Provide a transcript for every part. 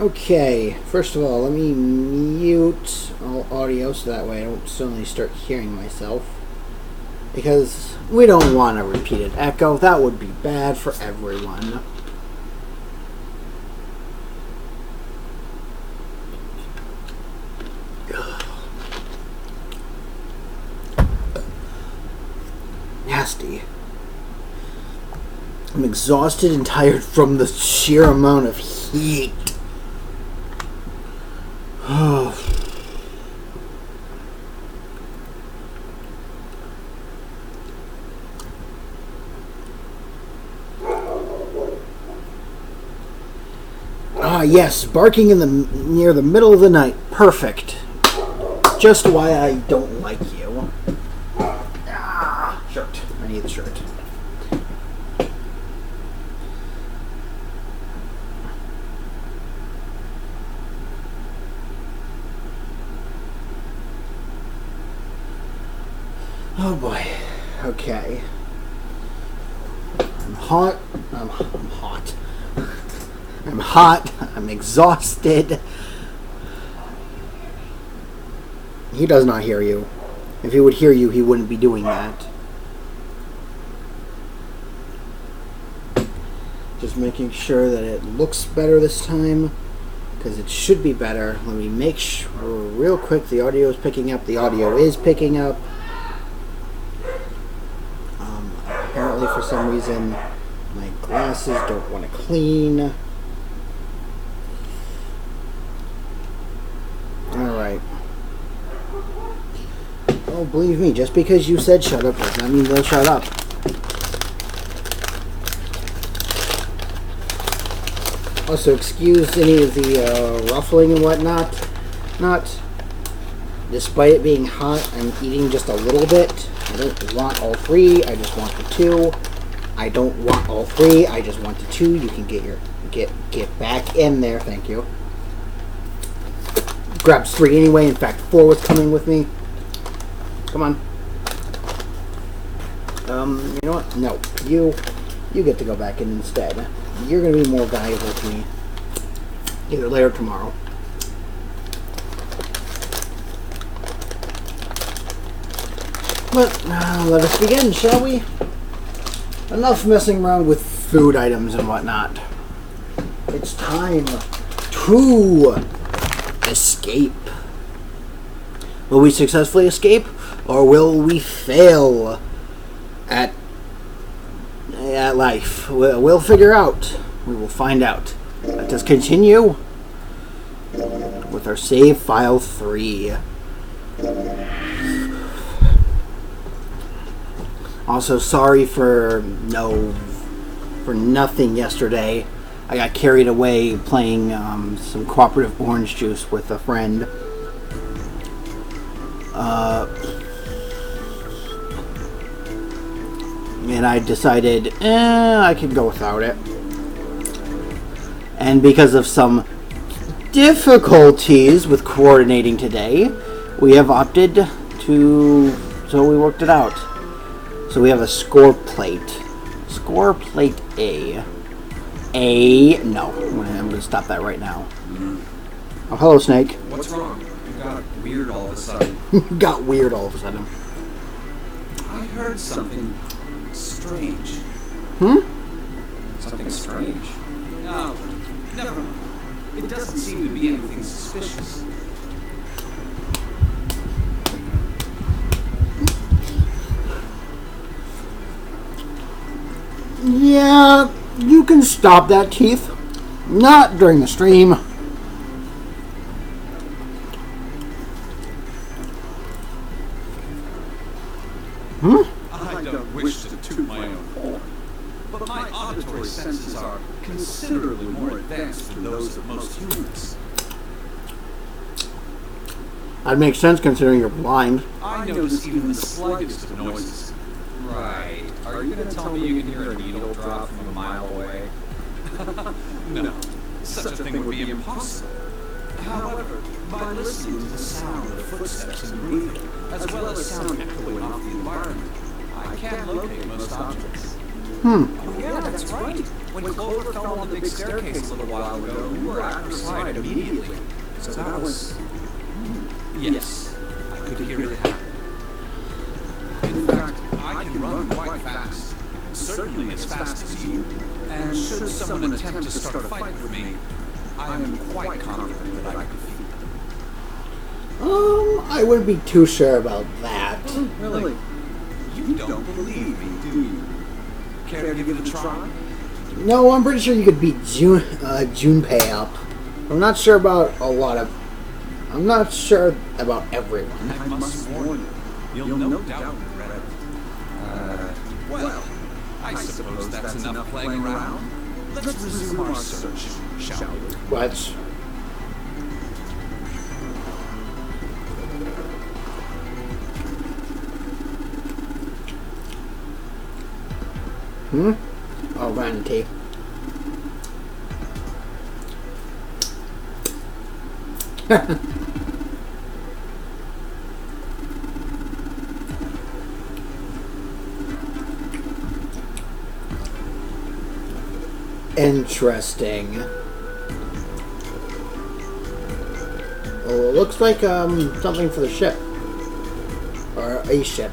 Okay, first of all, let me mute all audio so that way I don't suddenly start hearing myself. Because we don't want a repeated echo. That would be bad for everyone. Nasty. I'm exhausted and tired from the sheer amount of heat. Ah, yes, barking in the near the middle of the night. Perfect. Just why I don't like you. Ah, shirt. I need the shirt. Oh boy. Okay. I'm hot. I'm hot. I'm hot. I'm exhausted. He does not hear you. If he would hear you, he wouldn't be doing that. Just making sure that it looks better this time, because it should be better. Let me make sure real quick the audio is picking up. The audio is picking up. Apparently, for some reason, my glasses don't want to clean. Alright. Oh, believe me, just because you said shut up does not mean they'll shut up. Also, excuse any of the ruffling and whatnot. Despite it being hot, I'm eating just a little bit. I don't want all three, I just want the two. I don't want all three, I just want the two. You can get back in there, thank you. Grabbed 3 anyway, in fact 4 was coming with me. Come on. You know what? No. You get to go back in instead. You're gonna be more valuable to me. Either later or tomorrow. But let us begin, shall we? Enough messing around with food items and whatnot. It's time to escape. Will we successfully escape, or will we fail at life? We'll figure out. We will find out. Let us continue with our save file 3. Also, sorry for nothing yesterday. I got carried away playing some cooperative orange juice with a friend. And I decided, I could go without it. And because of some difficulties with coordinating today, we have opted to, so we worked it out. So we have a score plate. Score plate A. No. I'm going to stop that right now. Oh, hello, Snake. What's wrong? You got weird all of a sudden. Got weird all of a sudden. I heard something strange. Something strange? No, never mind. It doesn't seem to be anything suspicious. Yeah, you can stop that, Keith. Not during the stream. I don't wish to toot my own horn, but my auditory senses are considerably more advanced than those of most humans. That makes sense considering you're blind. I notice even the slightest of noises. Right. Are you going to tell me you can hear a needle drop from a mile away? No. Such a thing would be impossible. However, by listening to the sound of footsteps and breathing, as well as sound echoing off the environment, I can locate most objects. Oh yeah, that's right. When Clover fell on the big staircase a little while ago, you were at her side immediately. So that was... Yes, I could hear it happen. In fact, I can run quite fast. Certainly as fast as you. And should someone attempt to start a fight with me, I am quite confident that I could defeat them. I wouldn't be too sure about that. Really? You don't believe me, do you? Care to give it a try? No, I'm pretty sure you could beat Junpei up. I'm not sure about a lot of... I'm not sure about everyone. I must warn you, you'll no doubt regret it. Well, I suppose that's enough playing around. Let's resume our search, shall we? Let's. Oh, vanity. Interesting. Oh, it looks like something for the ship. Or a ship.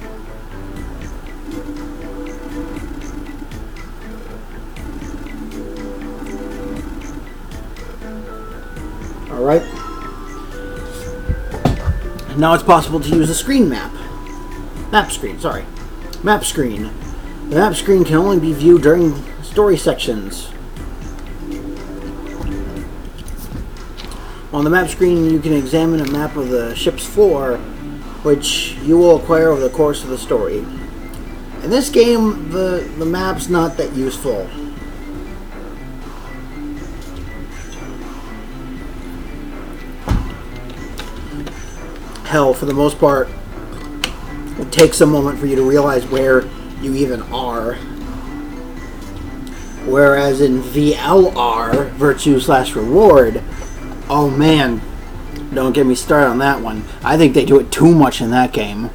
Alright. Now it's possible to use a screen map. Map screen, sorry. Map screen. The map screen can only be viewed during story sections. On the map screen, you can examine a map of the ship's floor, which you will acquire over the course of the story. In this game, the map's not that useful. Hell, for the most part, it takes a moment for you to realize where you even are. Whereas in VLR, Virtue/Reward, oh man, don't get me started on that one. I think they do it too much in that game.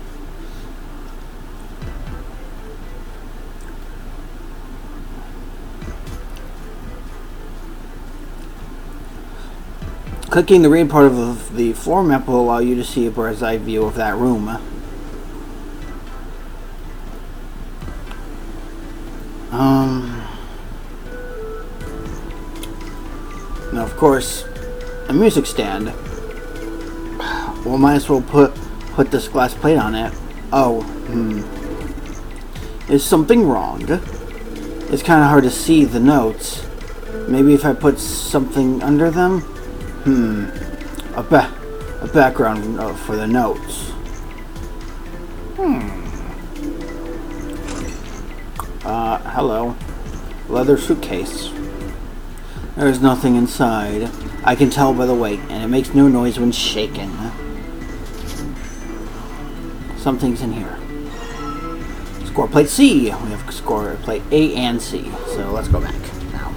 Clicking the read part of the floor map will allow you to see a bird's eye view of that room. Now, of course, a music stand. Well, might as well put this glass plate on it. Oh, Is something wrong? It's kind of hard to see the notes. Maybe if I put something under them? A background for the notes. Hello. Leather suitcase. There's nothing inside. I can tell by the weight, and it makes no noise when shaken. Something's in here. Score plate C. We have score plate A and C. So let's go back now.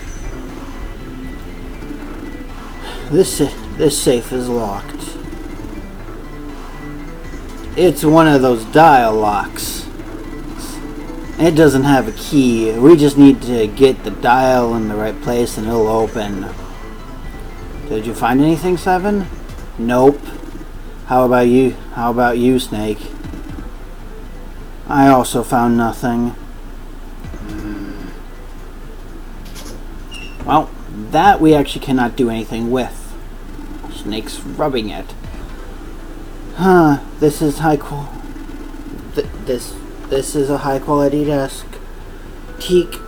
This safe is locked. It's one of those dial locks. It doesn't have a key. We just need to get the dial in the right place and it'll open. Did you find anything, Seven? Nope. How about you? How about you, Snake? I also found nothing. Well, that we actually cannot do anything with. Snake's rubbing it. This is This is a high quality desk. Teak,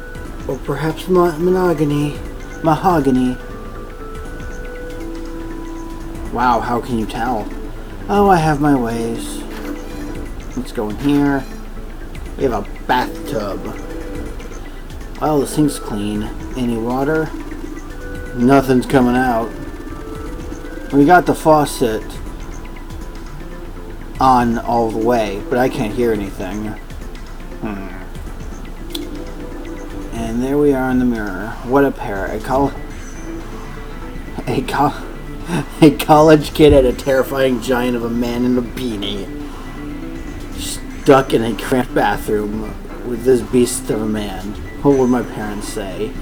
or perhaps mahogany. Wow, how can you tell? Oh, I have my ways. Let's go in here. We have a bathtub. Well, the sink's clean. Any water? Nothing's coming out. We got the faucet on all the way, but I can't hear anything. And there we are in the mirror. What a pair. A college kid and a terrifying giant of a man in a beanie. Stuck in a cramped bathroom. with this beast of a man. What would my parents say?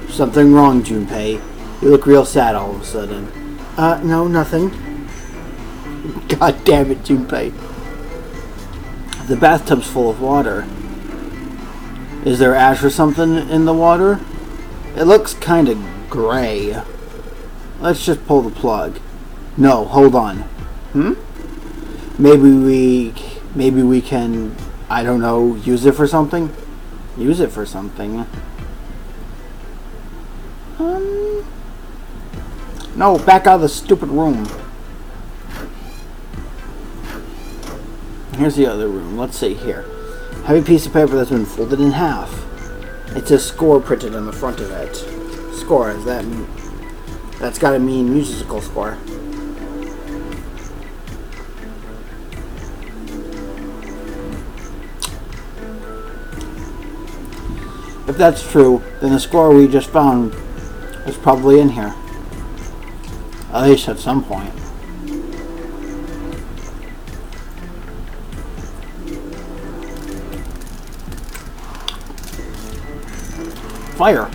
Something wrong, Junpei. You look real sad all of a sudden. No, nothing. God damn it, Junpei. The bathtub's full of water. Is there ash or something in the water? It looks kind of gray. Let's just pull the plug. No, hold on. Maybe we can, I don't know, use it for something? Use it for something. No, back out of the stupid room. Here's the other room. Let's see here. Heavy piece of paper that's been folded in half. It's a score printed on the front of it. Score, is that... That's gotta mean musical score. If that's true, then the score we just found is probably in here. At least at some point. Fire!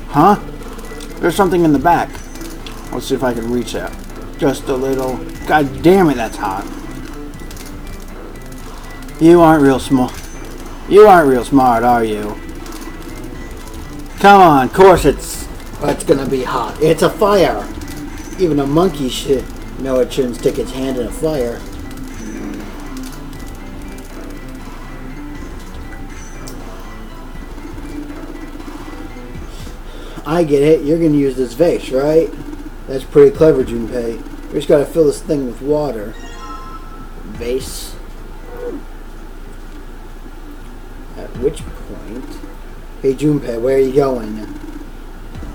Huh? There's something in the back. Let's see if I can reach that. Just a little. God damn it, that's hot. You aren't real smart. You aren't real smart, are you? Come on, of course it's gonna be hot. It's a fire. Even a monkey should know it shouldn't stick its hand in a fire. I get it. You're gonna use this vase, right? That's pretty clever, Junpei. We just gotta fill this thing with water. Vase. At which point... Hey, Junpei, where are you going?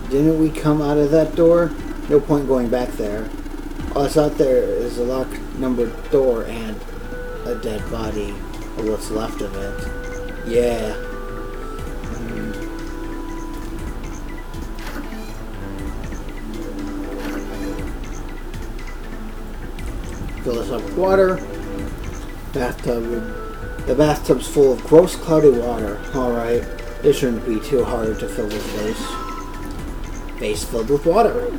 Didn't we come out of that door? No point going back there. All that's out there is a locked numbered door and a dead body. Or what's left of it. Yeah. Fill this up with water. The bathtub's full of gross, cloudy water. Alright. This shouldn't be too hard to fill this vase. Vase filled with water.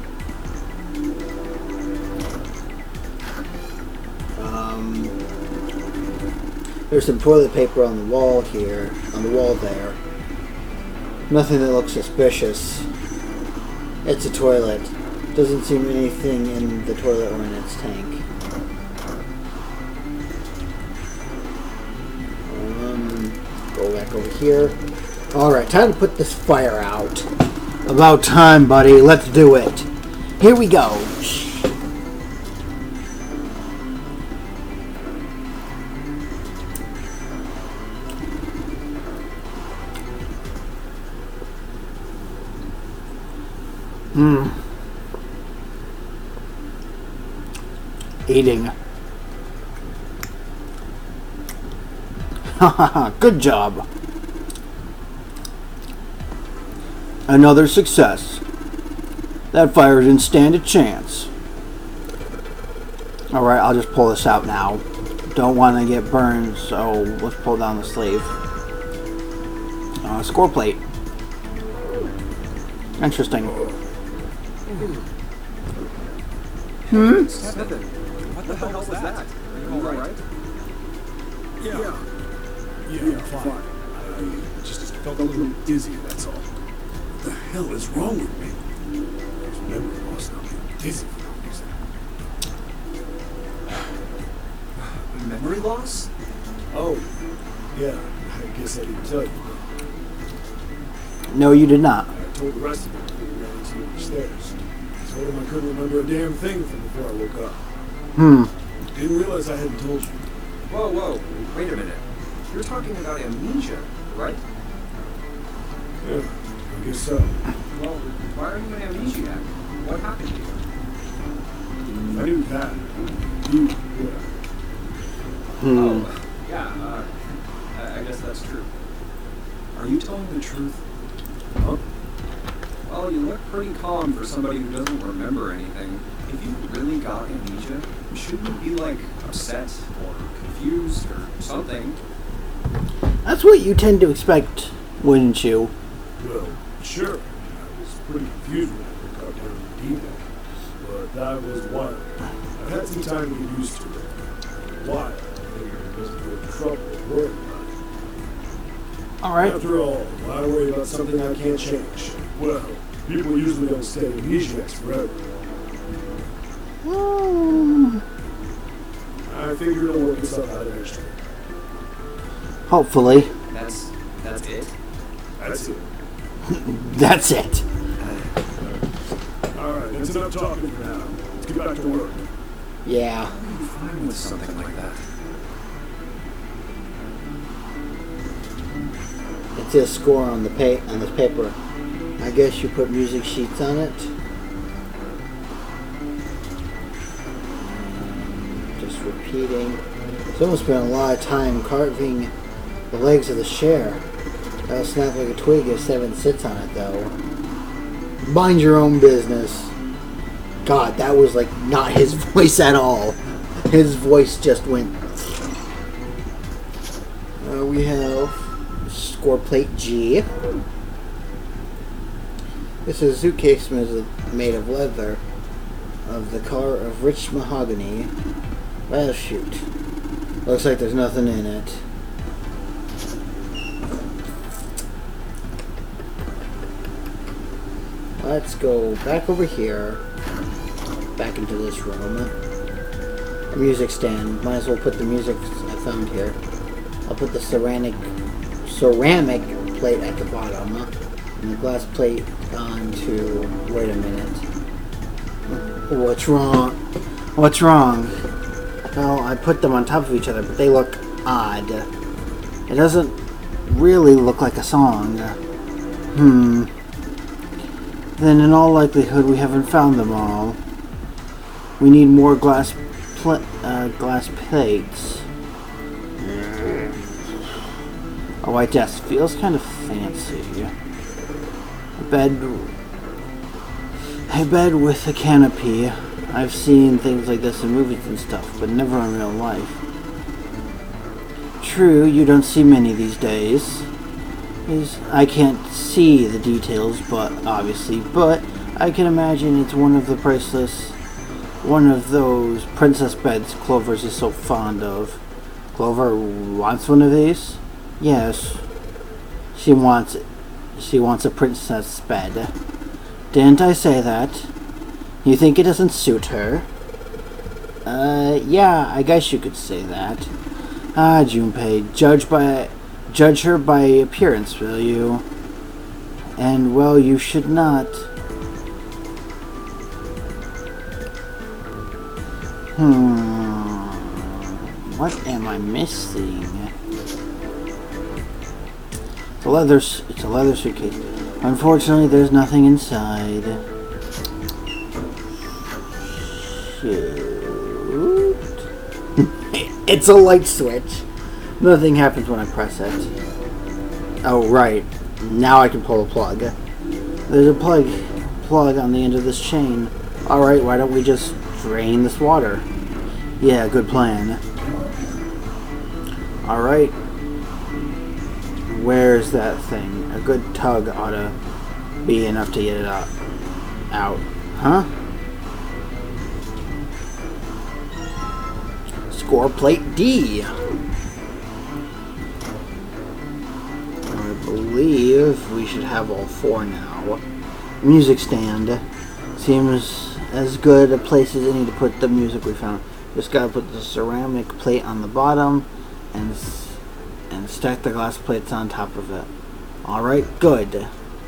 There's some toilet paper on the wall here. On the wall there. Nothing that looks suspicious. It's a toilet. Doesn't seem anything in the toilet or in its tank. Go back over here. Alright, time to put this fire out. About time, buddy. Let's do it. Here we go. Eating. Haha, good job. Another success. That fire didn't stand a chance. Alright, I'll just pull this out now. Don't want to get burned, so let's pull down the sleeve. Score plate. Interesting. Seven. What the hell was that? Are you alright? Yeah, fine. I just felt a little dizzy, that's all. What the hell is wrong with me? There's memory loss now. I'm dizzy for no reason. Memory loss? Oh, yeah. I guess I didn't tell you. No, you did not. I told the rest of them when we ran into the stairs. I told them I couldn't remember a damn thing from before I woke up. Didn't realize I hadn't told you. Whoa, wait a minute. You're talking about amnesia, right? Yeah, I guess so. Well, why are you an amnesiac? What happened to you? If I knew that, you would. Oh, yeah, I guess that's true. Are you telling the truth? Huh? Well, you look pretty calm for somebody who doesn't remember anything. If you really got amnesia, shouldn't you be, like, upset or confused or something? That's what you tend to expect, wouldn't you? Well, sure. I was pretty confused when I got down to the detail. But that was wild. I've had some time to get used to it. Why? I figured it wasn't real trouble to worry about it. Alright. After all, why worry about something I can't change? Well, people usually don't stay amnesiacs forever. I figured it'll work itself out eventually. Hopefully. That's it? That's it. That's it. Alright, that's enough talking for now. Let's get back to work. Yeah. Fine with something like that. It says score on the on this paper. I guess you put music sheets on it. Just repeating. Someone spent a lot of time carving the legs of the chair. That'll snap like a twig if 7 sits on it, though. Mind your own business. God, that was like not his voice at all. His voice just went. We have score plate G. This is a suitcase made of leather, of the color of rich mahogany. Well, shoot. Looks like there's nothing in it. Let's go back over here. Back into this room. A music stand. Might as well put the music I found here. I'll put the ceramic plate at the bottom. And the glass plate onto... Wait a minute. What's wrong? What's wrong? Well, I put them on top of each other, but they look odd. It doesn't really look like a song. Then in all likelihood we haven't found them all. We need more glass plates. A white desk feels kind of fancy. A bed with a canopy. I've seen things like this in movies and stuff, but never in real life. True, you don't see many these days. I can't see the details, but I can imagine it's one of those princess beds Clover's is so fond of. Clover wants one of these? Yes. She wants it. She wants a princess bed. Didn't I say that? You think it doesn't suit her? Yeah, I guess you could say that. Junpei, judge her by appearance, will you? And, well, you should not. What am I missing? It's a leather suitcase. Unfortunately, there's nothing inside. Shoot. It's a light switch. Nothing happens when I press it. Oh, right. Now I can pull the plug. There's a plug on the end of this chain. Alright, why don't we just drain this water? Yeah, good plan. Alright. Where's that thing? A good tug ought to be enough to get it out. Huh? Score plate D. I believe we should have all 4 now. Music stand. Seems as good a place as any to put the music we found. Just gotta put the ceramic plate on the bottom and stack the glass plates on top of it. Alright, good.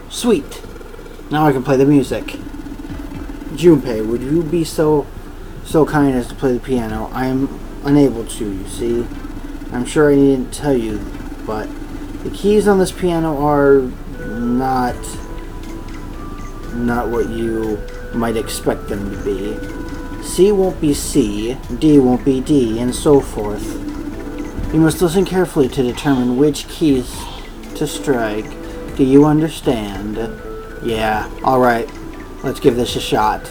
Sweet. Now I can play the music. Junpei, would you be so kind as to play the piano? I am unable to, you see. I'm sure I needn't tell you, but the keys on this piano are not what you might expect them to be. C won't be C, D won't be D, and so forth. You must listen carefully to determine which keys to strike. Do you understand? Yeah, alright. Let's give this a shot.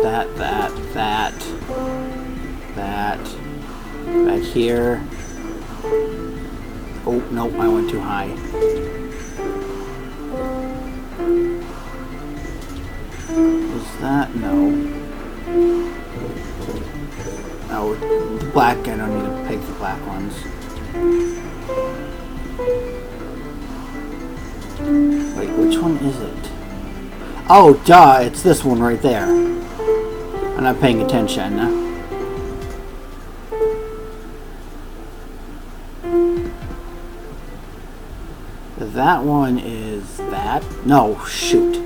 Back here. Oh, no, I went too high. Is that? No. Oh, the black, I don't need to pick the black ones. Wait, which one is it? Oh, duh, it's this one right there. I'm not paying attention. That one is that? No, shoot.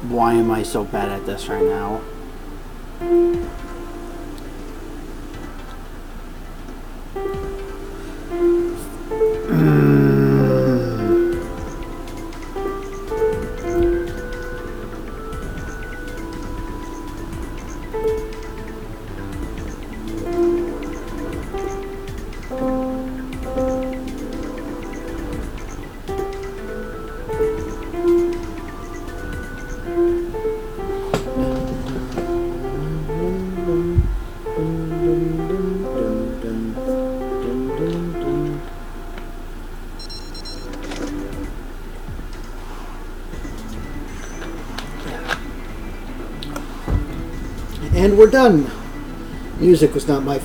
Why am I so bad at this right now? And we're done. Music is not my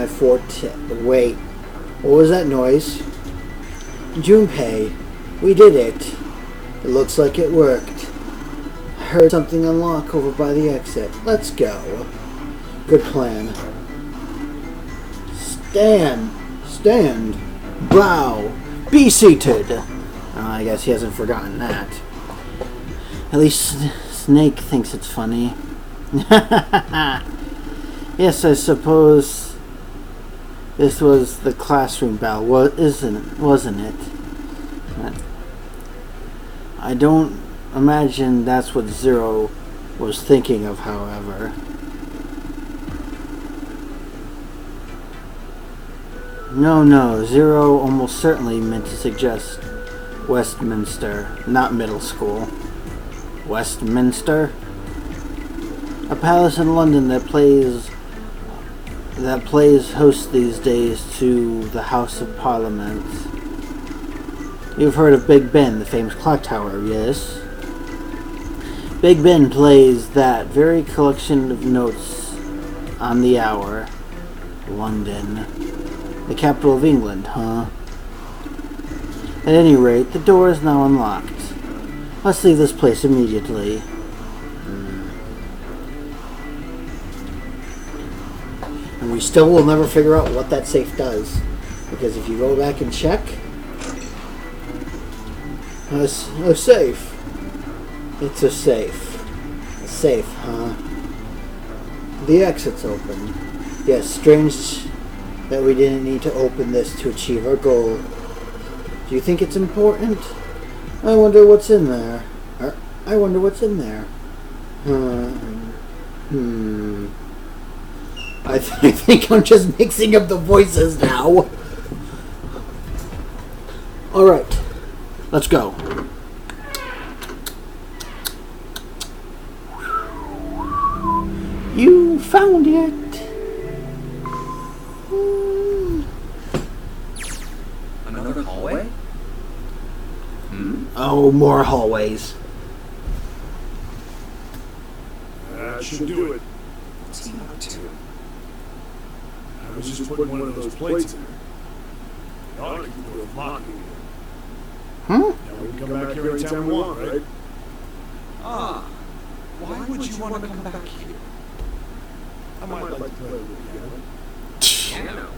forte. Wait, what was that noise? Junpei, we did it. It looks like it worked. I heard something unlock over by the exit. Let's go. Good plan. Stand, bow, be seated. I guess he hasn't forgotten that. At least Snake thinks it's funny. Yes, I suppose this was the classroom bell, wasn't it? I don't imagine that's what Zero was thinking of, however. No, Zero almost certainly meant to suggest Westminster, not middle school. Westminster? A palace in London that plays host these days to the House of Parliament. You've heard of Big Ben, the famous clock tower, yes? Big Ben plays that very collection of notes on the hour. London. The capital of England, huh? At any rate, the door is now unlocked. Let's leave this place immediately. And we still will never figure out what that safe does. Because if you go back and check... A safe. It's a safe. A safe, huh? The exit's open. Yes, strange that we didn't need to open this to achieve our goal. Do you think it's important? I wonder what's in there. I wonder what's in there. I think I'm just mixing up the voices now. Alright. Let's go. You found it. Another hallway? Oh, more hallways. That should do it. What's he up to? I was just putting one of those plates in there. I ought to keep it locking it. Huh? Now we can come back here anytime we want, right? Why would you want to come back here? I might like to play with the piano. Piano?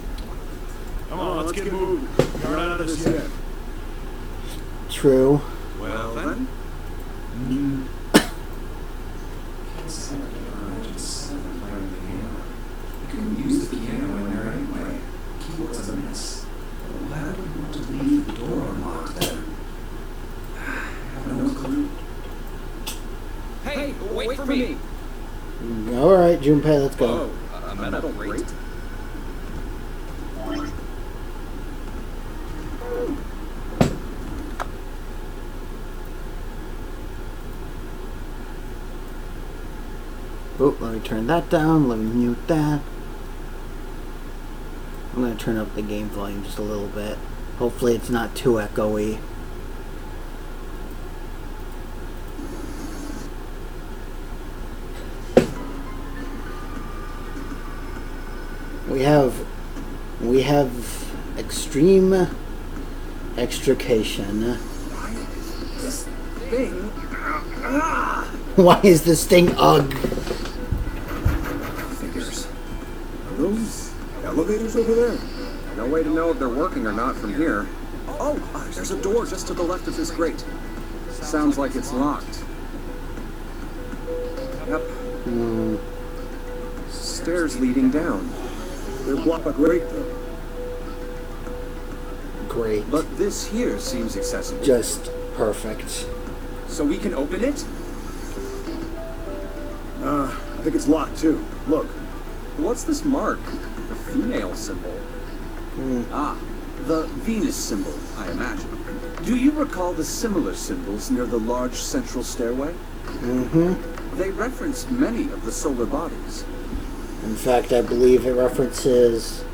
Come on, let's get moving. We're not out of this yet. True. Well then. You can use the piano in there anyway. Keyboard's a mess. Why would you want to leave the door unlocked then? I have no clue. Hey, wait for me! Alright, Junpei, let's go. Whoa, a metal grate? Oh, let me turn that down. Let me mute that. I'm going to turn up the game volume just a little bit. Hopefully it's not too echoey. We have extreme extrication. This thing. Why is this thing ugh? Figures. Are those elevators over there? No way to know if they're working or not from here. Oh, there's a door just to the left of this grate. Sounds like it's locked. Yep. Stairs leading down. They're blocked by grate, though. Great. But this here seems accessible. Just perfect. So we can open it? I think it's locked, too. Look. What's this mark? The female symbol. Ah, the Venus symbol, I imagine. Do you recall the similar symbols near the large central stairway? Mm-hmm. They reference many of the solar bodies. In fact, I believe it references...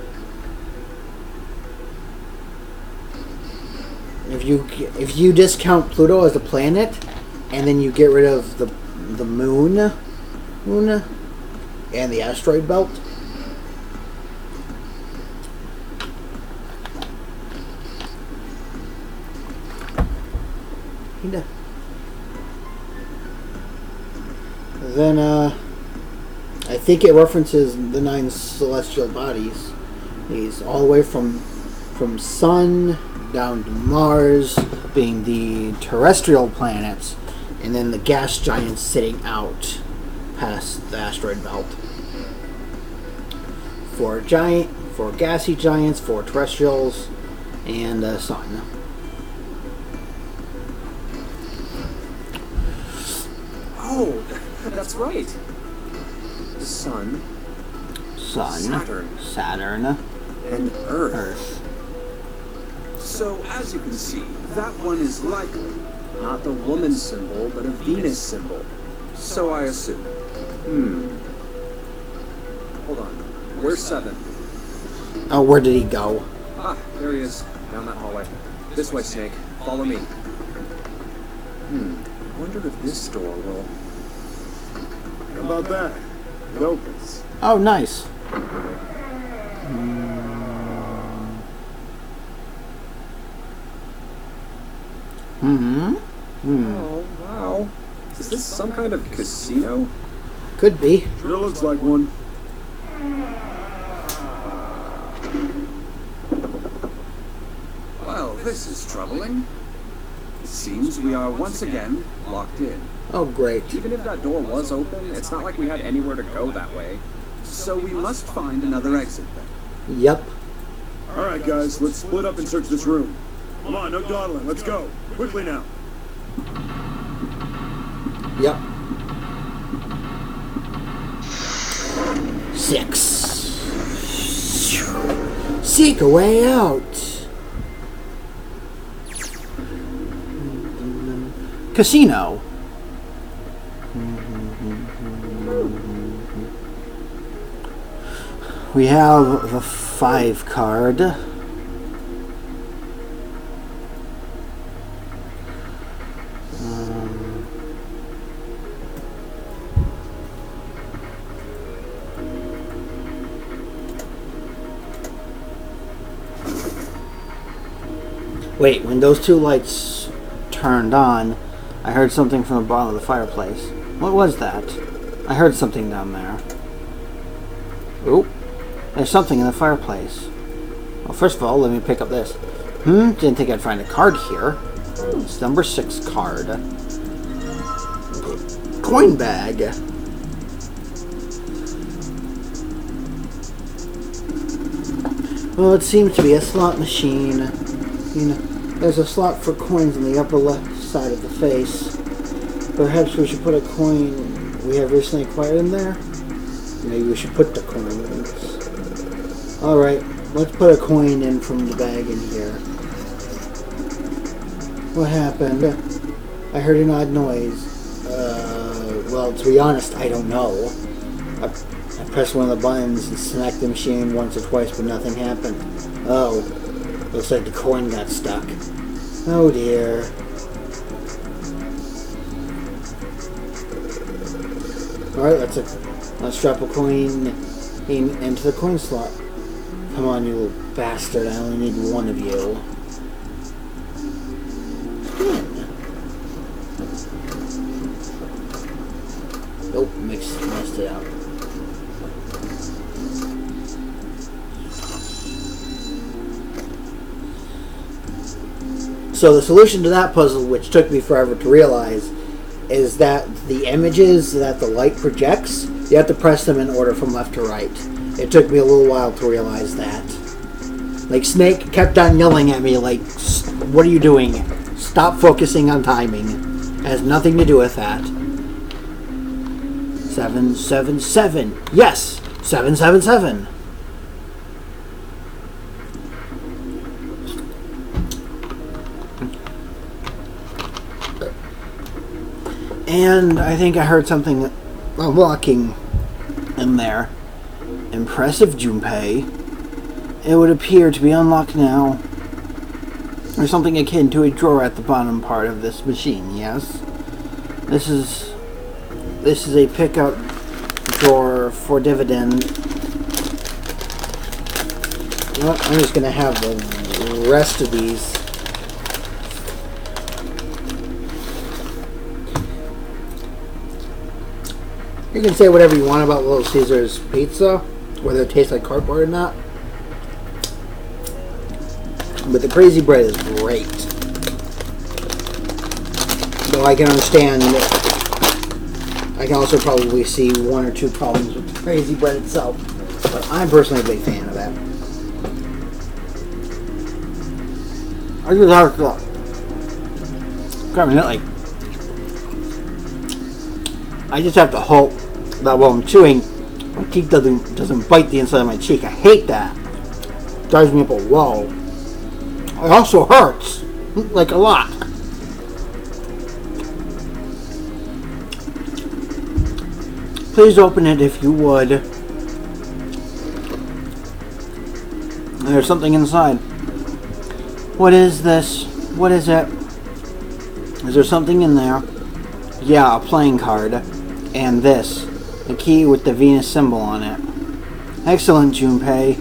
If you discount Pluto as a planet, and then you get rid of the moon, and the asteroid belt, then I think it references the 9 celestial bodies. These all the way from Sun down to Mars, being the terrestrial planets, and then the gas giants sitting out past the asteroid belt. 4 gassy giants, 4 terrestrials, and a sun. Oh, that's right. The Sun, Saturn, and Earth. Earth. So, as you can see, that one is likely not the woman symbol, but a Venus symbol. So I assume. Hold on. Where's 7? Oh, where did he go? Ah, there he is. Down that hallway. This way, Snake. Follow me. I wonder if this door will... How about that? It opens. Oh, nice. Oh, wow. Is this some kind of casino? Could be. Sure looks like one. Well, this is troubling. It seems we are once again locked in. Oh, great. Even if that door was open, it's not like we had anywhere to go that way. So we must find another exit then. Yep. Alright, guys, let's split up and search this room. Come on, no dawdling. Let's go. Quickly now. Yep. 6. Seek a way out. Casino. We have the 5 card. Wait, when those 2 lights turned on, I heard something from the bottom of the fireplace. What was that? I heard something down there. Oop. There's something in the fireplace. Well, first of all, let me pick up this. Didn't think I'd find a card here. It's number 6 card. Coin bag. Well, it seems to be a slot machine. You know, there's a slot for coins on the upper left side of the face. Perhaps we should put a coin we have recently acquired in there? Maybe we should put the coins. Alright, let's put a coin in from the bag in here. What happened? I heard an odd noise. Well, to be honest, I don't know. I pressed one of the buttons and smacked the machine once or twice, but nothing happened. Oh, looks like the coin got stuck. Oh dear. Alright, let's drop a coin into the coin slot. Come on, you little bastard, I only need one of you. Nope, messed it out. So the solution to that puzzle, which took me forever to realize, is that the images that the light projects, you have to press them in order from left to right. It took me a little while to realize that. Like, Snake kept on yelling at me, like, what are you doing? Stop focusing on timing. It has nothing to do with that. 777. Yes! 777. And I think I heard something walking in there. Impressive, Junpei. It would appear to be unlocked now. Or something akin to a drawer at the bottom part of this machine, yes? This is a pickup drawer for dividend. You know what? I'm just going to have the rest of these. You can say whatever you want about Little Caesar's pizza, whether it tastes like cardboard or not. But the crazy bread is great. Though I can understand, I can also probably see one or two problems with the crazy bread itself. But I'm personally a big fan of that. I just have to, I just have to hope that while I'm chewing, my teeth doesn't bite the inside of my cheek. I hate that. It drives me up a wall. It also hurts, like a lot. Please open it if you would. There's something inside. What is this? What is it? Is there something in there? Yeah, a playing card. And this. A key with the Venus symbol on it. Excellent, Junpei.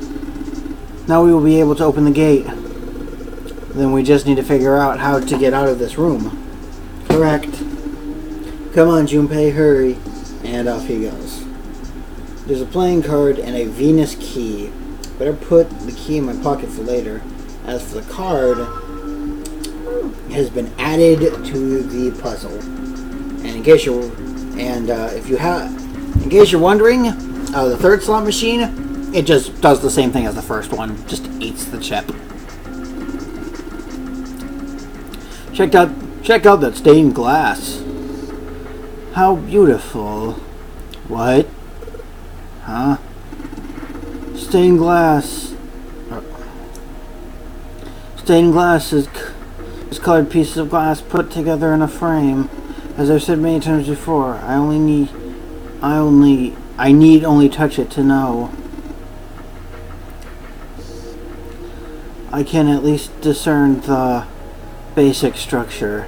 Now we will be able to open the gate. Then we just need to figure out how to get out of this room. Correct. Come on, Junpei, hurry. And off he goes. There's a playing card and a Venus key. Better put the key in my pocket for later. As for the card, it has been added to the puzzle. And in case you're wondering, the third slot machine, it just does the same thing as the first one. Just eats the chip. Check out that stained glass. How beautiful. What? Huh? Stained glass. Stained glass is colored pieces of glass put together in a frame. As I've said many times before, I need only touch it to know. I can at least discern the basic structure.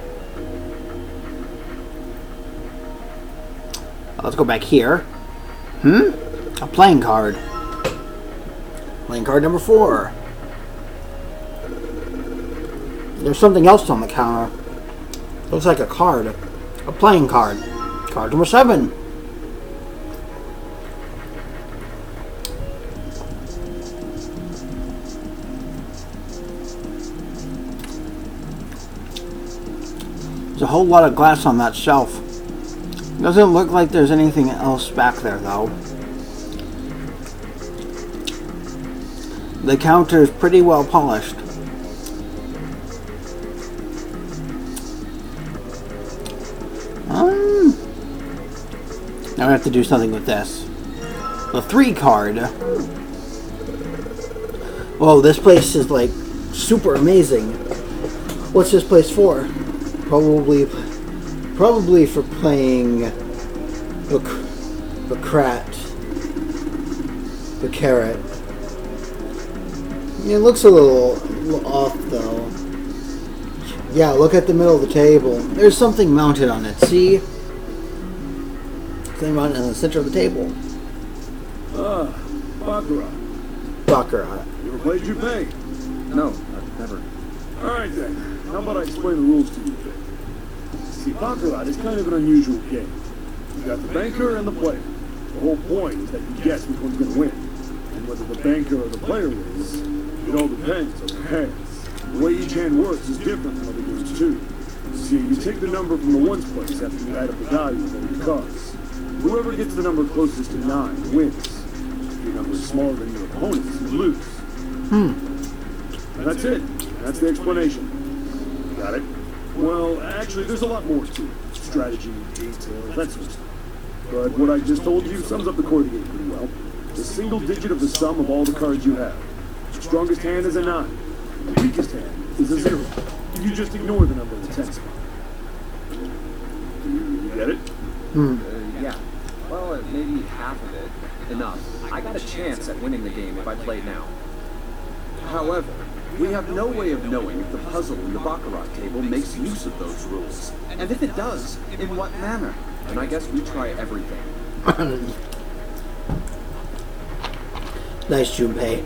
Let's go back here. A playing card. Playing card number 4. There's something else on the counter. Looks like a card. A playing card. Card number 7. There's a whole lot of glass on that shelf. Doesn't look like there's anything else back there, though. The counter is pretty well polished. Now I have to do something with this. The 3 card. Whoa, this place is like super amazing. What's this place for? Probably for playing Baccarat. The carrot. It looks a little off, though. Yeah, look at the middle of the table. There's something mounted on it. See? Something mounted in the center of the table. Baccarat. Baccarat. You ever played Jupe? No, I've never. Alright then. How about I explain the rules to you a bit? See, Baccarat is kind of an unusual game. You got the banker and the player. The whole point is that you guess which one's going to win. And whether the banker or the player wins, it all depends on the hands. The way each hand works is different from other games too. See, you take the number from the ones place after you add up the value of all your cards. Whoever gets the number closest to 9 wins. If your number is smaller than your opponent's, you lose. And that's it. That's the explanation. Got it? Well, actually, there's a lot more to it. Strategy, detail, that sort of stuff. But what I just told you sums up the core of the game pretty well. The single digit of the sum of all the cards you have. The strongest hand is a 9. The weakest hand is a 0. You just ignore the number in the 10 spot. You get it? Yeah. Well, maybe half of it. Enough. I got a chance at winning the game if I played now. However, we have no way of knowing if the puzzle in the Baccarat table makes use of those rules. And if it does, in what manner? And I guess we try everything. Nice, Junpei.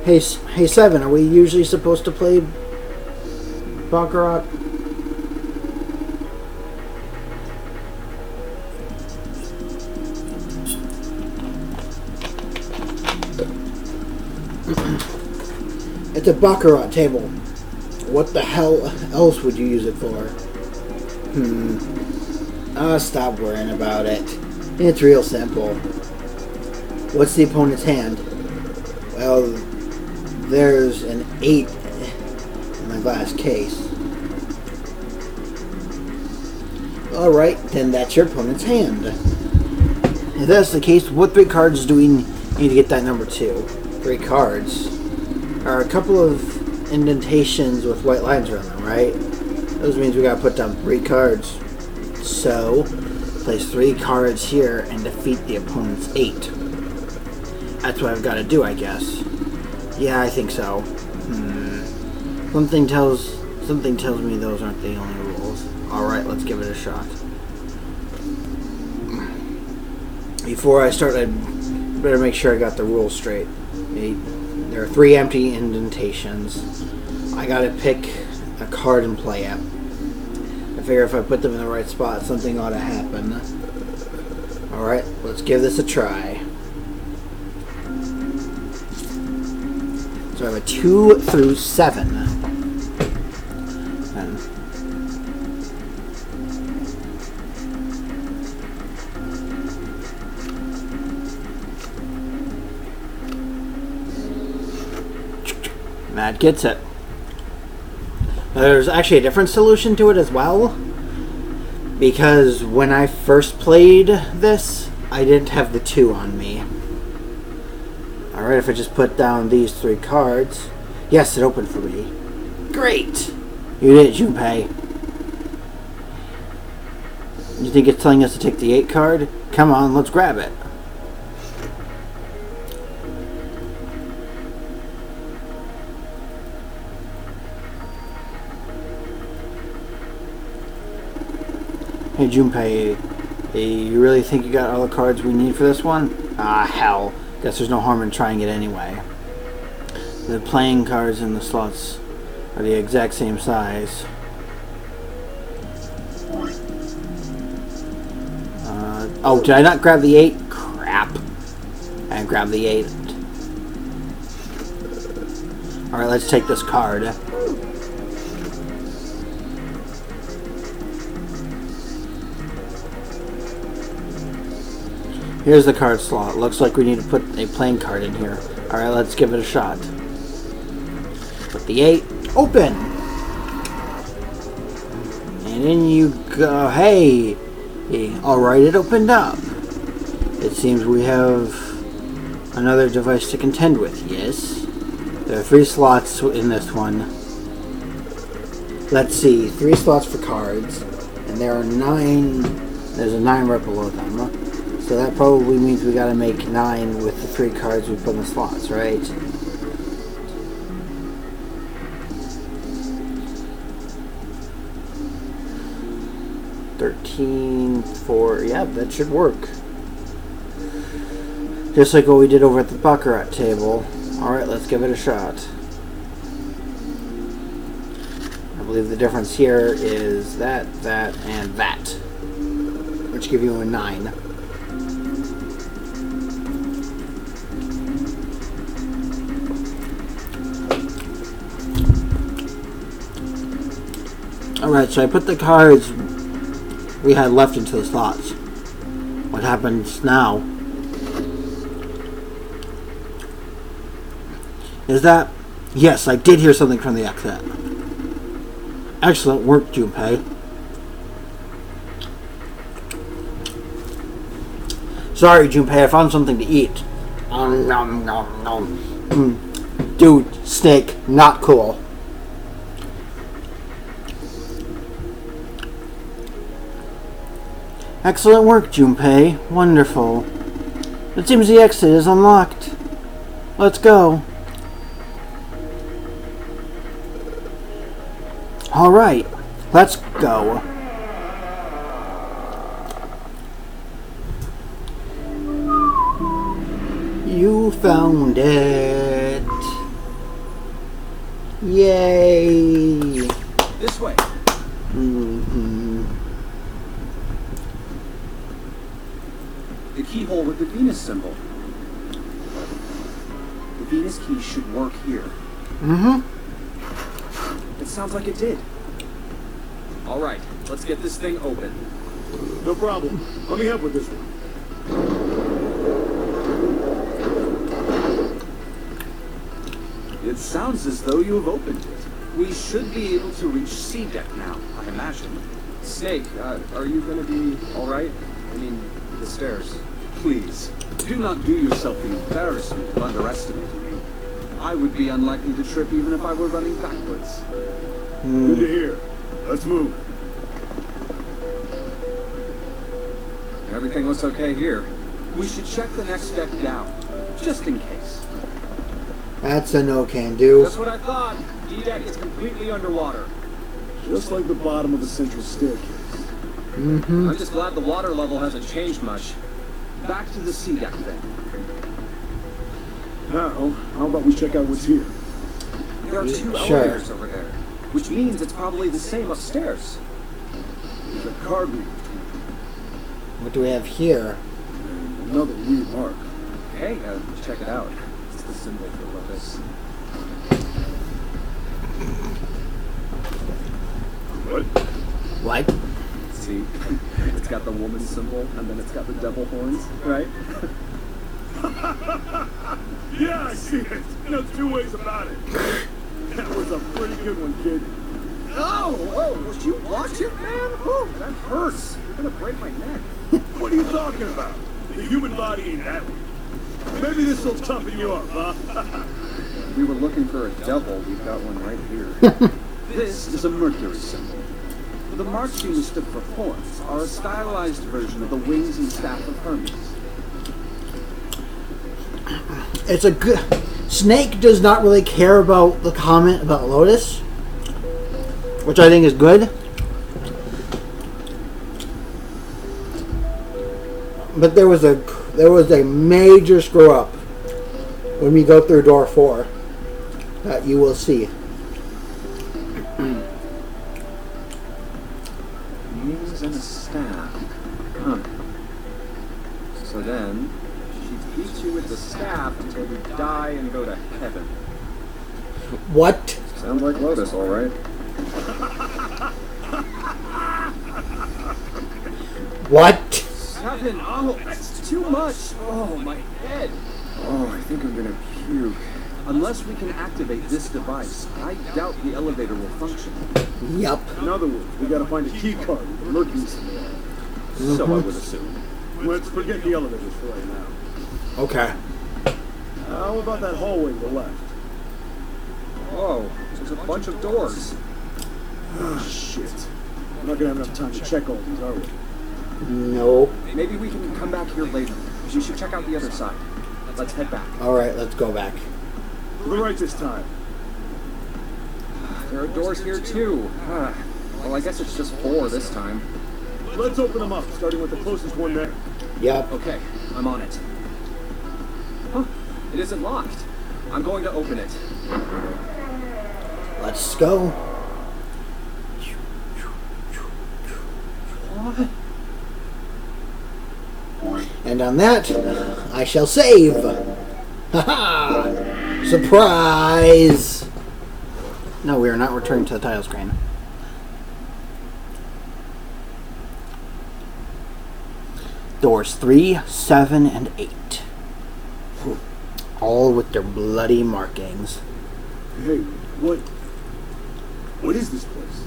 Hey, Seven, are we usually supposed to play Baccarat? It's a Baccarat table. What the hell else would you use it for? Stop worrying about it. It's real simple. What's the opponent's hand? Well, there's an 8 in my glass case. Alright, then that's your opponent's hand. If that's the case, what 3 cards do we need to get that number to? 3 cards. There are a couple of indentations with white lines around them, right? Those means we gotta put down 3 cards. So, place 3 cards here and defeat the opponent's 8. That's what I've got to do, I guess. Yeah, I think so. Something tells me those aren't the only rules. Alright, let's give it a shot. Before I start, I better make sure I got the rules straight. There are 3 empty indentations. I gotta pick a card and play it. I figure if I put them in the right spot, something ought to happen. Alright, let's give this a try. So I have a 2 through 7. That gets it. There's actually a different solution to it as well. Because when I first played this, I didn't have the 2 on me. Alright, if I just put down these 3 cards. Yes, it opened for me. Great! You did it, Junpei. You think it's telling us to take the 8 card? Come on, let's grab it. Hey Junpei, you really think you got all the cards we need for this one? Ah, hell. Guess there's no harm in trying it anyway. The playing cards in the slots are the exact same size. Oh, did I not grab the 8? Crap. I grabbed the 8. Alright, let's take this card. Here's the card slot. Looks like we need to put a playing card in here. Alright, let's give it a shot. Put the 8. Open! And in you go. Hey! Alright, it opened up. It seems we have another device to contend with. Yes? There are 3 slots in this one. Let's see. 3 slots for cards. And there are 9... There's a 9 right below them. So that probably means we gotta make 9 with the 3 cards we put in the slots, right? $13, $4, yeah, that should work. Just like what we did over at the Baccarat table. Alright, let's give it a shot. I believe the difference here is that, and that. Which give you a 9. Alright, so I put the cards we had left into the slots. What happens now is that, yes, I did hear something from the exit. Excellent work, Junpei. Sorry, Junpei, I found something to eat. Nom, nom, nom. Dude, snake, not cool. Excellent work, Junpei. Wonderful. It seems the exit is unlocked. Let's go. Alright, let's go. You found it. Yay. This way. The keyhole with the Venus symbol. The Venus key should work here. It sounds like it did. All right, let's get this thing open. No problem. Let me help with this one. It sounds as though you have opened it. We should be able to reach C deck now, I imagine. Snake, are you going to be all right? I mean, the stairs. Please, do not do yourself the embarrassment of underestimating me. I would be unlikely to trip even if I were running backwards. Good to hear. Let's move. Everything looks okay here. We should check the next deck down, just in case. That's a no can do. That's what I thought. D deck is completely underwater. Just like the bottom of the central staircase. I'm just glad the water level hasn't changed much. Back to the C deck then. Now, how about we check out what's here? There are 2 Sure. elevators over there, which means it's probably the same upstairs. There's a card reader. What do we have here? Another weird mark. Hey, check it out. It's the symbol for Lotus. What? What? See? It's got the woman symbol, and then it's got the devil horns, right? Yeah, I see it. No 2 ways about it. That was a pretty good one, kid. Oh, would you watch it, man? Whew, that hurts. You're gonna break my neck. What are you talking about? The human body ain't that weak. Maybe this will toughen you up, huh? We were looking for a devil. We've got one right here. This is a Mercury symbol. The marks you mistook for horns are a stylized version of the wings and staff of Hermes. It's a good... Snake does not really care about the comment about Lotus, which I think is good. But there was a major screw up when we go through door 4 that you will see. Wings and a staff. Huh. So then, she beats you with the staff until you die and go to heaven. What? Sounds like Lotus, all right. What? 7? Oh, that's too much. Oh, my head. Oh, I think I'm gonna puke. Unless we can activate this device, I doubt the elevator will function. Yup. In other words, we gotta find a key card with the Mercury symbol. So I would assume. Let's forget the elevators for right now. Okay. How about that hallway to the left? Oh, there's a bunch of doors. Oh, shit. We're not gonna have enough time to check all these, are we? Nope. Maybe we can come back here later. You should check out the other side. Let's head back. Alright, let's go back. To the right this time. There are doors here too. Well, I guess it's just 4 this time. Let's open them up, starting with the closest one there. Yep. Okay, I'm on it. Huh, it isn't locked. I'm going to open it. Let's go. What? And on that, I shall save. Haha! Surprise! No, we are not returning to the title screen. Doors 3, 7, and 8. All with their bloody markings. Hey, what is this place?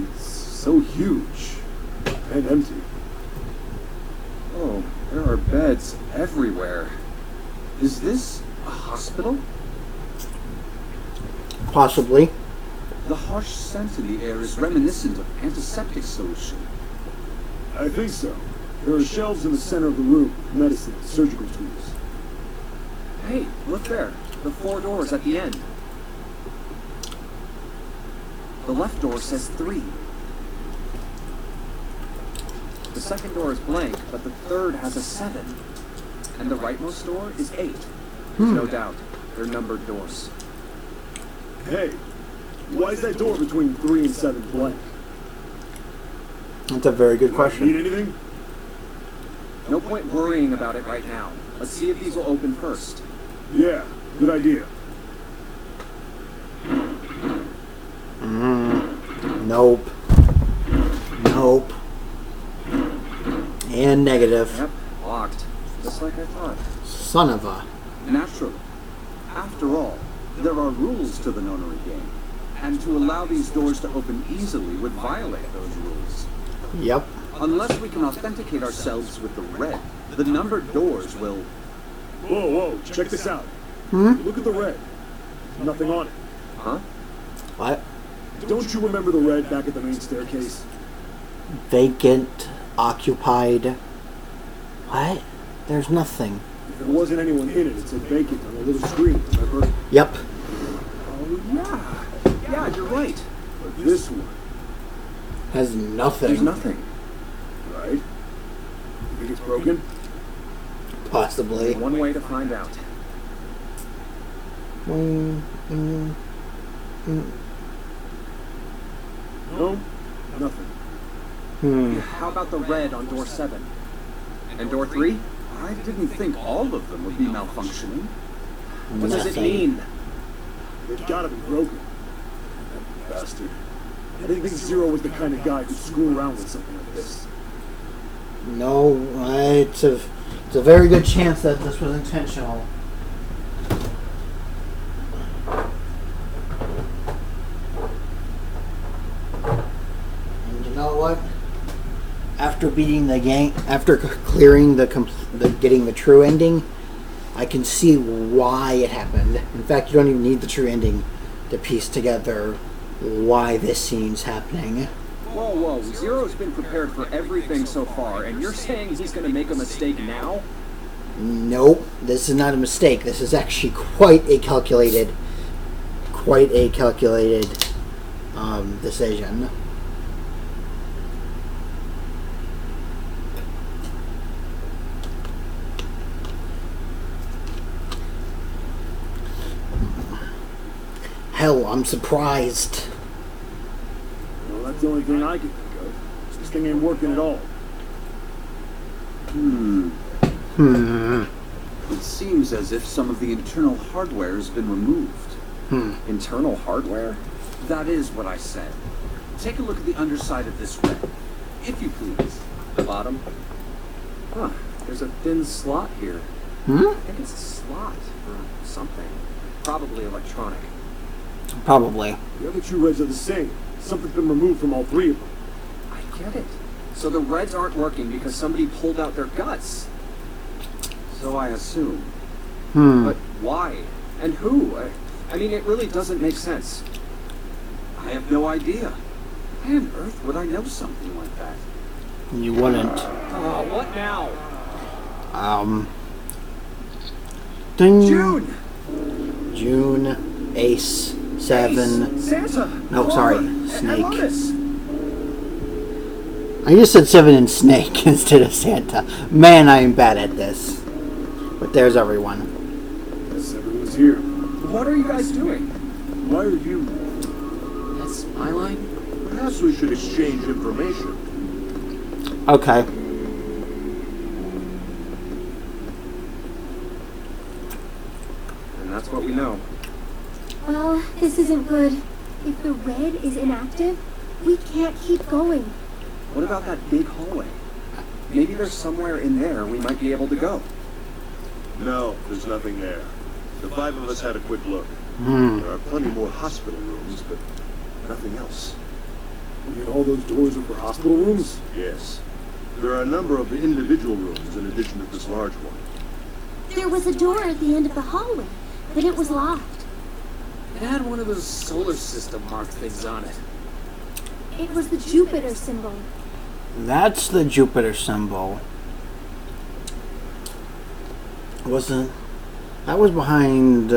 It's so huge and empty. Oh, there are beds everywhere. Is this a hospital? Possibly. The harsh scent in the air is reminiscent of antiseptic solution. I think so. There are shelves in the center of the room, medicine, surgical tools. Hey, look there. The 4 doors at the end. The left door says 3. The second door is blank, but the third has a 7. And the rightmost door is 8. No doubt, they're numbered doors. Hey, why is that door between 3 and 7 blank? That's a very good Need question. anything? No point worrying about it right now. Let's see if these will open first. Yeah, good idea. Nope. Nope. And negative. Yep, locked. Just like I thought. Son of a... Naturally. After all, there are rules to the nonary game, and to allow these doors to open easily would violate those rules. Yep. Unless we can authenticate ourselves with the red, the numbered doors will... Whoa, check this out. Look at the red. Nothing on it. Huh? What? Don't you remember the red back at the main staircase? Vacant. Occupied. What? There's nothing. If there wasn't anyone in it, it said vacant on a little screen, remember? Yep. Oh, yeah. Yeah, you're right. But this one, Has nothing. There's nothing. right? You think it's broken? Possibly. One way to find out. No, nothing. How about the red on door 7? And door 3? I didn't think all of them would be malfunctioning. What does it Nothing. mean? They've got to be broken. That bastard. I didn't think Zero was the kind of guy who'd screw around with something like this. No, it's a very good chance that this was intentional. And you know what? After beating the game, after clearing getting the true ending, I can see why it happened. In fact, you don't even need the true ending to piece together why this scene's happening. Whoa. Zero's been prepared for everything so far, and you're saying he's gonna make a mistake now? Nope, this is not a mistake. This is actually quite a calculated decision. Hell, I'm surprised. Well, that's the only thing I can think of. This thing ain't working at all. It seems as if some of the internal hardware has been removed. Internal hardware? That is what I said. Take a look at the underside of this red, if you please. The bottom? Huh, there's a thin slot here. I think it's a slot for something. Probably electronic. Probably. The other 2 reds are the same. Something's been removed from all 3 of them. I get it. So the reds aren't working because somebody pulled out their guts. So I assume. But why? And who? I mean, it really doesn't make sense. I have no idea. Why on earth would I know something like that? You wouldn't. What now? Ding. June! June, Ace, 7. Ace, Santa! No, Clover, sorry, and Snake. Lotus. I just said 7 and Snake instead of Santa. Man, I am bad at this. But there's everyone. Yes, everyone's here. What are you guys doing? Why are you? That's my line. Perhaps we should exchange information. Okay. And that's what we know. Well, this isn't good. If the red is inactive, we can't keep going. What about that big hallway? Maybe there's somewhere in there we might be able to go. No, there's nothing there. The 5 of us had a quick look. There are plenty more hospital rooms, but nothing else. You mean all those doors are for hospital rooms? Yes. There are a number of individual rooms in addition to this large one. There was a door at the end of the hallway, but it was locked. It had one of those solar system mark things on it. It was the Jupiter symbol. That's the Jupiter symbol. Wasn't... That was behind...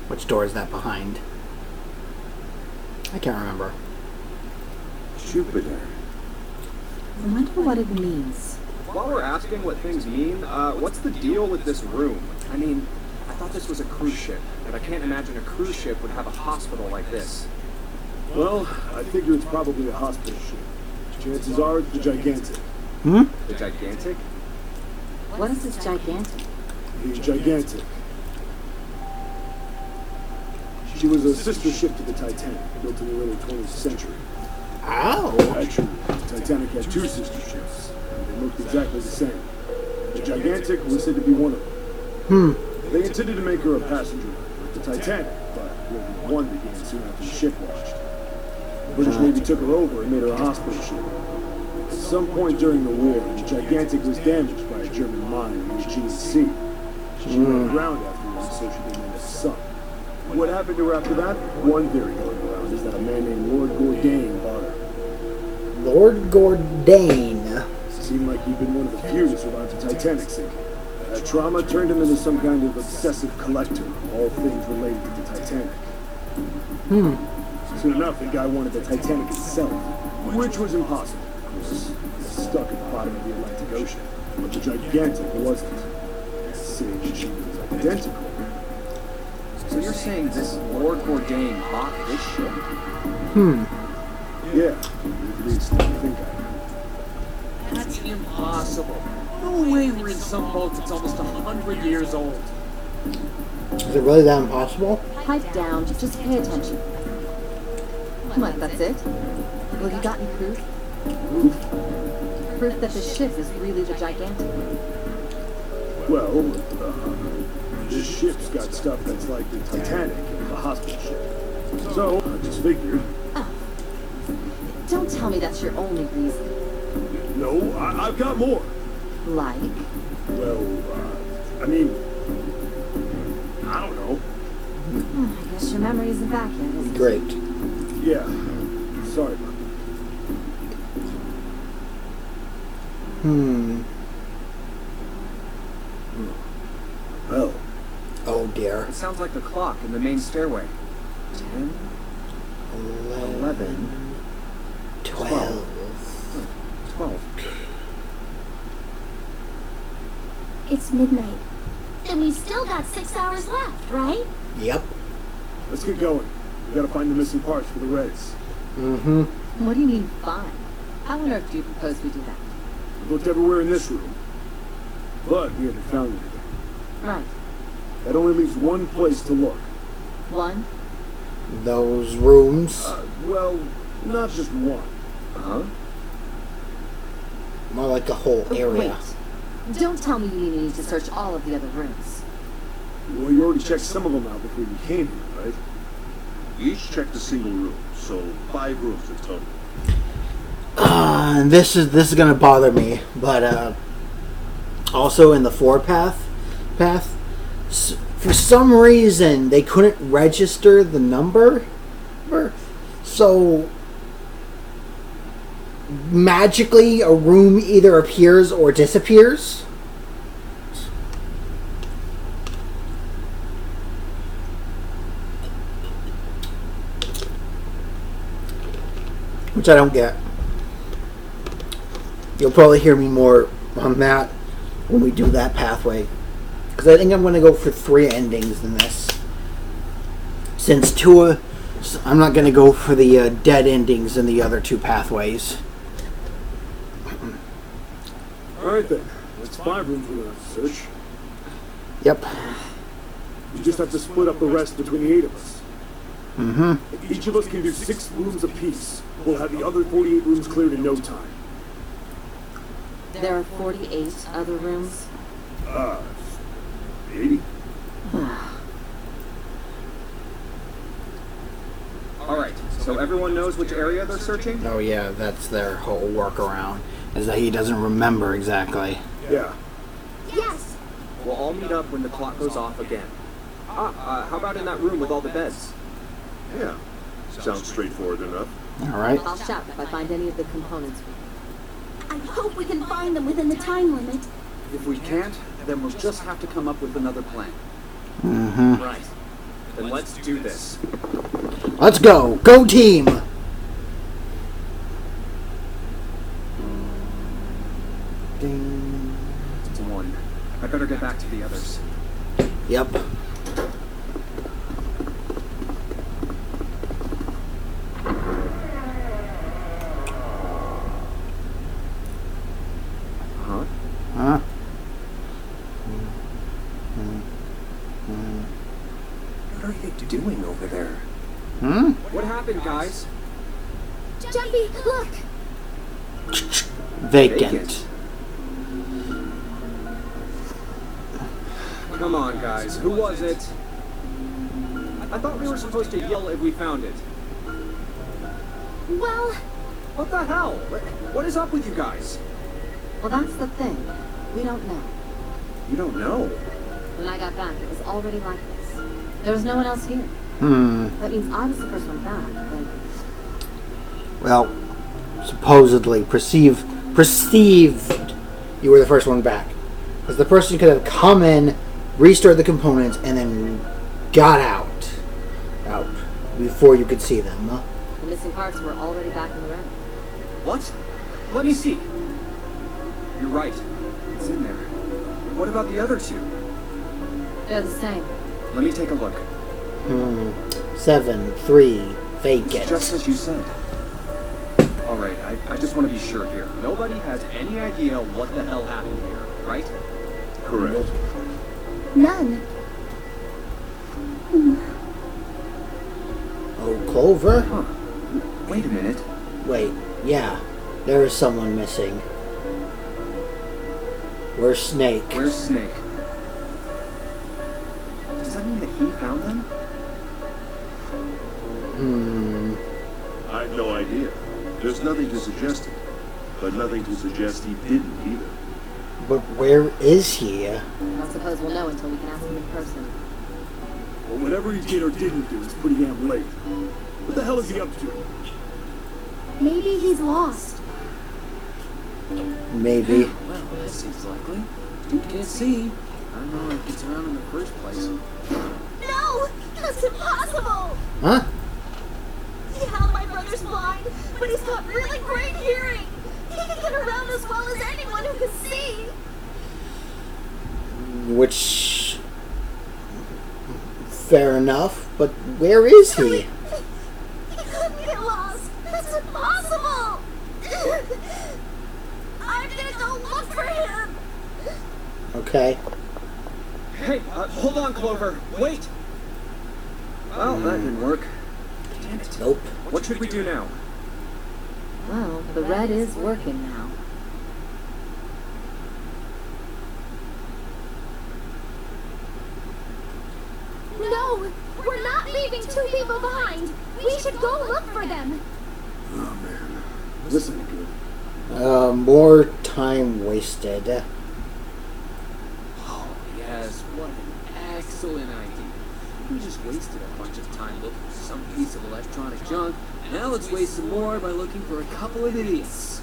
which door is that behind? I can't remember. Jupiter. I wonder what it means. While we're asking what things mean, what's the deal with this room? I mean, I thought this was a cruise ship, but I can't imagine a cruise ship would have a hospital like this. Well, I figure it's probably a hospital ship. Chances are it's the Gigantic. The Gigantic? What is this gigantic? The Gigantic. She was a sister ship to the Titanic, built in the early 20th century. Ow! Actually, the Titanic had 2 sister ships, and they looked exactly the same. The Gigantic was said to be one of them. They intended to make her a passenger like the Titanic, but World War I began soon after the ship launched. The British Navy took her over and made her a hospital ship. At some point during the war, the Gigantic was damaged by a German mine in the Aegean Sea. She went aground afterwards, so she didn't end up sunk. What happened to her after that? One theory going around is that a man named Lord Gourdain bought her. Lord Gourdain. Seemed like he'd been one of the few to survive the Titanic sinking. That trauma turned him into some kind of obsessive collector of all things related to the Titanic. Soon enough, the guy wanted the Titanic itself, which was impossible. It was stuck at the bottom of the Atlantic Ocean. But the Gigantic wasn't. Saying she was identical. So you're saying this Lord Bourdain bought this ship? Yeah, at least I think I am. That's impossible. No way we're in some boat that's almost 100 years old. Is it really that impossible? Pipe down, just pay attention. What, that's it? Well, you got any proof? Proof that the ship is really the gigantic. Well, this ship's got stuff that's like the Titanic, the hospital ship. So, I just figured. Don't tell me that's your only reason. No, I've got more. Like? Well, I mean, I don't know. I guess your memory isn't back yet, is it? Great. Yeah, sorry about Well, Oh dear. It sounds like the clock in the main stairway. 10, 11, 12. 12. It's midnight. And we've still got 6 hours left, right? Yep. let's get going. We gotta find the missing parts for the Reds. What do you mean, fine? How on earth do you propose we do that? We looked everywhere in this room, but we haven't found anything. Right. That only leaves one place to look. One? Those rooms. Well, not just one. Huh? More like a whole area. Wait. Don't tell me you need to search all of the other rooms. Well, you already checked some of them out before you came here, right? We each checked a single room, so 5 rooms in total. And this is gonna bother me, but also in the path, for some reason they couldn't register the number, so magically a room either appears or disappears. Which I don't get. You'll probably hear me more on that when we do that pathway. Because I think I'm going to go for 3 endings in this. Since I'm not going to go for the dead endings in the other 2 pathways. Alright then. That's 5 rooms we're gonna search. Yep. We just have to split up the rest between the 8 of us. Mm-hmm. If each of us can do 6 rooms apiece, we'll have the other 48 rooms cleared in no time. There are 48 other rooms. 80? Alright, so everyone knows which area they're searching? Oh yeah, that's their whole workaround. Is that he doesn't remember exactly. Yeah. Yes. We'll all meet up when the clock goes off again. How about in that room with all the beds? Yeah. Sounds straightforward enough. Alright. I'll shout if I find any of the components. I hope we can find them within the time limit. If we can't, then we'll just have to come up with another plan. Mm-hmm. Right. Then let's do this. Let's go! Go team! Ding. It's 1. I better get back to the others. Yep. Huh? Huh? What are they doing over there? Hmm? What happened, guys? Jumpy, look! Vacant. Come on, guys. Who was it? I thought we were supposed to yell if we found it. Well, What the hell? What is up with you guys? Well, that's the thing. We don't know. You don't know. When I got back, it was already like this. There was no one else here. That means I was the first one back, but... Well, supposedly perceived you were the first one back. Because the person could have come in, restored the components, and then got out before you could see them. Huh? The missing parts were already back in the room. What? Let me see. You're right. It's in there. What about the other 2? They're the same. Let me take a look. 7, 3, vacant. Just as you said. Alright, I just want to be sure here. Nobody has any idea what the hell happened here, right? Correct. none. Oh, Clover? Huh. Wait a minute. Wait, yeah. There is someone missing. Where's Snake? Where's Snake? Does that mean that he found them? I have no idea. There's nothing to suggest it, but nothing to suggest he didn't either. But where is he? I don't suppose we'll know until we can ask him in person. Well, whatever he did or didn't do is pretty damn late. What the hell is he up to? Maybe he's lost. Maybe. Well, that seems likely. Dude can't see. I don't know how he gets around in the first place. No! That's impossible! Huh? Yeah, my brother's blind, but he's got really great hearing. He can get around as well as anyone who can see. Which... Fair enough, but where is he? He couldn't get lost. That's impossible. I'm gonna go look for him. Okay. Hey, hold on, Clover. Wait! Well, that didn't work. Damn it. Nope. What should we do now? Well, the red is working now. No, we're not leaving 2 people behind. We should go look for them. Oh, man. This ain't good. More time wasted. Oh, yes, what an excellent idea. We just wasted a bunch of time looking for some piece of electronic junk. Now let's waste some more by looking for a couple of idiots.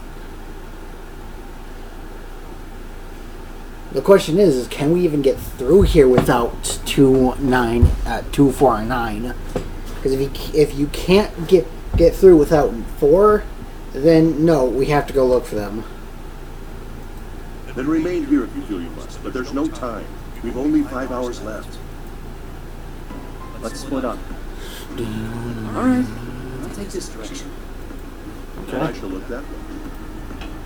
The question is can we even get through here without 249? Because if you can't get through without 4, then no, we have to go look for them. Then remain here if you feel you must, but there's no time. We've only 5 hours left. Let's split up. Alright, I'll take this direction. And I shall look that way.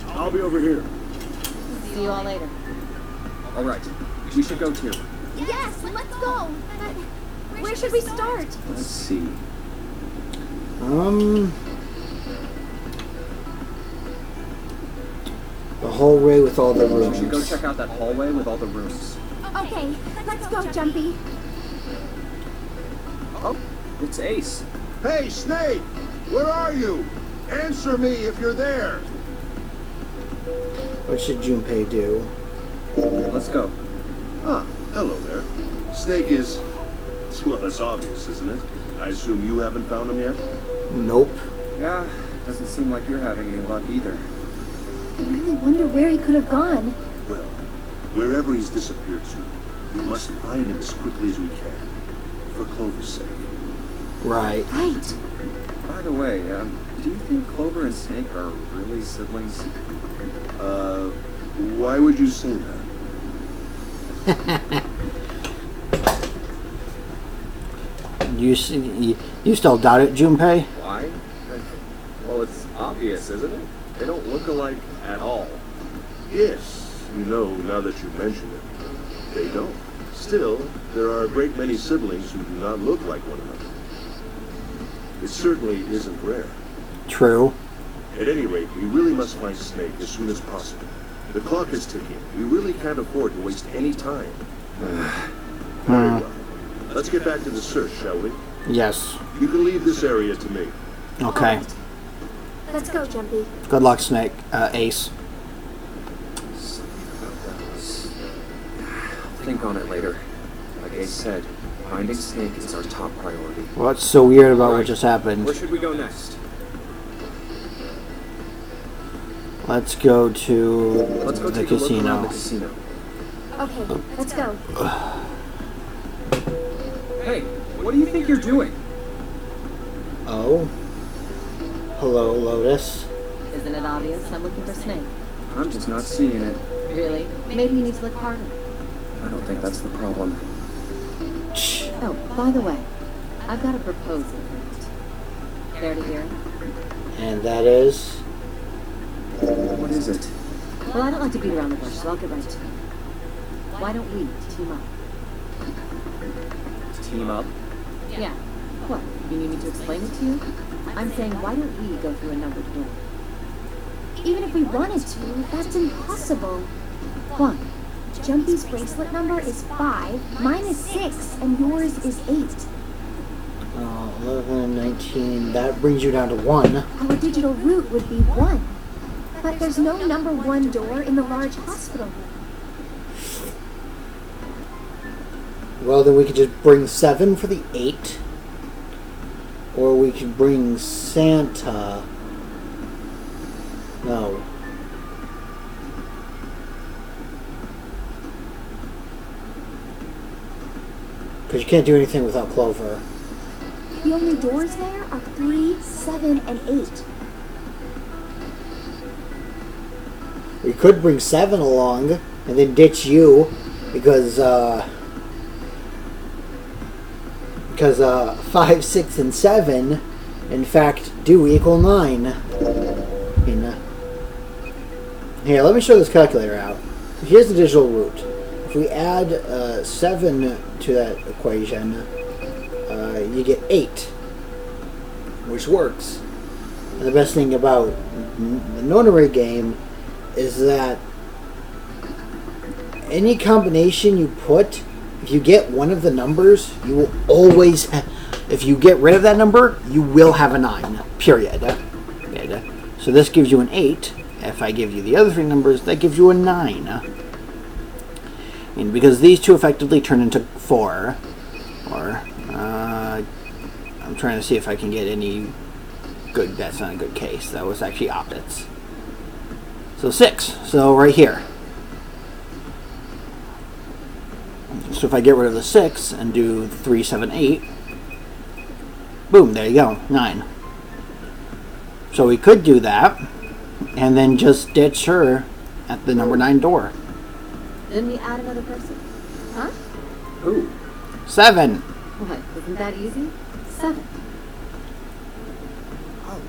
I'll be over here. See you all later. Alright, we should go too. Yes, let's go. But where should we start? Let's see. The hallway with all the We rooms. should go check out that hallway with all the rooms. Okay, let's go, Jumpy. Oh, it's Ace. Hey, Snake! Where are you? Answer me if you're there! What should Junpei do? Let's go. Ah, hello there. Snake is... well, that's obvious, isn't it? I assume you haven't found him yet? Nope. Yeah, doesn't seem like you're having any luck either. I really wonder where he could have gone. Well, wherever he's disappeared to, we must find him as quickly as we can. For Clover's sake. Right. Right. By the way, do you think Clover and Snake are really siblings? Why would you say that? You still doubt it, Junpei? Why? Well, it's obvious, isn't it? They don't look alike at all. Yes, now that you mention it, they don't. Still, there are a great many siblings who do not look like one another. It certainly isn't rare. True. At any rate, we really must find Snake as soon as possible. The clock is ticking. We really can't afford to waste any time. Very well. Let's get back to the search, shall we? Yes. You can leave this area to me. Okay. Alright. Let's go, Jumpy. Good luck, Snake. Ace. Think on it later. Like Ace said, finding Snake is our top priority. What's so weird about what Alright, just happened? Where should we go next? Let's go to Let's go the take a look around the casino. casino. Okay, let's go. Hey, what do you think you're doing? Oh. Hello, Lotus. Isn't it obvious? I'm looking for Snake. I'm just not seeing it. Really? Maybe you need to look harder. I don't think that's the problem. Oh, by the way, I've got a proposal. Care to hear it? And that is... What is it? Well, I don't like to beat around the bush, so I'll get right to it. Why don't we team up? Team up? Yeah. What? You need me to explain it to you? I'm saying, why don't we go through a numbered door? Even if we wanted to, that's impossible. Why? Jumpy's bracelet number is 5, mine is 6, and yours is 8. 11, 19, that brings you down to 1. Our digital route would be 1. But there's no number 1 door in the large hospital. Well, then we could just bring 7 for the 8. Or we could bring Santa. No. Because you can't do anything without Clover. The only doors there are 3, 7, and 8. We could bring 7 along and then ditch you because 5, 6, and 7 in fact do equal 9. Here, let me show this calculator out. Here's the digital root. If we add 7 to that equation, you get 8, which works. And the best thing about the nonary game is that any combination you put, if you get one of the numbers, you will always if you get rid of that number, you will have a 9, period. So this gives you an 8. If I give you the other 3 numbers, that gives you a 9. And because these two effectively turn into 4, or I'm trying to see if I can get any good. That's not a good case. That was actually opposites. So 6. So right here. So if I get rid of the 6 and do 3, 7, 8, boom, there you go, 9. So we could do that, and then just ditch her at the number 9 door. Didn't we add another person? Huh? Who? 7. What, isn't that easy? 7. Oh,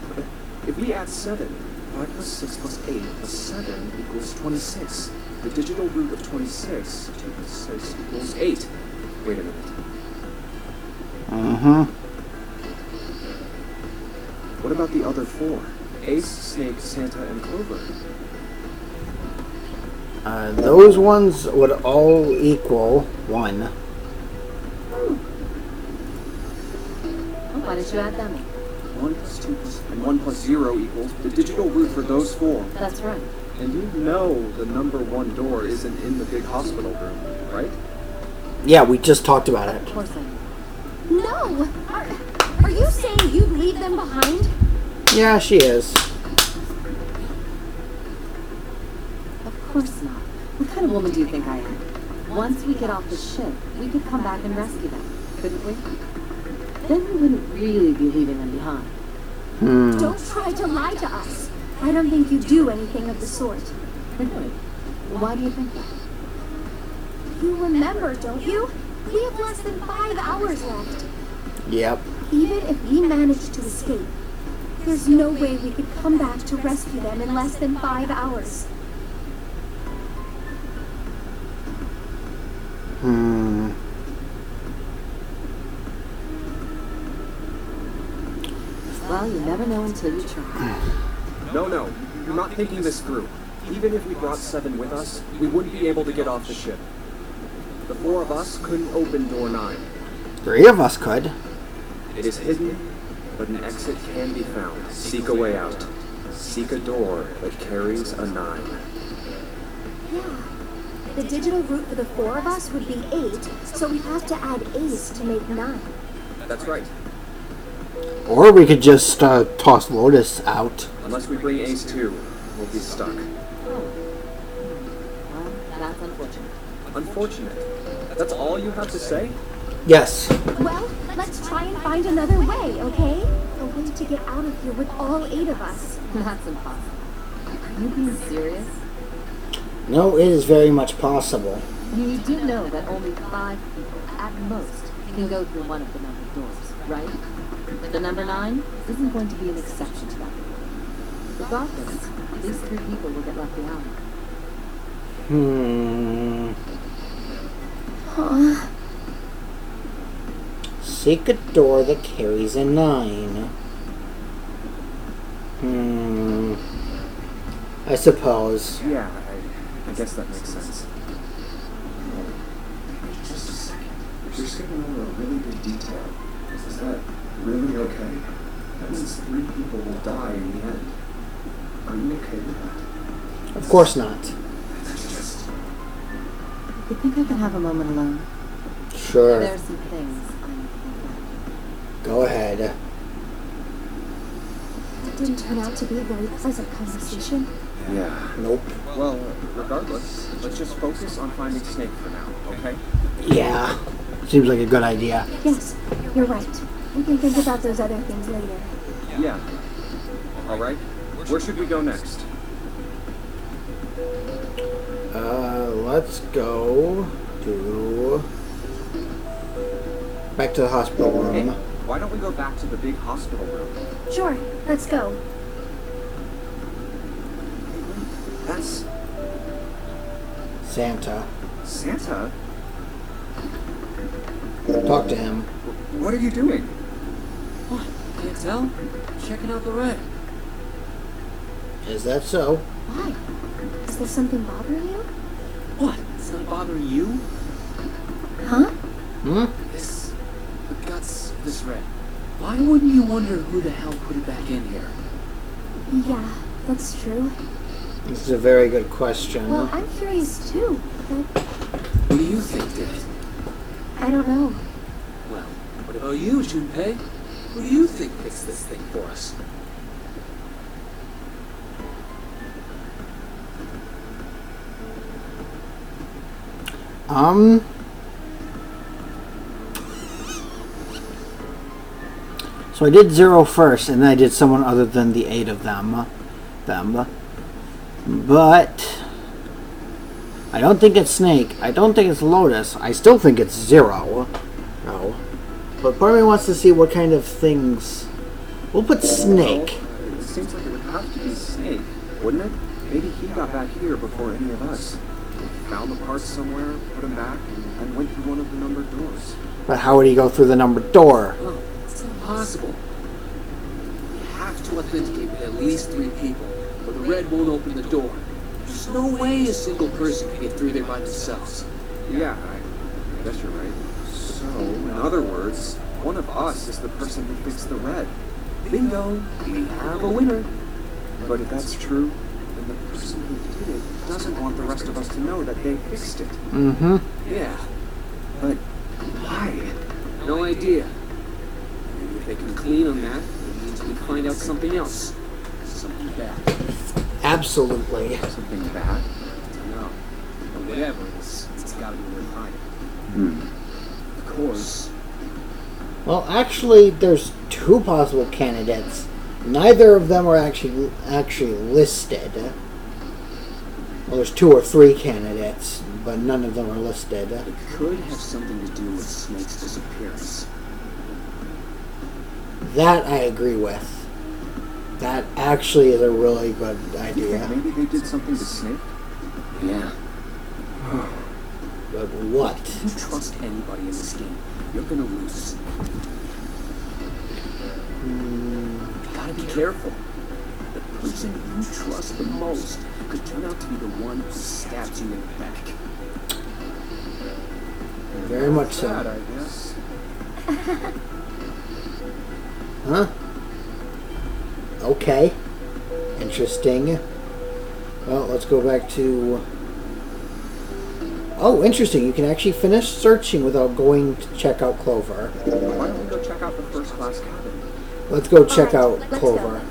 if we add 7, 5 plus 6 plus 8 plus 7 equals 26. The digital root of 26, 2 plus 6 equals 8. Wait a minute. Mm-hmm. What about the other 4? Ace, Snake, Santa, and Clover. Those ones would all equal 1. Why did you add them? 1 plus 2 plus and 1 plus 0 equals the digital root for those 4. That's right. And you know the number 1 door isn't in the big hospital room, right? Yeah, we just talked about it. Of course I know. No! Are you saying you'd leave them behind? Yeah, she is. Of course not. What kind of woman do you think I am? Once we get off the ship, we could come back and rescue them, couldn't we? Then we wouldn't really be leaving them behind. Don't try to lie to us. I don't think you do anything of the sort. Really? Why do you think that? You remember, don't you? We have less than 5 hours left. Yep. Even if we manage to escape, there's no way we could come back to rescue them in less than 5 hours. Well, you never know until you try. No, you're not thinking this through. Even if we brought 7 with us, we wouldn't be able to get off the ship. The 4 of us couldn't open door 9. 3 of us could. It is hidden, but an exit can be found. Seek a way out. Seek a door that carries a 9. Yeah. The digital root for the 4 of us would be 8, so we'd have to add Ace to make 9. That's right. Or we could just toss Lotus out. Unless we bring Ace too, we'll be stuck. Well, that's unfortunate. Unfortunate. That's all you have to say? Yes. Well, let's try and find another way, okay? A way to get out of here with all 8 of us. That's impossible. Are you being serious? No, it is very much possible. You do know that only 5 people, at most, can go through one of the numbered doors, right? The number 9 isn't going to be an exception to that rule. Regardless, these 3 people will get left behind. Seek a door that carries a 9. I suppose. Yeah, I guess that makes sense. Just a second. You're skipping over a really big detail. Is that really okay? That means 3 people will die in the end. Are you okay with that? Of course not. Just... You think I can have a moment alone? Sure. There are some things I need to think about. Go ahead. That didn't turn out to be a very pleasant conversation. Yeah. Nope. Well, regardless, let's just focus on finding Snake for now, okay? Yeah. Seems like a good idea. Yes, you're right. We can think about those other things later. Yeah. Alright. Where should we go next? Let's go to... back to the hospital Hey, room. why don't we go back to the big hospital room? Sure, let's go. That's... Santa. Santa? Talk to him. What are you doing? What? Can't tell? Checking out the red. Is that so? Why? Is there something bothering you? What? It's not bothering you? Huh? This... the guts of this red. Why wouldn't you wonder who the hell put it back in here? Yeah, that's true. This is a very good question. Well, I'm curious too, but Who do you think did it? I don't know. Well, what about you, Junpei? Who do you think fixed this thing for us? So I did 0 first, and then I did someone other than the 8 of them. But I don't think it's Snake. I don't think it's Lotus. I still think it's 0. No. But part of me wants to see what kind of things. We'll put Snake. Well, it seems like it would have to be Snake, wouldn't it? Maybe he got back here before any of us. Found the parts somewhere, put them back, and went through one of the numbered doors. But how would he go through the numbered door? Oh, it's impossible. You have to authenticate with at least 3 people, or the red won't open the door. There's no way a single person can get through there by themselves. Yeah, I guess you're right. So, in other words, one of us is the person who fixed the red. Bingo! We have a winner. But if that's true, then the person who did it doesn't want the rest of us to know that they fixed it. Mm-hmm. Yeah, But why? no idea. Maybe if they can clean on that, it means we find out something else. Something bad. Absolutely. Something bad? No. But whatever it is, it's gotta be worth hiding. Of course. Well, actually, there's 2 possible candidates. Neither of them are actually listed. Well, there's 2 or 3 candidates, but none of them are listed. It could have something to do with Snake's disappearance. That I agree with. That actually is a really good You think idea. maybe they did something to Snake? Yeah. But what? If you trust anybody in this game, you're gonna lose. You gotta be careful. The person you trust the most could turn out to be the one who stabs you in the back. Very much Sad, so. I guess. Huh? Okay. Interesting. Well, let's go back to... Oh, interesting. You can actually finish searching without going to check out Clover. Why don't we go check out the first class cabin? Let's go check Alright, out let's Clover. go.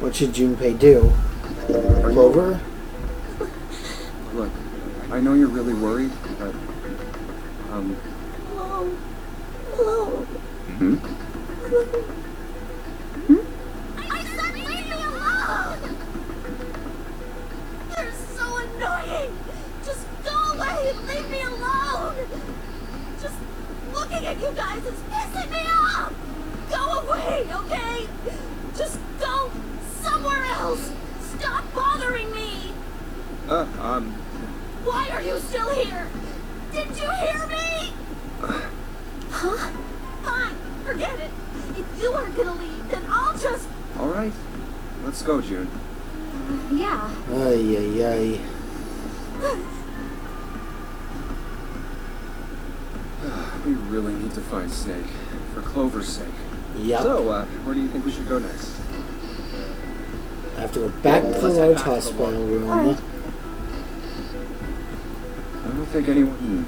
What should Junpei do? Clover? Look, I know you're really worried, but Hello. Hello. I said leave me alone! You're so annoying! Just go away and leave me alone! Just looking at you guys is pissing me off! Go away, okay? Just go somewhere else! Stop bothering me! Why are you still here? Did you hear me? Huh? Fine, forget it. If you aren't gonna leave, then I'll just... all right. Let's go, June. Yeah. Ay, ay, ay. We really need to find Snake, for Clover's sake. Yep. So, where do you think we should go next? I have to go back to the large hospital room. Alright. I don't think anyone...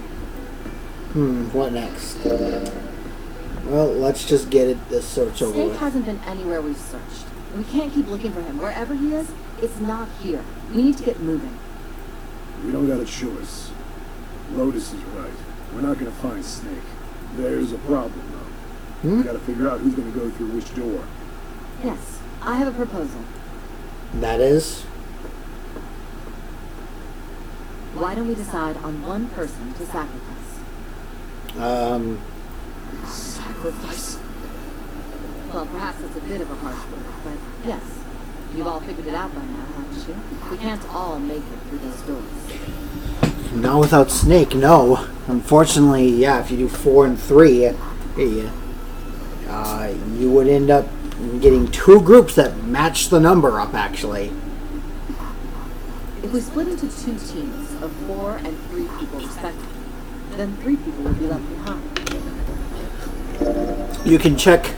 What next? Well, let's just get it this search over Snake with. hasn't been anywhere we've searched. We can't keep looking for him. Wherever he is, it's not here. We need to get moving. We don't got a choice. Lotus is right. We're not gonna find Snake. There's a problem, though. We gotta figure out who's gonna go through which door. Yes, I have a proposal. That is? Why don't we decide on one person to sacrifice? Sacrifice? Well, perhaps it's a bit of a harsh word, but yes. You've all figured it out by now, haven't you? We can't all make it through those doors. Not without Snake, no. Unfortunately, yeah, if you do 4 and 3, you would end up getting 2 groups that match the number up, actually. If we split into 2 teams of 4 and 3 people respectively, then 3 people will be left behind. You can check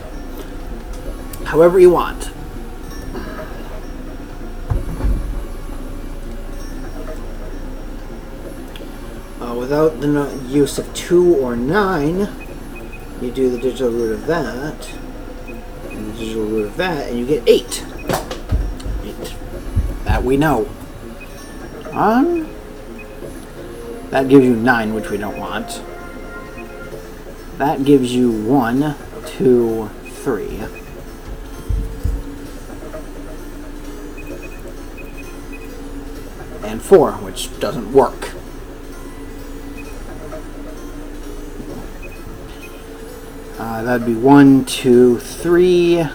however you want. Without the use of 2 or 9, you do the digital root of that, and the digital root of that, and you get 8. 8. That we know. That gives you 9, which we don't want. That gives you 1, 2, 3. And 4, which doesn't work. That'd be 1, 2, 3.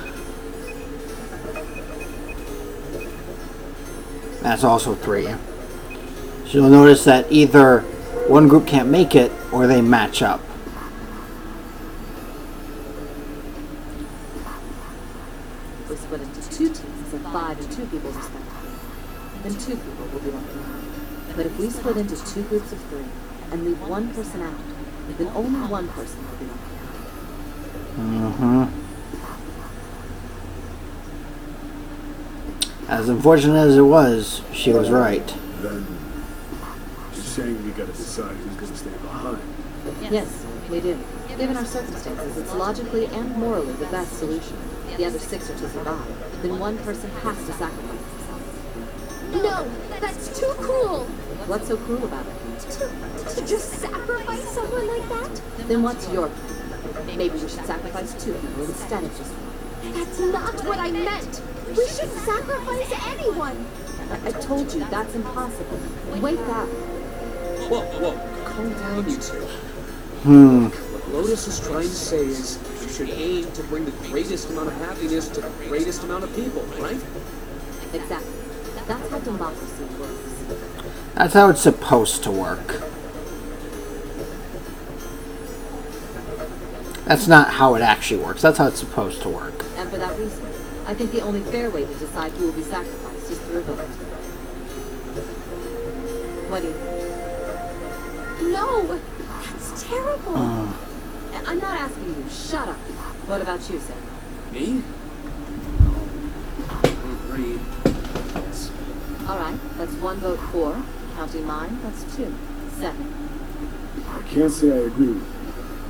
That's also 3. So you'll notice that either one group can't make it or they match up. If we split into 2 teams of 5 and 2 people respectively, then 2 people will be left behind. But if we split into 2 groups of 3 and leave one person out, then only one person will be left behind. As unfortunate as it was, she was right. Then, you're saying we gotta decide who's gonna stay behind. Yes, we do. Given our circumstances, it's logically and morally the best solution. The other 6 are to survive. Then one person has to sacrifice themselves. No, that's too cruel. What's so cruel about it? To just sacrifice someone like that? Then what's your plan? Maybe we should sacrifice 2 people instead of just 1. That's not what I meant. We shouldn't sacrifice anyone. I told you, that's impossible. Wake up. Whoa. Calm down, you two. What Lotus is trying to say is you should aim to bring the greatest amount of happiness to the greatest amount of people, right? Exactly. That's how democracy works. That's how it's supposed to work. That's not how it actually works. That's how it's supposed to work. And for that reason, I think the only fair way to decide who will be sacrificed is through a vote. What do you think? No, that's terrible. I'm not asking you. Shut up. What about you, Sam? Me? I agree. Yes. All right, that's 1 vote for. Counting mine, that's 2. 7. I can't say I agree with you,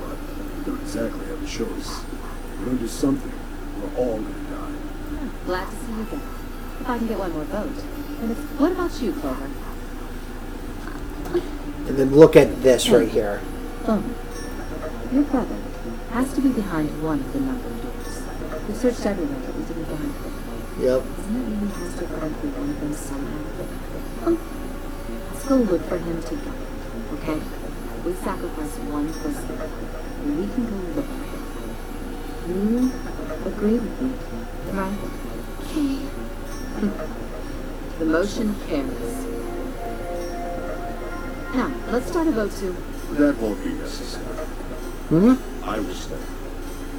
but we don't exactly have a choice. We're gonna do something. We're all gonna die. Glad to see you again. If I can get 1 more vote. And what about you, Clover? And then look at this right here. Clover, your brother has to be behind one of the numbered doors. We searched everywhere, but we didn't find him. Yep. Isn't it really has to find one of them somehow? Oh, let's go look for him together, okay? We sacrifice one person, and we can go look for him. You agree with me, right? Okay. The motion carries. Now, let's start a vote to... That won't be necessary. I will stay.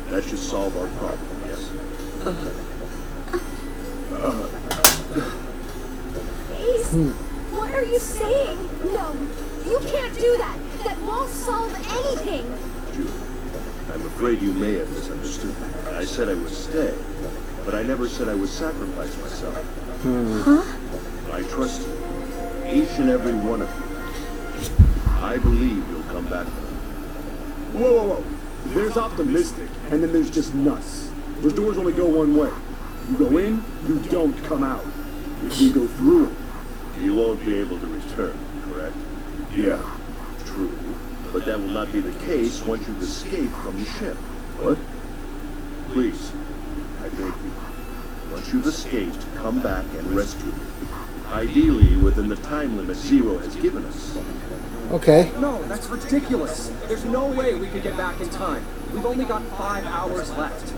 That should solve our problem, yes? Ace, what are you saying? No, you can't do that. That won't solve anything. Julie, I'm afraid you may have misunderstood me. I said I would stay, but I never said I would sacrifice myself. Huh? I trust you, each and every one of you. I believe you'll come back. Whoa. There's optimistic, and then there's just nuts. Those doors only go one way. You go in, you don't come out. If you go through it, You won't be able to return, correct? yeah. True, but that will not be the case once you've escaped from the ship. What? Please, I beg you, once you've escaped, come back and rescue me. Ideally, within the time limit Zero has given us. Okay. No, that's ridiculous. There's no way we could get back in time. We've only got 5 hours left.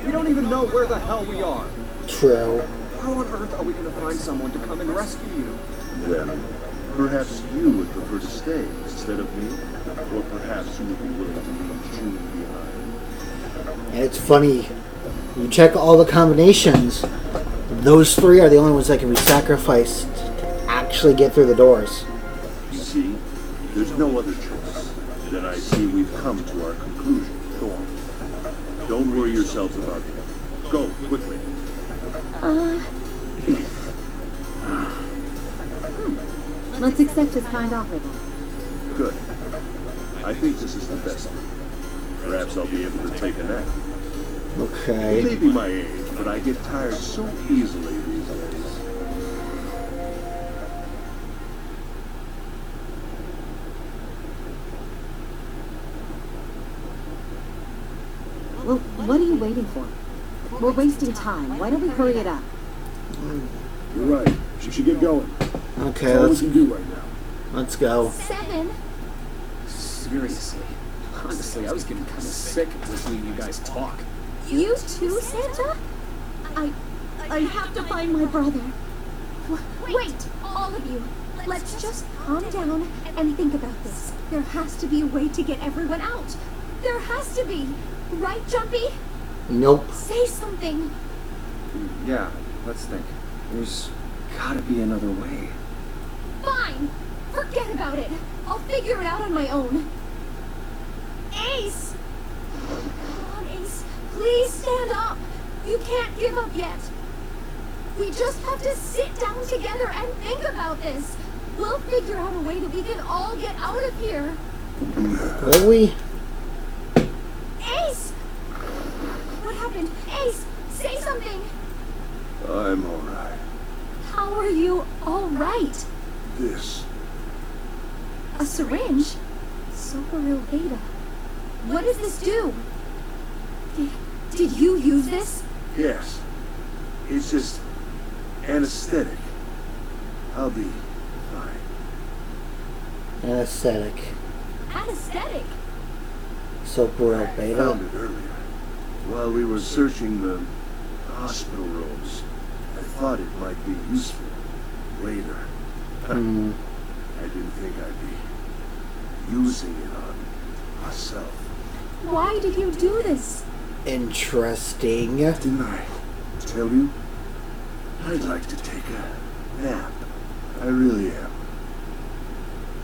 We don't even know where the hell we are. True. How on earth are we going to find someone to come and rescue you? Then, perhaps you would prefer to stay instead of me? Or perhaps you would be willing to leave June behind? And it's funny. You check all the combinations. Those 3 are the only ones that can be sacrificed to actually get through the doors. You see, there's no other choice. Then I see we've come to our conclusion. Go on. Don't worry yourselves about it. Go, quickly. Let's accept his kind offer then. Good. I think this is the best thing. Perhaps I'll be able to take a nap. It Okay. may be my age, but I get tired so easily these days. Well, what are you waiting for? We're wasting time. Why don't we hurry it up? You're right. She should get going. Okay, That's all we can do right now. let's go. 7. Seriously. Honestly, I was getting kind of sick of listening to you guys talk. You too, Santa? I have to find my brother. Wait, all of you. Let's just calm down and think about this. There has to be a way to get everyone out. There has to be. Right, Jumpy? Nope. Say something. Yeah, let's think. There's gotta be another way. Fine. Forget about it. I'll figure it out on my own. Ace! Come on, Ace. Please stand up. You can't give up yet. We just have to sit down together and think about this. We'll figure out a way that we can all get out of here. Will we? Ace! What happened? Ace, say something. I'm all right. How are you all right? This. A syringe? Submarine beta. What does this do? Did you use this? Yes. It's just anesthetic. I'll be fine. Anesthetic. Anesthetic. Soapworld I beta. found it earlier. While we were searching the hospital rooms, I thought it might be useful later. Hmm. I didn't think I'd be using it on myself. Why did you do this? Interesting. Didn't I tell you? I'd like to take a nap. I really am.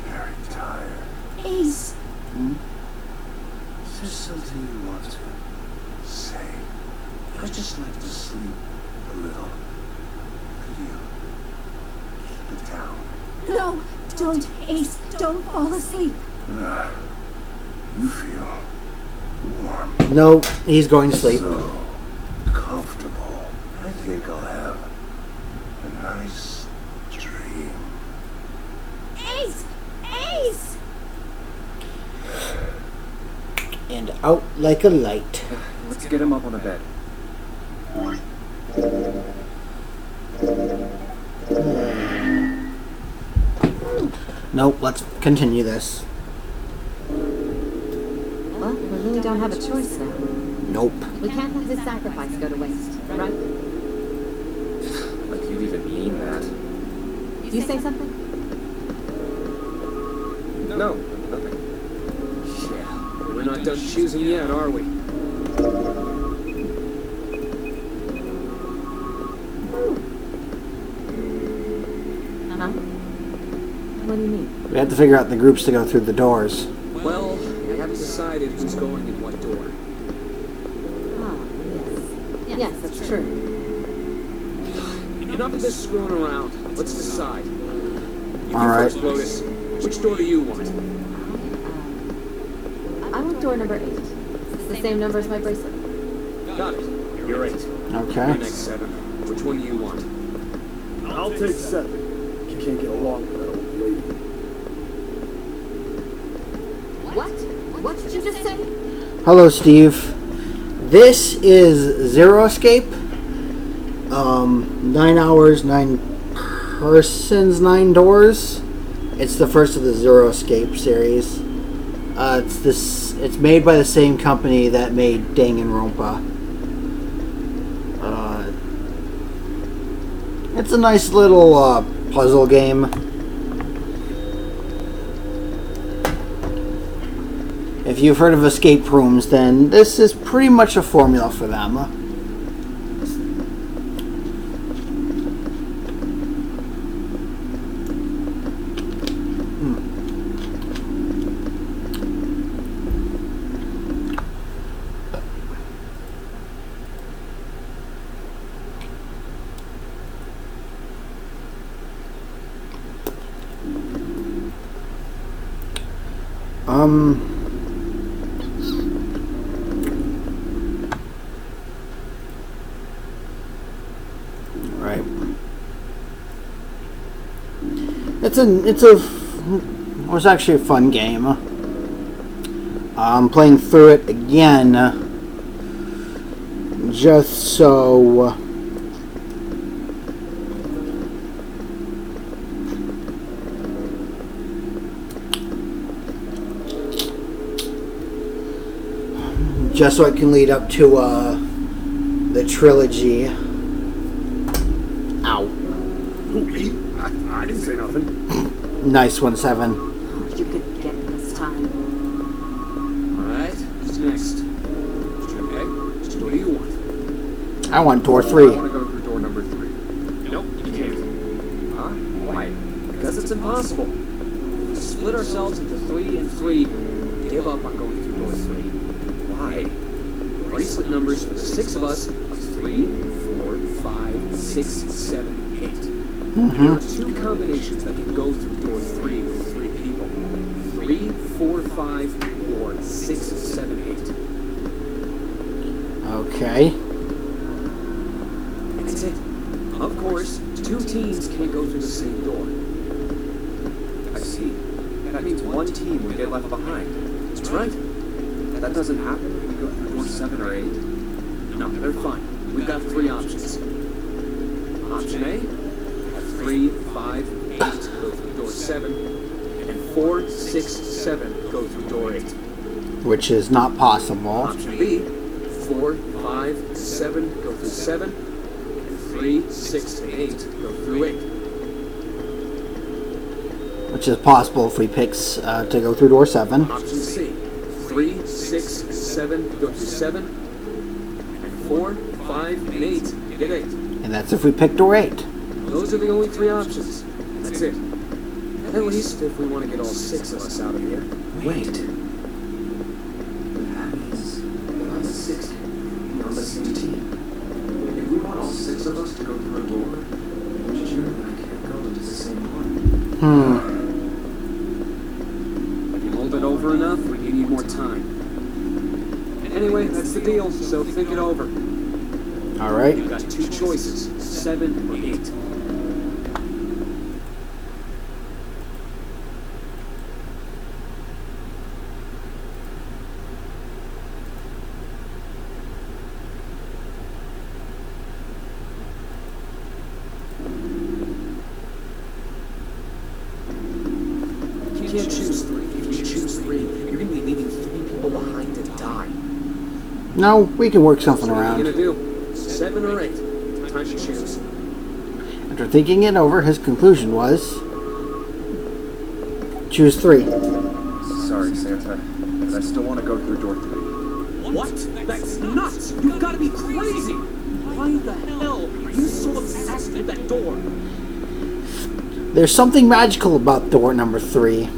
Very tired. Ace. Is there something you want to say? I'd just like to sleep a little. Could you keep it down? No, don't, Ace. Don't fall asleep. You feel warm. No, he's going to sleep. So comfortable. I think I'll have a nice dream. Ace! Ace! And out like a light. Let's get him up on the bed. Nope, let's continue this. Well, we really don't have a choice now. Nope. We can't let this sacrifice go to waste, right? Like you even mean that? You say something? No, nothing. Shit. We're not done choosing yet, are we? Huh? What do you mean? We have to figure out the groups to go through the doors. Well, we haven't decided who's going in what door. Ah, yes. Yes, that's true. Enough of this screwing around. Let's decide. You All right. first, Lotus. Which door do you want? I want door number 8. It's the same number as my bracelet. Got it. You're 8. Okay. You're next 7. Which one do you want? I'll take 7. You can't get along with that old lady. What? What did you just say? Hello, Steve. This is Zero Escape. 9 hours, 9 persons, 9 doors. It's the first of the Zero Escape series. It's made by the same company that made Danganronpa. It's a nice little puzzle game. If you've heard of escape rooms, then this is pretty much a formula for them. Right. It was actually a fun game. I'm playing through it again Just so... Just so it can lead up to the trilogy. Ow. Who, me? I didn't say nothing. Nice one, 7. You could get it this time. Alright, what's next? Okay, what do you want? I want door I 3. want to go through door number 3. Nope, you can't. Huh? Why? Because it's impossible. To split ourselves into 3 and 3, give up on going through door 3. Why? Bracelet numbers for the 6 of us are 3, 4, 5, 6, 7, 8. There are 2 combinations that can go through door 3 with 3 people. 3, 4, 5, or 6, 7, 8. Okay. That's it. Of course, 2 teams can't go through the same door. I see. That means one team will get left behind. That's right. That doesn't happen if we go through door 7 or 8. No, they're fine. We've got 3 options. Option A, have 3, 5, 8 go through door 7, and 4, 6, 7 go through door 8. Which is not possible. Option B, 4, 5, 7 go through 7, and 3, 6, and 8 go through 8. Which is possible if we pick to go through door 7. Option C, 3, 6, 7 go through 7, and 4, 5, and 8 get 8. And that's if we pick door 8. Those are the only 3 options. That's it. At least if we want to get all 6 of us out of here. Wait. That means if I'm 6, we're on the same team. If we want all 6 of us to go through a door, then June and I can't go into the same one. If you hold it over enough, we need more time. Anyway, that's the deal, so think it over. Alright. You've got 2 choices, 7 or 8. You can't choose 3. If you choose 3, you're going to be leaving 3 people behind to die. No, we can work something What are around. you going to do? 7 or 8? Time to choose. After thinking it over, his conclusion was... choose 3. Sorry, Santa, but I still want to go through door 3. What? That's nuts! You've got to be crazy! Why the hell are you so obsessed with that door? There's something magical about door number 3.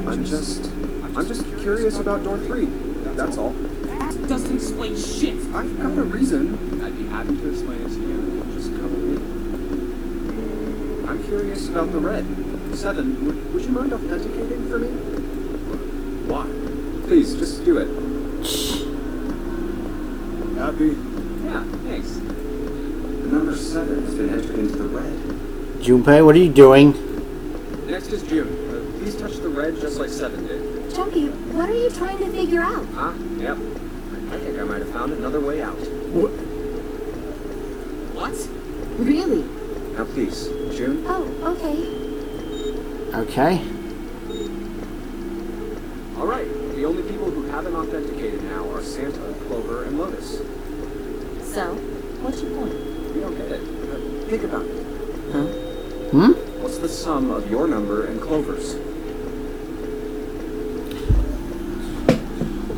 I'm just curious about door 3. That's all. That doesn't explain shit! I've got a reason. I'd be happy to explain it to you. Just come with me. I'm curious about the red. 7, would you mind authenticating for me? Why? Please, just do it. Happy? Yeah, thanks. The number 7 has been entered into the red. Junpei, what are you doing? Next is June. Please touch the red just like 7 did. Chunky, what are you trying to figure out? Ah, yep. I think I might have found another way out. What? Really? Now please, June. Oh, okay. Okay. Alright, the only people who haven't authenticated now are Santa, Clover, and Lotus. So, what's your point? You don't get it. Think about it. Hmm? What's the sum of your number and Clover's?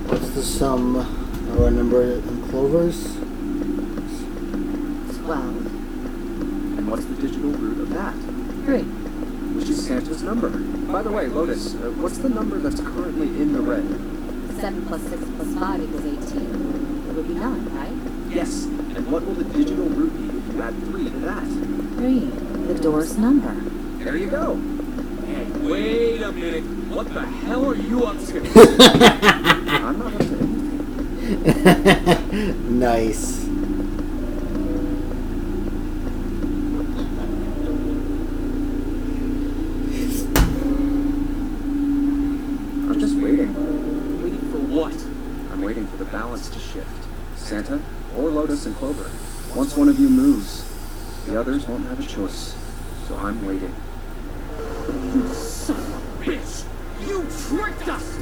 What's the sum of our number in Clover's? 12. And what's the digital root of that? 3. Which is Santa's number. By the way, Lotus, what's the number that's currently in the red? 7 plus 6 plus 5 equals 18. It would be 9, right? Yes. And what will the digital root be if you add 3 to that? 3. The door's number. There you go. Hey, wait a minute. What the hell are you up to? I'm not up to anything. Nice. I'm just waiting. Waiting for what? I'm waiting for the balance to shift. Santa, or Lotus and Clover. Once one of you moves, the others won't have a choice. So I'm waiting. You son of a bitch! You tricked us!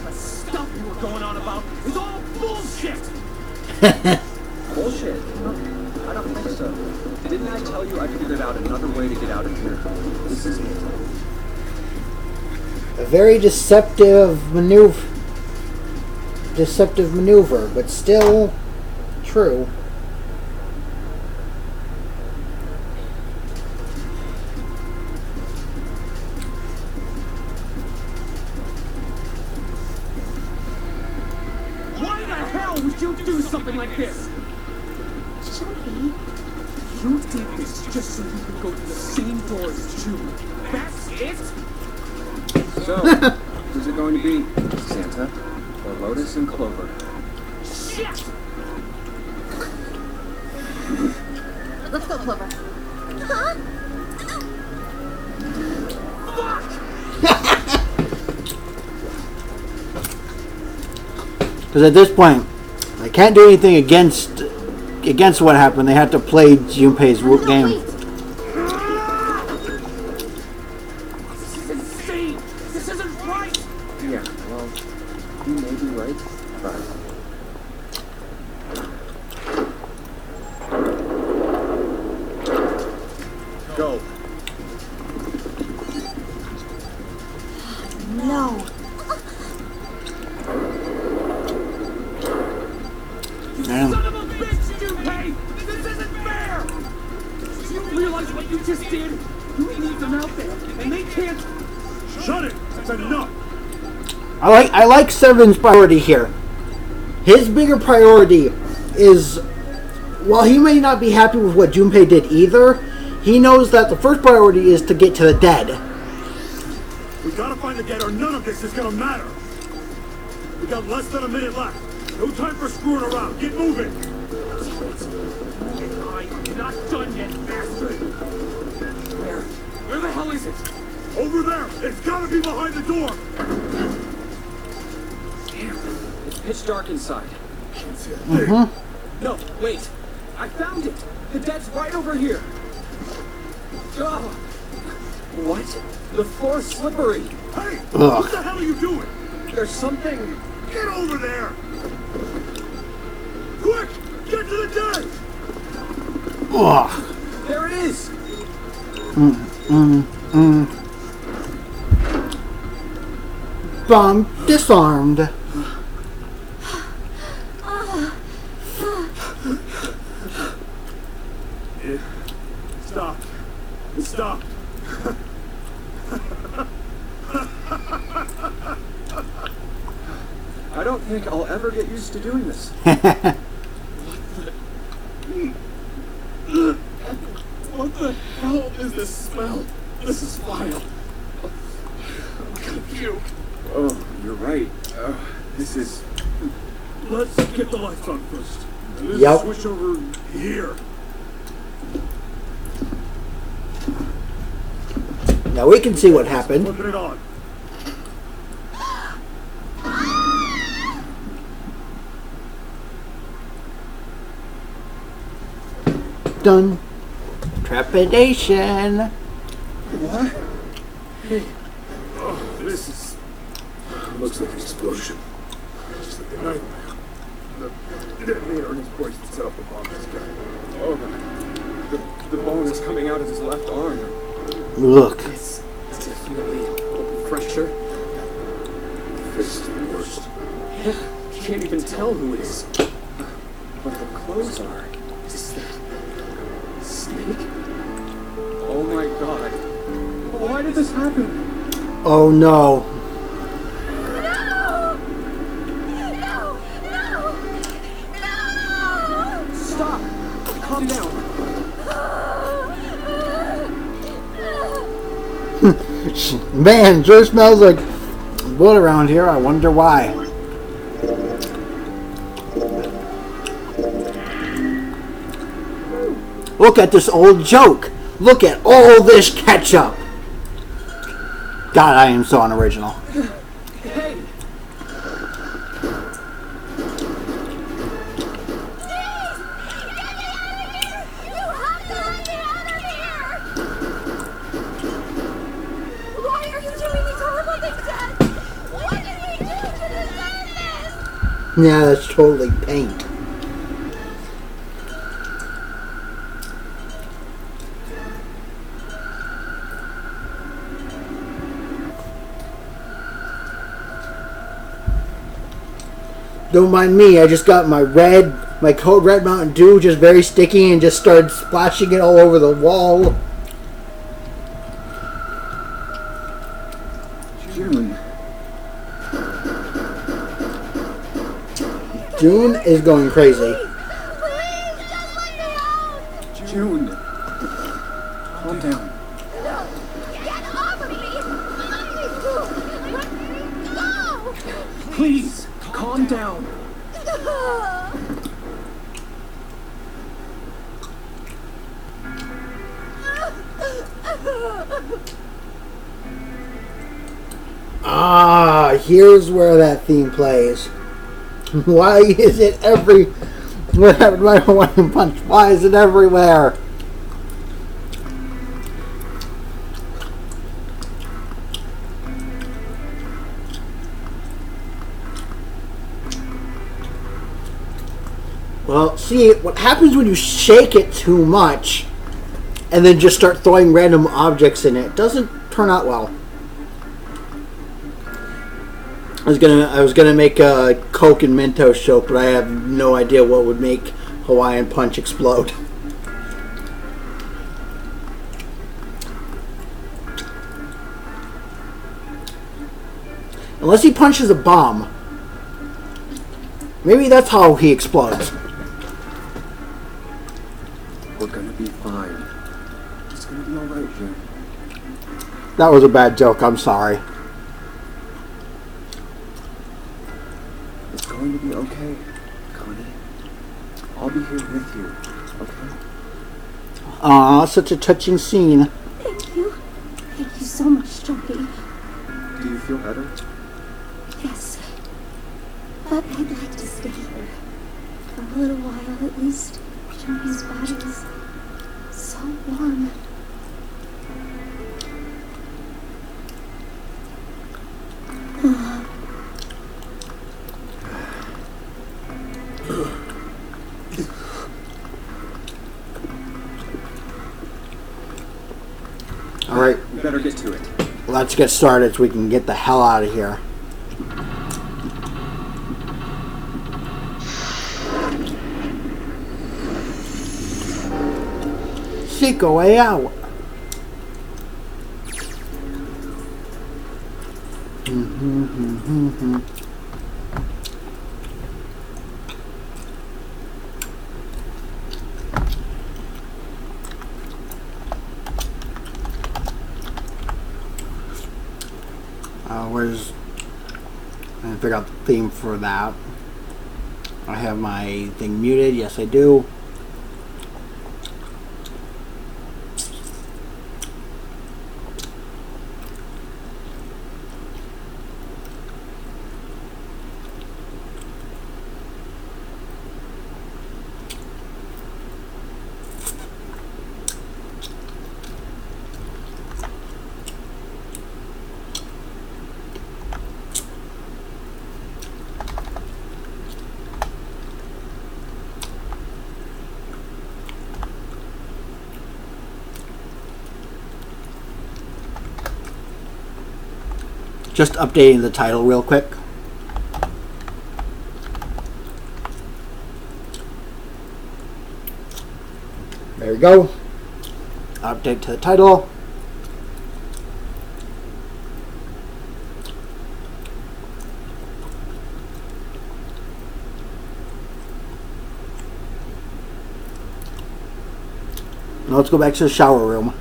The stuff you were going on about is all bullshit! Bullshit? I don't think so. Didn't I tell you I figured out another way to get out of here? This is it. A very deceptive maneuver. Deceptive maneuver, but still true. Why the hell would you do something like this? Jumpy. You did this just so you could go through the same door as Julie. That's it? So, who's it going to be? Santa, or Lotus and Clover? Shit! Let's go, Clover. Huh? Because at this point, they can't do anything against what happened. They had to play Junpei's game. This is insane! This isn't right! Yeah, well, you may be right, but... Go. No. Damn. Son of a bitch, Junpei! This isn't fair! Do you realize what you just did? You need them out there, and they can't... Shut it! That's enough! I like Seven's priority here. His bigger priority is, while he may not be happy with what Junpei did either, he knows that the first priority is to get to the dead. We gotta find the dead or none of this is gonna matter! We got less than a minute left. No time for screwing around. Get moving! I'm not done yet, bastard! Where the hell is it? Over there! It's gotta be behind the door! Damn, it's pitch dark inside. Mm-hmm. No, wait. I found it. The dead's right over here. Oh. What? The floor's slippery. Hey! Ugh. What the hell are you doing? There's something... Get over there! Quick! Get to the dead! Ugh. There it is! Bomb disarmed. It stopped. It stopped. I don't think I'll ever get used to doing this. What the hell is this smell? This is vile. I'm gonna puke. Oh, you're right. This is... Let's get the lights on first. Let's Yep. switch over here. Now we can see what happened. Flipping it on. Done. Trepidation. What? Oh, this is... Looks like an explosion. Just like a nightmare. The detonator in his voice to set up a bomb this guy. Oh, the bone is coming out of his left arm. Look. It's definitely open fracture. This is the worst. Can't even tell who it is. But the clothes are... Is that... Snake? Oh my god. Why did this happen? Oh no. No! No! No! No! Stop! Calm down. Man, sure smells like blood around here. I wonder why. Look at this old joke. Look at all this ketchup. God, I am so unoriginal. Hey! Yeah, that's totally paint. Don't mind me, I just got my Code Red Mountain Dew, just very sticky, and just started splashing it all over the wall. June. June is going crazy. Please, just let me out! June. Calm down. No! Get off of me! Let me go! Please, calm down. Ah, here's where that theme plays. Why is it every... What happened to my Hawaiian Punch? Why is it everywhere? Well, see, what happens when you shake it too much and then just start throwing random objects in it doesn't turn out well. I was gonna make a Coke and Mentos joke, but I have no idea what would make Hawaiian Punch explode. Unless he punches a bomb. Maybe that's how he explodes. We're gonna be fine. It's gonna be alright, June. That was a bad joke, I'm sorry. It's going to be okay, Connie. I'll be here with you, okay? Aw, such a touching scene. Thank you. Thank you so much, Johnny. Do you feel better? Yes. But I'd like to stay here. For a little while, at least. Johnny's body is so warm. Alright, We better get to it. let's get started so we can get the hell out of here. Seek a way out. Where's... I figure out the theme for that. I have my thing muted. Yes, I do. Just updating the title real quick. There we go. Update to the title. Now let's go back to the shower room.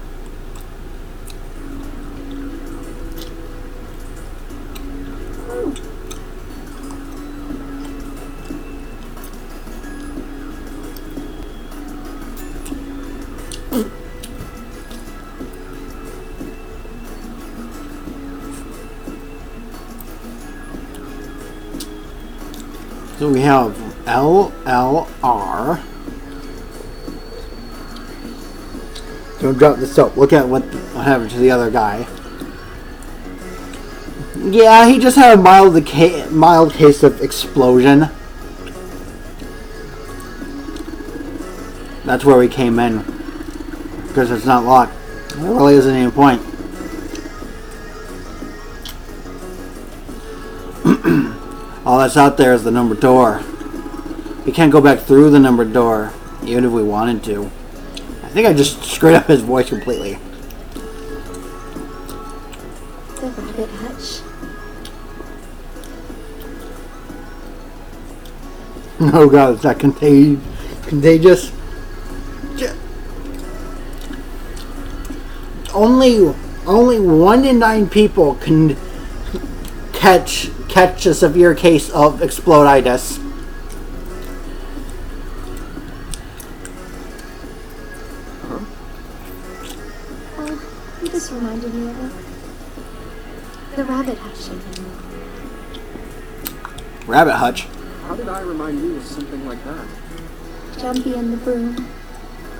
So we have LLR. Don't drop the soap. Look at what happened to the other guy. Yeah, he just had a mild case of explosion. That's where we came in. Because it's not locked. There really isn't any point. All that's out there is the numbered door. We can't go back through the numbered door, even if we wanted to. I think I just screwed up his voice completely. The rabbit hutch. Oh god, is that contagious? Only 1 in 9 people can catch a severe case of exploditis. Oh, you just reminded me of it. The rabbit hutch. Rabbit hutch? How did I remind you of something like that? Jumpy and the broom.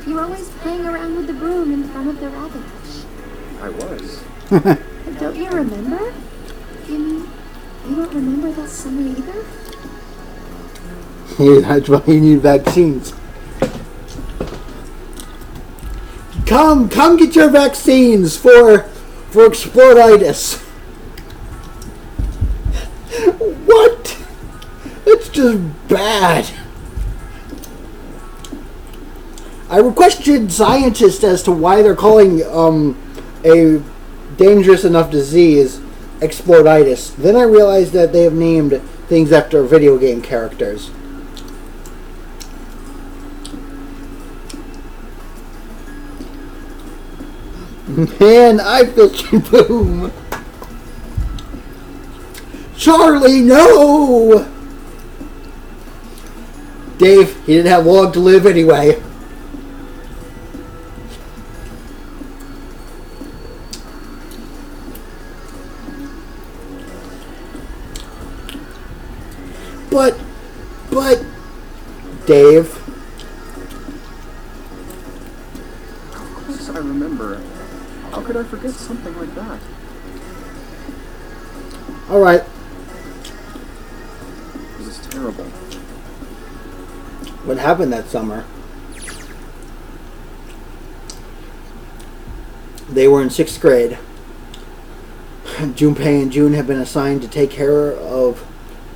You were always playing around with the broom in front of the rabbit hutch. I was. Don't you remember? You mean you don't remember that summer either? Yeah, that's why you need vaccines. Come get your vaccines for exploditis. What? It's just bad. I questioned scientists as to why they're calling a dangerous enough disease exploditis. Then I realized that they have named things after video game characters. Man, I feel you, boom. Charlie, no! Dave, he didn't have long to live anyway. But, Dave. Of course I remember. How could I forget something like that? Alright. This is terrible. What happened that summer? They were in 6th grade. Junpei and June had been assigned to take care of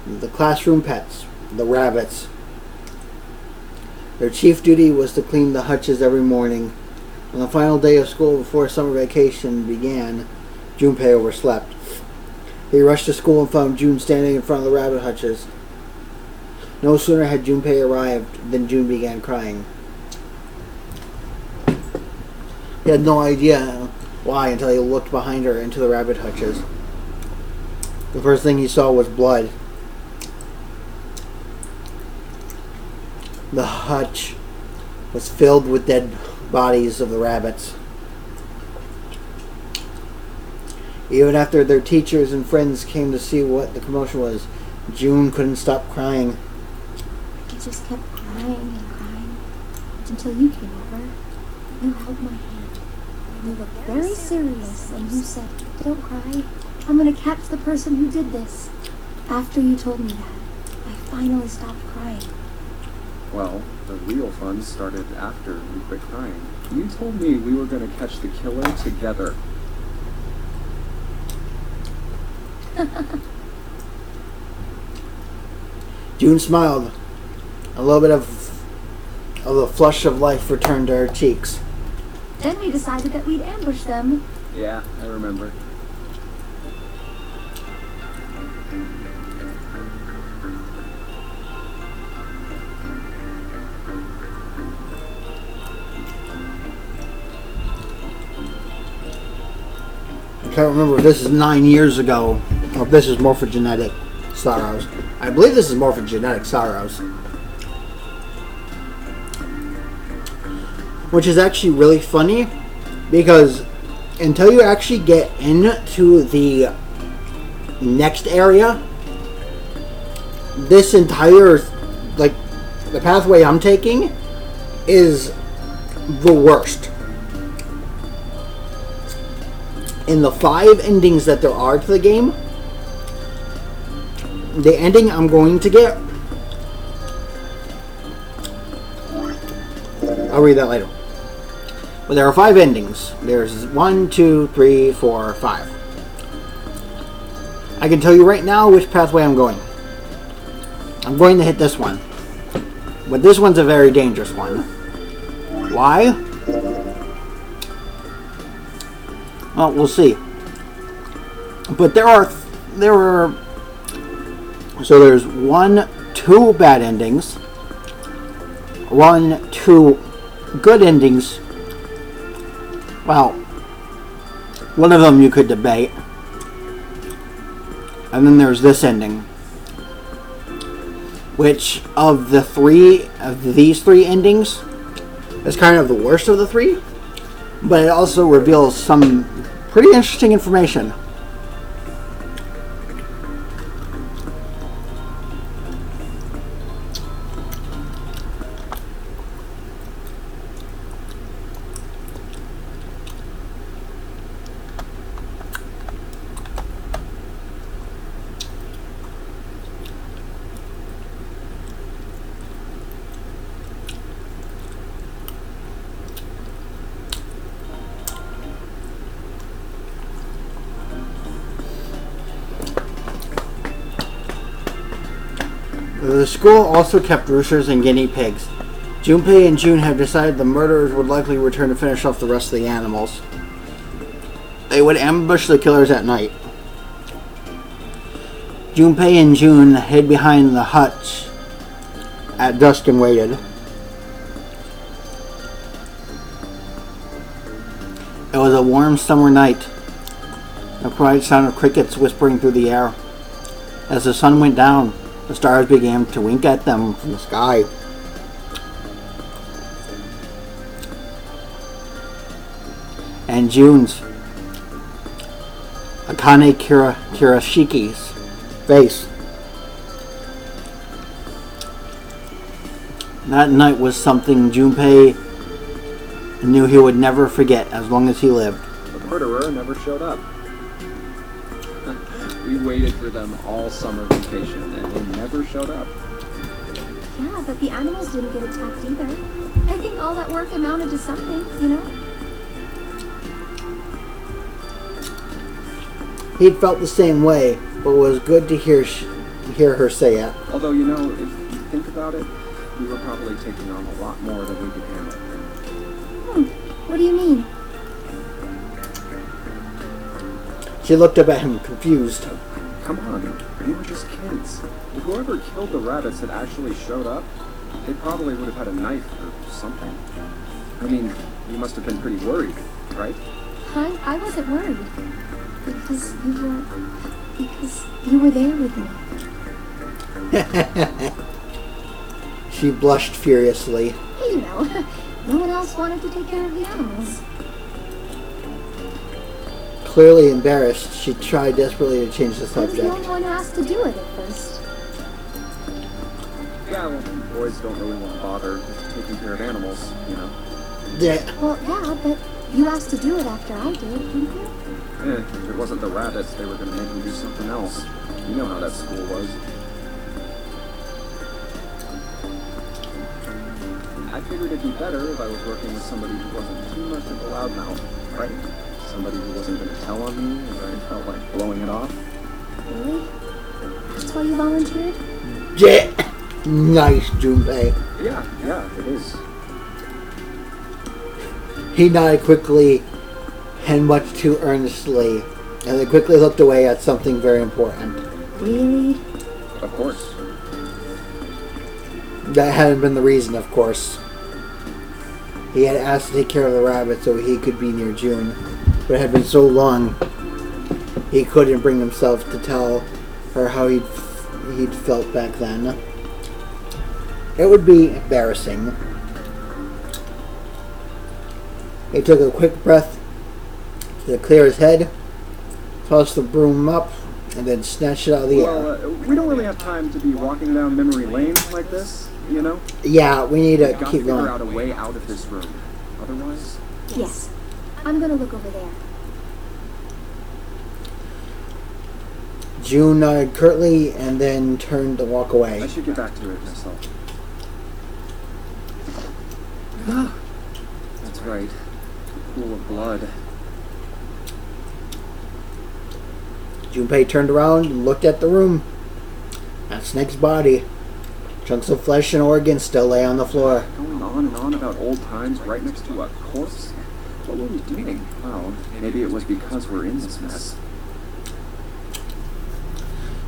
the classroom pets, the rabbits. Their chief duty was to clean the hutches every morning. On the final day of school before summer vacation began, Junpei overslept. He rushed to school and found June standing in front of the rabbit hutches. No sooner had Junpei arrived than June began crying. He had no idea why until he looked behind her into the rabbit hutches. The first thing he saw was blood. The hutch was filled with dead bodies of the rabbits. Even after their teachers and friends came to see what the commotion was, June couldn't stop crying. I just kept crying and crying until you came over. You held my hand. You looked very serious and you said, "Don't cry. I'm going to catch the person who did this." After you told me that, I finally stopped crying. Well, the real fun started after we quit crying. You told me we were going to catch the killer together. June smiled. A little bit of the flush of life returned to her cheeks. Then we decided that we'd ambush them. Yeah, I remember. I can't remember if this is 9 years ago or if this is more for genetic sorrows. I believe this is more for genetic sorrows. Which is actually really funny because until you actually get into the next area, this entire, like, the pathway I'm taking is the worst. In the 5 endings that there are to the game, the ending I'm going to get I'll read that later. But there are 5 endings. There's 1, 2, 3, 4, 5. I can tell you right now which pathway I'm going. I'm going to hit this one. But this one's a very dangerous one. Why? Well, we'll see. But so there's 1, 2 bad endings, 1, 2 good endings. Well, one of them you could debate. And then there's this ending, which of these 3 endings is kind of the worst of the 3, but it also reveals some pretty interesting information. The school also kept roosters and guinea pigs. Junpei and June have decided the murderers would likely return to finish off the rest of the animals. They would ambush the killers at night. Junpei and June hid behind the hutch at dusk and waited. It was a warm summer night. A quiet sound of crickets whispering through the air. As the sun went down, the stars began to wink at them from the sky. And June's, Akane Kirashiki's face. That night was something Junpei knew he would never forget as long as he lived. The murderer never showed up. We waited for them all summer vacation, and they never showed up. Yeah, but the animals didn't get attacked either. I think all that work amounted to something, you know? He'd felt the same way, but it was good to hear her say it. Although, you know, if you think about it, we were probably taking on a lot more than we could handle. What do you mean? She looked up at him, confused. Come on, we were just kids. If whoever killed the rabbits had actually showed up, they probably would have had a knife or something. I mean, you must have been pretty worried, right? I wasn't worried. Because you were there with me. She blushed furiously. You know, no one else wanted to take care of the animals. Clearly embarrassed, she tried desperately to change the I was the subject. only one who asked to do it at first. Yeah, well, boys don't really want to bother taking care of animals, you know. Yeah. Well, yeah, but you asked to do it after I did, didn't you? If it wasn't the rabbits, they were going to make me do something else. You know how that school was. I figured it'd be better if I was working with somebody who wasn't too much of a loudmouth, right? Somebody who wasn't going to tell on me if I felt like blowing it off. Really? That's why you volunteered? Yeah. Nice, Junpei. Yeah, it is. He nodded quickly and much too earnestly, and then quickly looked away at something very important. Really? Of course. That hadn't been the reason, of course. He had asked to take care of the rabbit so he could be near June, but it had been so long he couldn't bring himself to tell her how he'd felt back then. It would be embarrassing. He took a quick breath to clear his head, tossed the broom up, and then snatched it out of the air. We don't really have time to be walking down memory lane like this, you know? Yeah, we need to We've got to keep figure going. out a way out of this room. Otherwise... Yes. I'm gonna look over there. June nodded curtly and then turned to walk away. I should get back to it myself. right. Pool of blood. Junpei turned around and looked at the room. That snake's body. Chunks of flesh and organs still lay on the floor. Going on and on about old times right next to a corpse? What were we doing? Well, maybe it was because we're in this mess.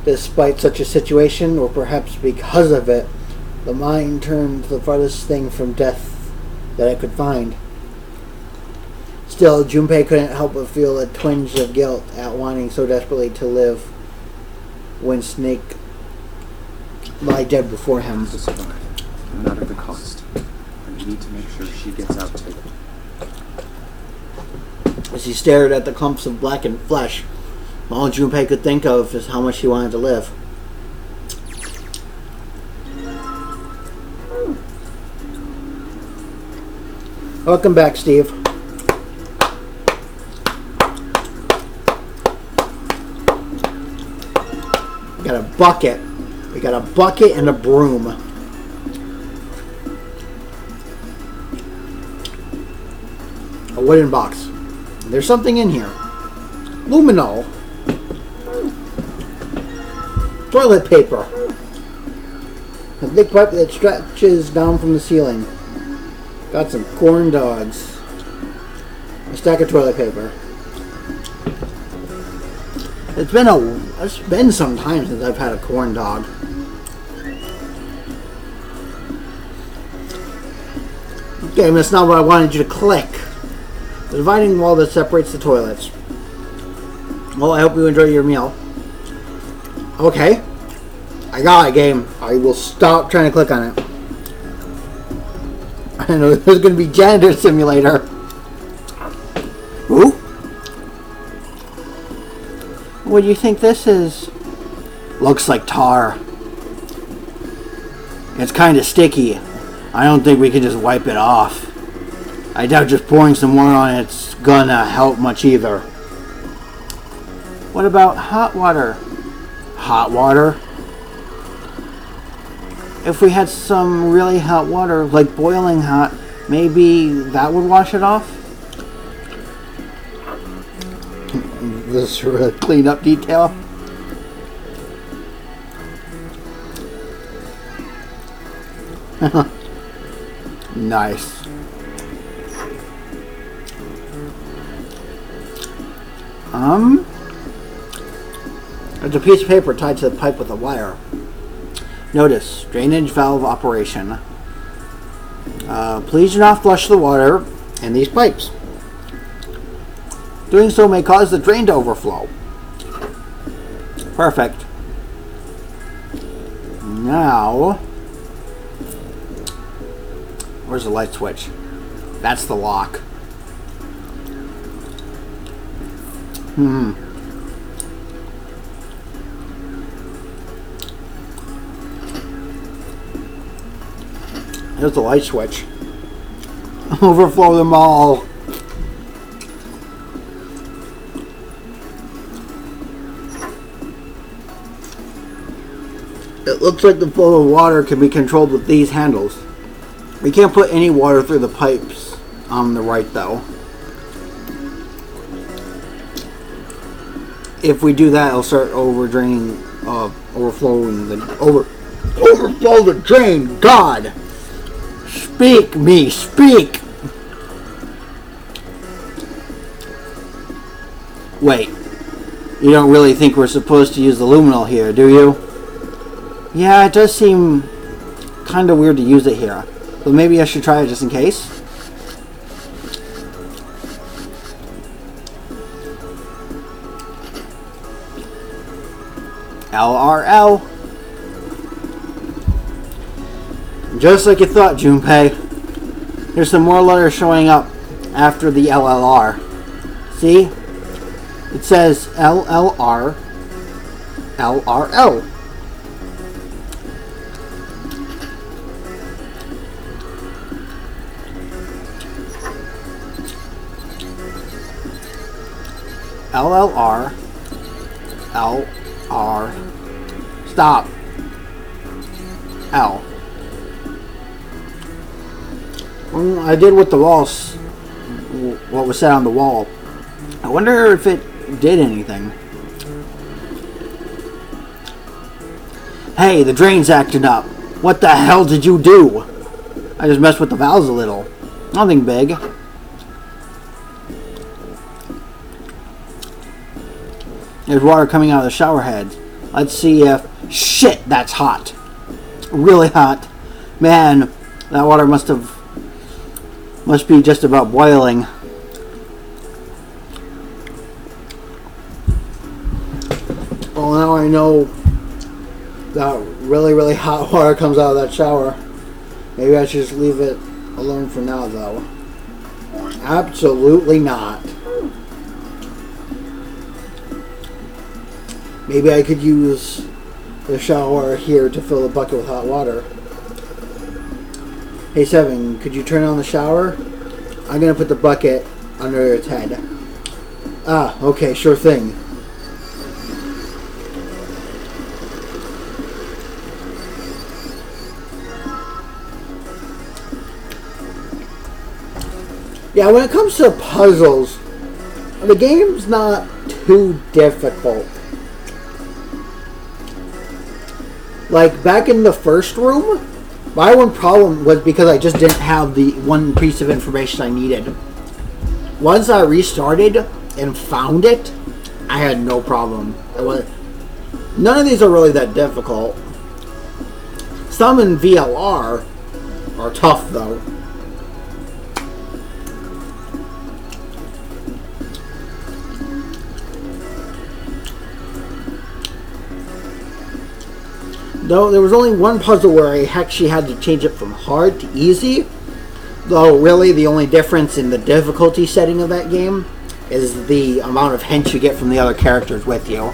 Despite such a situation, or perhaps because of it, the mind turned the farthest thing from death that I could find. Still, Junpei couldn't help but feel a twinge of guilt at wanting so desperately to live when Snake lay dead before him. To survive, no matter the cost. And we need to make sure she gets out too. As he stared at the clumps of blackened flesh, all Junpei could think of is how much he wanted to live. Welcome back, Steve. We got a bucket. We got a bucket and a broom. A wooden box. There's something in here. Luminol. Toilet paper. A thick pipe that stretches down from the ceiling. Got some corn dogs. A stack of toilet paper. It's been some time since I've had a corn dog. Okay, that's not what I wanted you to click. The dividing wall that separates the toilets. Well, I hope you enjoy your meal. Okay. I got it, game. I will stop trying to click on it. I know there's going to be Janitor Simulator. Ooh. What do you think this is? Looks like tar. It's kind of sticky. I don't think we can just wipe it off. I doubt just pouring some more on it's gonna help much either. What about hot water? Hot water? If we had some really hot water, like boiling hot, maybe that would wash it off? This cleanup detail. Nice. There's a piece of paper tied to the pipe with a wire. Notice, drainage valve operation. Please do not flush the water in these pipes. Doing so may cause the drain to overflow. Perfect. Now, where's the light switch? That's the lock. Here's the light switch. Overflow them all. It looks like the flow of water can be controlled with these handles. We can't put any water through the pipes on the right though. If we do that, it'll start overflowing overflow the drain. God, speak me, speak. Wait, you don't really think we're supposed to use the luminol here, do you? Yeah, it does seem kind of weird to use it here, but maybe I should try it just in case. LRL. Just like you thought, Junpei. There's some more letters showing up after the LLR. See? It says LLR, LRL. LLR, LR, stop, L. I did with the walls what was said on the wall. I wonder if it did anything. Hey, the drain's acting up. What the hell did you do? I just messed with the valves a little. Nothing big. There's water coming out of the shower heads. Let's see if... Shit, that's hot. Really hot. Man, that water must be just about boiling. Well, now I know that really, really hot water comes out of that shower. Maybe I should just leave it alone for now, though. Absolutely not. Maybe I could use the shower here to fill the bucket with hot water. Hey, Seven, could you turn on the shower? I'm going to put the bucket under its head. Ah, okay, sure thing. Yeah, when it comes to puzzles, the game's not too difficult. Like, back in the first room, my one problem was because I just didn't have the one piece of information I needed. Once I restarted and found it, I had no problem. None of these are really that difficult. Some in VLR are tough, though. Though there was only one puzzle where I actually had to change it from hard to easy. Though really the only difference in the difficulty setting of that game is the amount of hints you get from the other characters with you.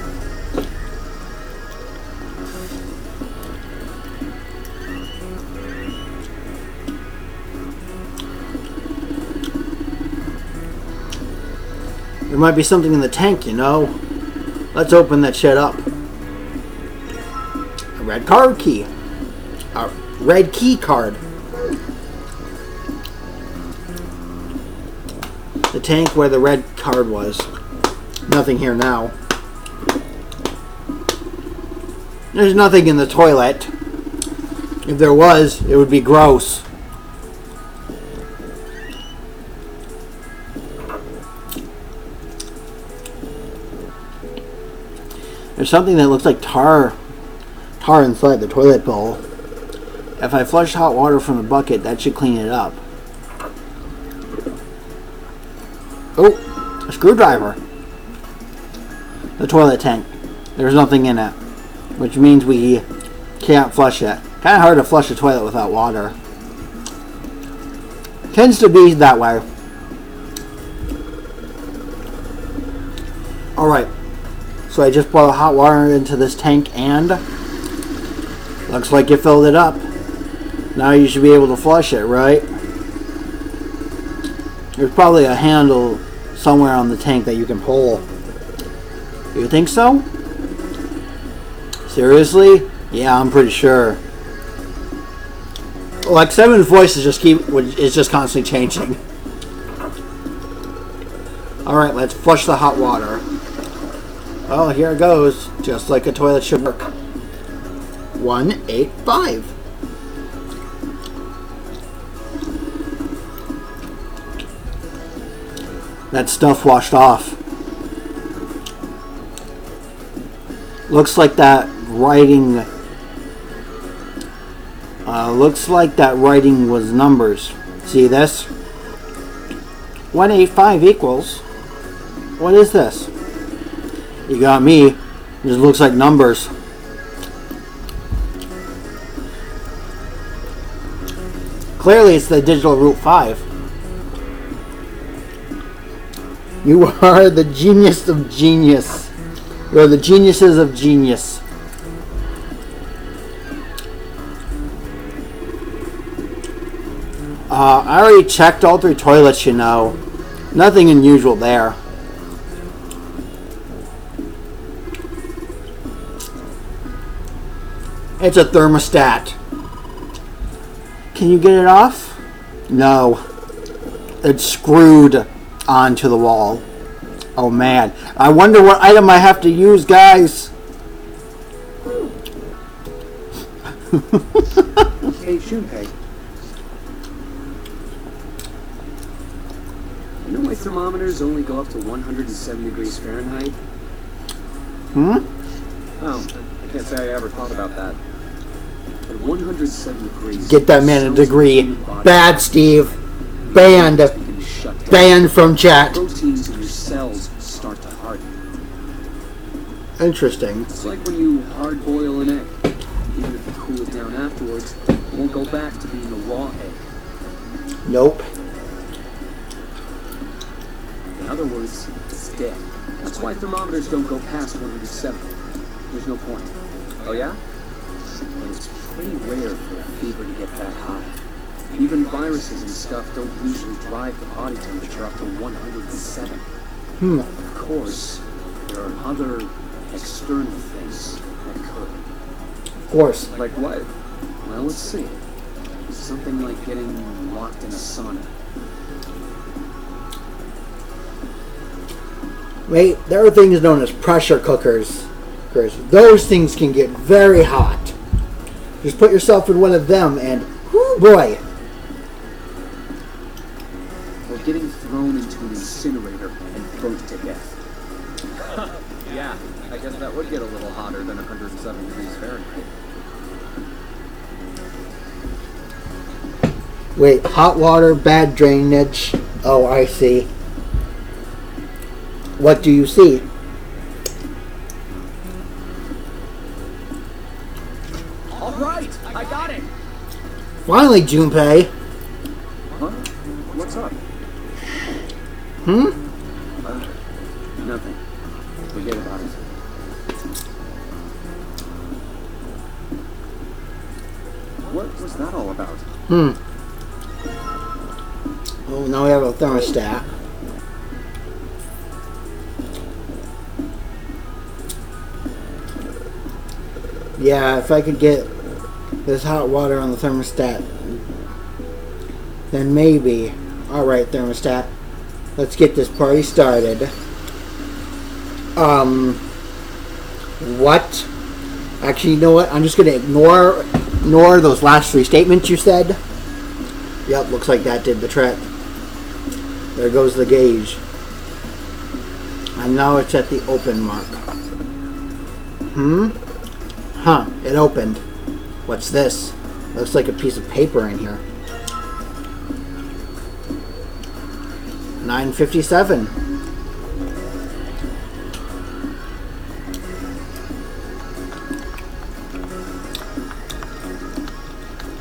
There might be something in the tank, you know. Let's open that shit up. Red card key. A red key card. The tank where the red card was. Nothing here now. There's nothing in the toilet. If there was, it would be gross. There's something that looks like tar inside the toilet bowl. If I flush hot water from the bucket, that should clean it up. Oh, a screwdriver. The toilet tank. There's nothing in it, which means we can't flush it. Kind of hard to flush a toilet without water. Tends to be that way. Alright, so I just poured the hot water into this tank and looks like you filled it up. Now you should be able to flush it, right? There's probably a handle somewhere on the tank that you can pull. You think so? Seriously? Yeah, I'm pretty sure. Like, Seven's voice is just constantly changing. Alright, let's flush the hot water. Oh, here it goes. Just like a toilet should work. 185. That stuff washed off. Looks like that writing. Looks like that writing was numbers. See this? 185 equals. What is this? You got me. It just looks like numbers. Clearly, it's the digital root 5. You are the genius of genius. You are the geniuses of genius. I already checked all 3 toilets, you know. Nothing unusual there. It's a thermostat. Can you get it off? No. It's screwed onto the wall. Oh man. I wonder what item I have to use, guys. Hey, Junpei. You know my thermometers only go up to 107 degrees Fahrenheit? Hmm? Oh, I can't say I ever thought about that. At 107 degrees... Get that man a cells degree. in your body Bad, Steve. Banned. begin to shut down. Banned from chat. Proteins in your cells start to harden. Interesting. It's like when you hard-boil an egg. Even if you cool it down afterwards, it won't go back to being a raw egg. Nope. In other words, it's dead. That's why thermometers don't go past 107. There's no point. Oh yeah? But it's pretty rare for a fever to get that high. Even viruses and stuff don't usually drive the body temperature up to 107. Of course, there are other external things that could. Of course. Like what? Well, let's see. Something like getting locked in a sauna. Wait, there are things known as pressure cookers. Those things can get very hot. Just put yourself in one of them and, whoo boy. Or getting thrown into an incinerator and burnt to death. Yeah, I guess that would get a little hotter than 107 degrees Fahrenheit. Wait, hot water, bad drainage. Oh, I see. What do you see? All right, I got it. Finally, Junpei. Huh? What's up? Nothing. Forget about it. What was that all about? Oh, now we have a thermostat. Yeah, if I could get this hot water on the thermostat, then maybe. Alright, thermostat. Let's get this party started. What? Actually, you know what? I'm just going to ignore those last three statements you said. Yep, looks like that did the trick. There goes the gauge. And now it's at the open mark. Huh, it opened. What's this? Looks like a piece of paper in here. 9:57.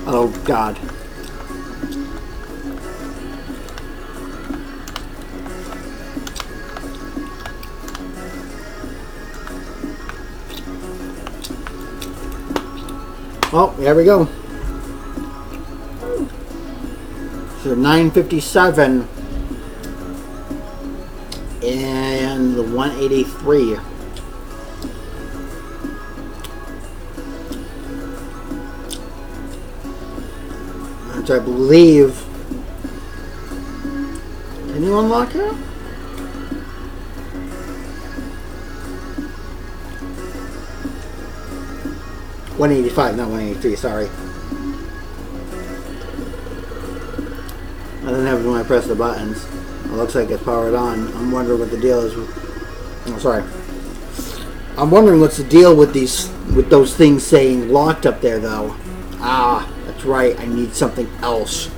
Oh God. Oh, there we go. So 9:57 and the 183. Which I believe. Can you unlock it? $185, not 183, sorry. I didn't have it when I pressed the buttons. It looks like it's powered on. I'm wondering what the deal is with... Oh, sorry. I'm wondering what's the deal with those things saying locked up there, though. Ah, that's right. I need something else.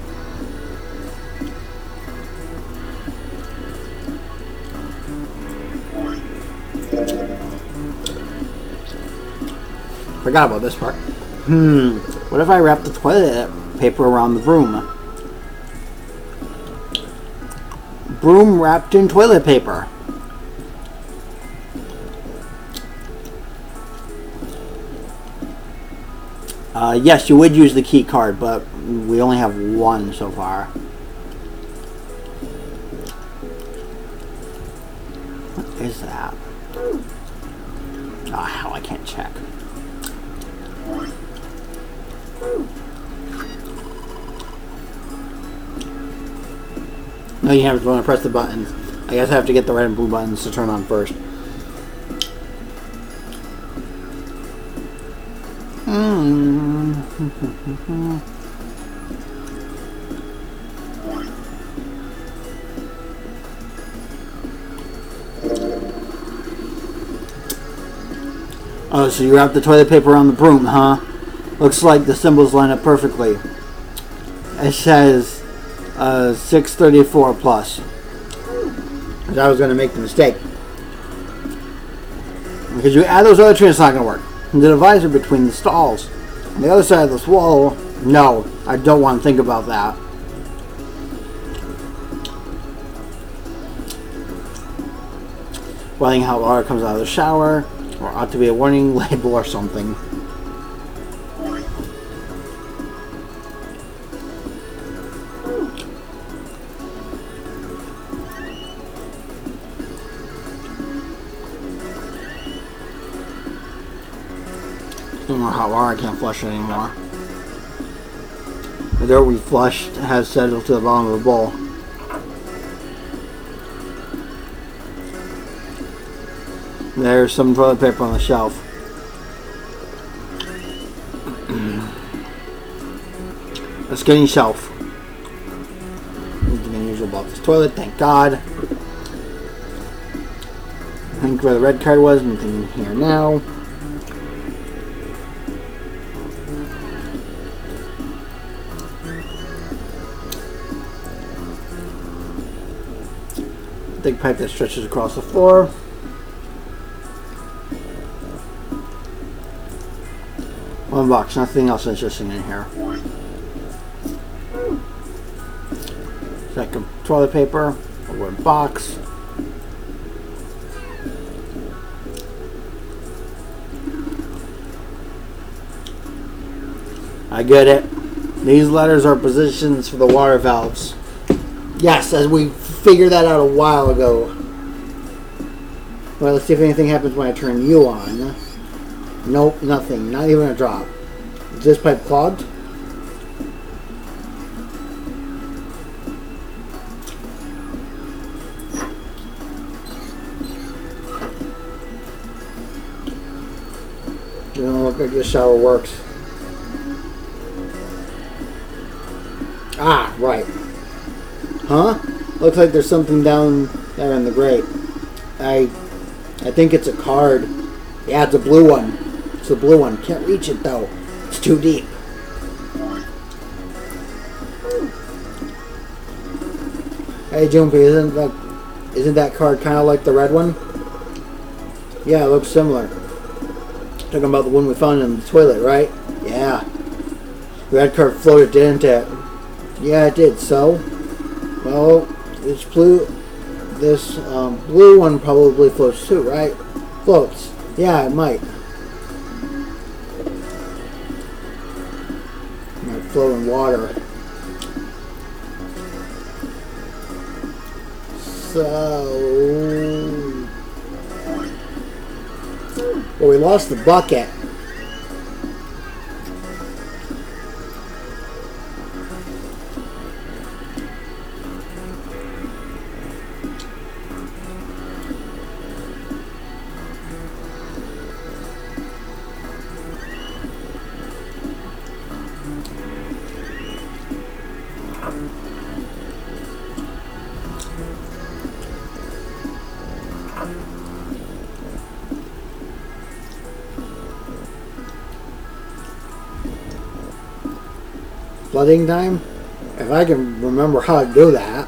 Forgot about this part. What if I wrap the toilet paper around the broom? Broom wrapped in toilet paper. Yes, you would use the key card, but we only have one so far. What is that? Oh, hell, I can't check. No, you have to want to press the buttons. I guess I have to get the red and blue buttons to turn on first. Oh, so you wrap the toilet paper on the broom, huh? Looks like the symbols line up perfectly. It says 634 plus. I was going to make the mistake. Because you add those other two, it's not going to work. And the divisor between the stalls. On the other side of this wall, no, I don't want to think about that. Writing how water comes out of the shower, or ought to be a warning label or something. No more hot water, I can't flush it anymore. The dirt we flushed has settled to the bottom of the bowl. There's some toilet paper on the shelf. A skinny shelf. Nothing unusual about this toilet, thank God. I think where the red card was, nothing here now. Big pipe that stretches across the floor. One box, nothing else interesting in here. Second toilet paper, a wood box. I get it. These letters are positions for the water valves. Yes, as we figured that out a while ago. Well, let's see if anything happens when I turn you on. Nope, nothing. Not even a drop. Is this pipe clogged? Doesn't look like this shower works. Ah, right. Huh? Looks like there's something down there in the grate. I think it's a card. Yeah, it's a blue one. It's a blue one. Can't reach it though. It's too deep. Hey Jumpy, isn't that card kind of like the red one? Yeah, it looks similar. Talking about the one we found in the toilet, right? Yeah. The red card floated, didn't it? Yeah, it did. So, well, this blue one probably floats too, right? Floats. Yeah, it might. Might float in water. So, well, we lost the bucket. Flooding time? If I can remember how to do that.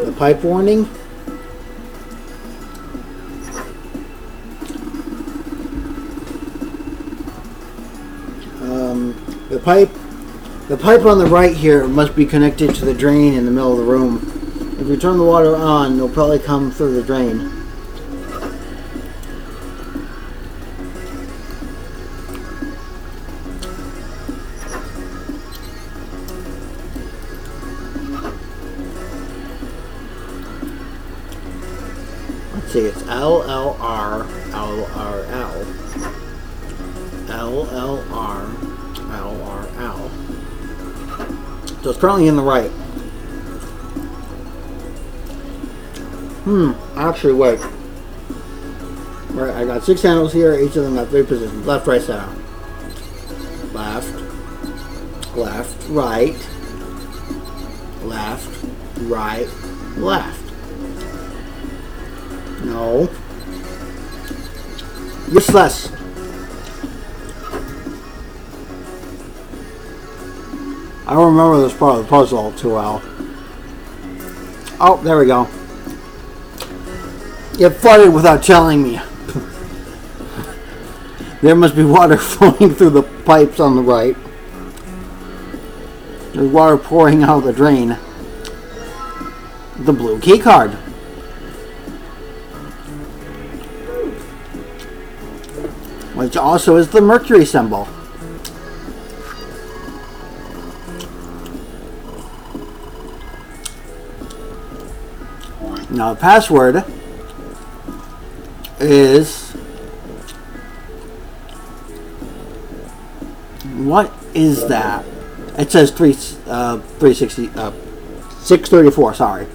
The pipe warning. The pipe on the right here must be connected to the drain in the middle of the room. If you turn the water on, it'll probably come through the drain. Let's see, it's LLR, LRL. LLR, LRL. So it's currently in the right. Actually, wait. Right, I got 6 handles here, each of them have 3 positions. Left, right, center. Left, left, right, left, right, left. No. Useless. I don't remember this part of the puzzle too well. Oh, there we go. It flooded without telling me. There must be water flowing through the pipes on the right. There's water pouring out of the drain. The blue key card. Which also is the Mercury symbol. Now the password is... What is that? It says 634, sorry.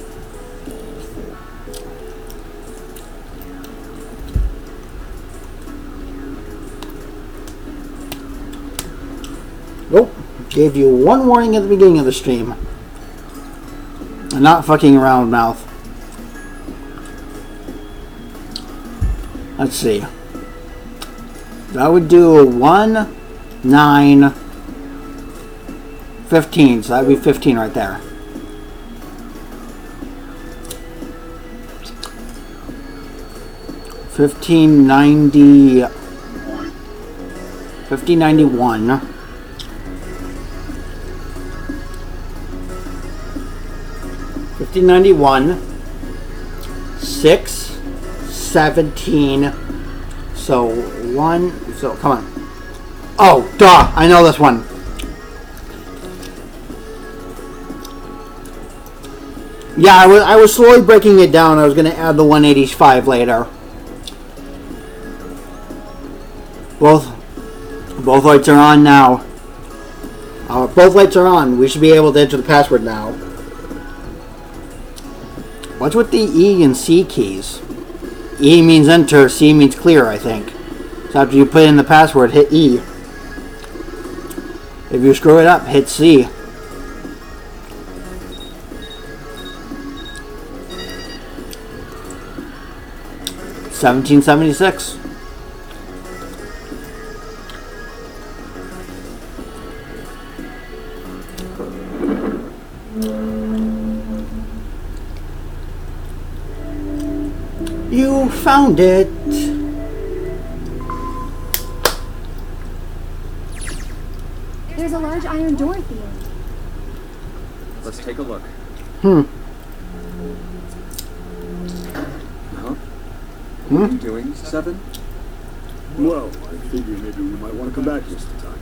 Nope. Gave you one warning at the beginning of the stream. I'm not fucking around, mouth. Let's see. I would do a 1, 9, 15. So that would be 15 right there. $15.91. 1591, 6, 17. So one. So come on. Oh, duh! I know this one. Yeah, I was slowly breaking it down. I was going to add the 185 later. Both lights are on now. Both lights are on. We should be able to enter the password now. What's with the E and C keys? E means enter, C means clear, I think. So after you put in the password, hit E. If you screw it up, hit C. $17.76. You found it. There's a large iron door at the end. Let's take a look. Huh? What are you doing, 7? Well, I figured maybe we might want to come back here sometime.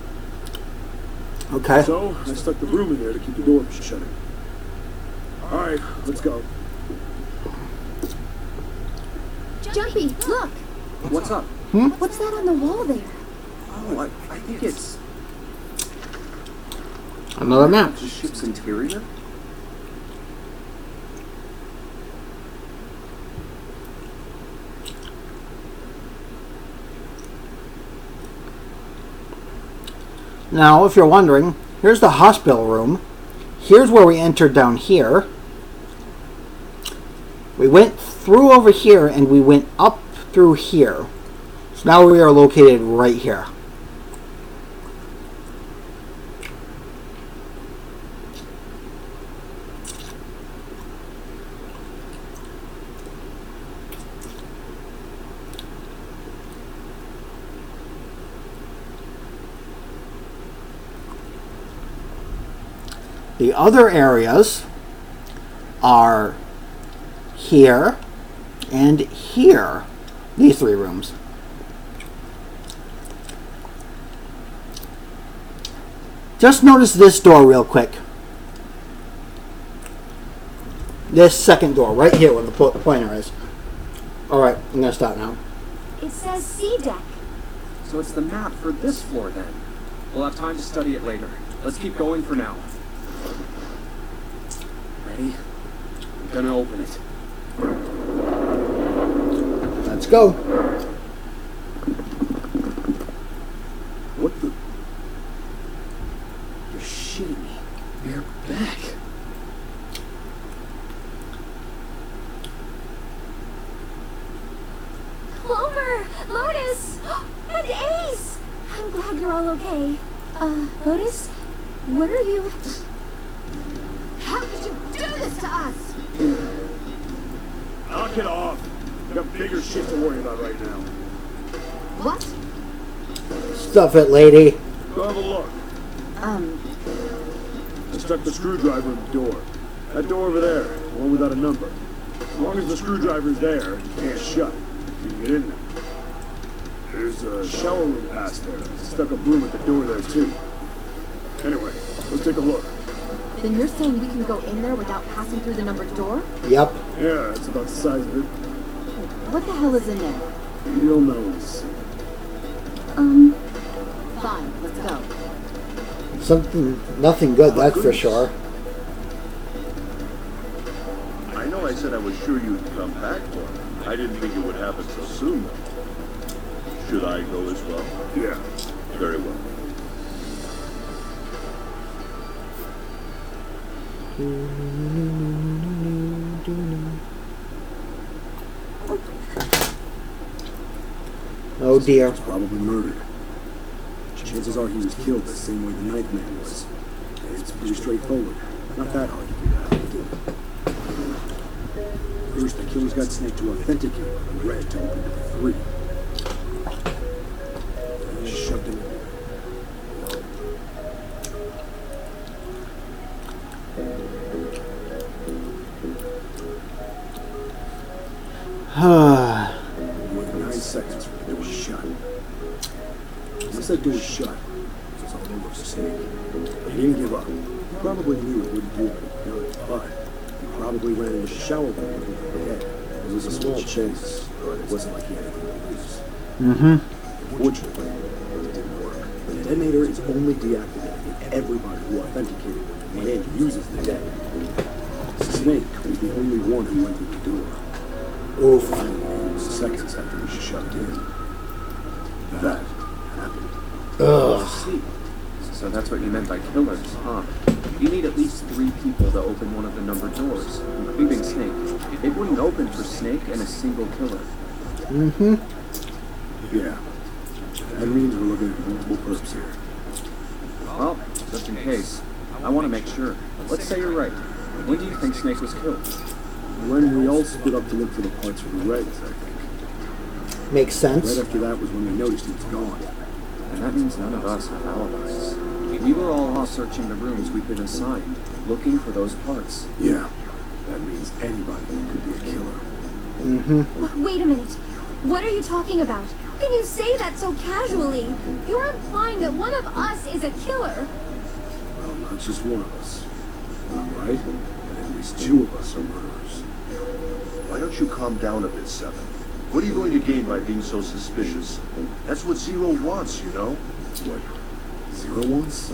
Okay. So, I stuck the broom in there to keep the door from shutting. Alright, let's go. Jumpy, look! What's up? What's that on the wall there? Oh, I think it's Another map. the ship's interior. Now, if you're wondering, here's the hospital room. Here's where we entered down here. We went through over here and we went up through here. So now we are located right here. The other areas are here and here. These 3 rooms. Just notice this door real quick. This second door right here where the pointer is. Alright, I'm gonna stop now. It says C deck. So it's the map for this floor then. We'll have time to study it later. Let's keep going for now. Ready? I'm gonna open it. Let's go. What the? You're shitting me. You're back. Clover! Lotus! And Ace! I'm glad you're all okay. Lotus? What are you... How could you do this to us? Knock it off. We've got bigger shit to worry about right now. What? Stuff it, lady. Go have a look. I stuck the screwdriver in the door. That door over there, the one without a number. As long as the screwdriver's there, it can't shut. You can get in there. There's a shower room past there. I stuck a broom at the door there too. Anyway, let's take a look. Then you're saying we can go in there without passing through the numbered door? Yep. Yeah, it's about the size of it. What the hell is in there? You'll know when you see. Fine, let's go. Nothing good, that's for sure. I know I said I was sure you'd come back, but I didn't think it would happen so soon, though. Should I go as well? Yeah. Very well. Oh dear. He's probably murdered. Chances are he was killed the same way the ninth man was. It's pretty straightforward. Not that hard to figure out. First, the killers got Snake to authenticate the red to open number 3. And he shoved him in there. More than 9 seconds for the door was shut. Once that door was shut, it was all over for Snake. But he didn't give up. He probably knew it wouldn't do any good, but he probably ran into the shower room over the head. It was a small chance, but it wasn't like he had anything to lose. Fortunately, it didn't work. The detonator is only deactivated if everybody who authenticated when they went in uses the deck. Snake was the only one who went through the door. Oof. Finally, it was seconds after he shoved in. That happened. Ugh. See. So that's what you meant by killers, huh? You need at least 3 people to open one of the numbered doors, including Snake. It wouldn't open for Snake and a single killer. Yeah. That means we're looking at multiple perps here. Well, just in case, I want to make sure. Let's say you're right. When do you think Snake was killed? When we all split up to look for the parts for the Reds, I think. Makes sense. Right after that was when we noticed he was gone. And that means none of us have alibis. We were all off searching the rooms we'd been assigned, looking for those parts. Yeah. That means anybody could be a killer. Wait a minute. What are you talking about? How can you say that so casually? You're implying that one of us is a killer. Well, not just one of us. Right? And at least 2 of us are murderers. Why don't you calm down a bit, Seven? What are you going to gain by being so suspicious? That's what Zero wants, you know? What? 0 wants?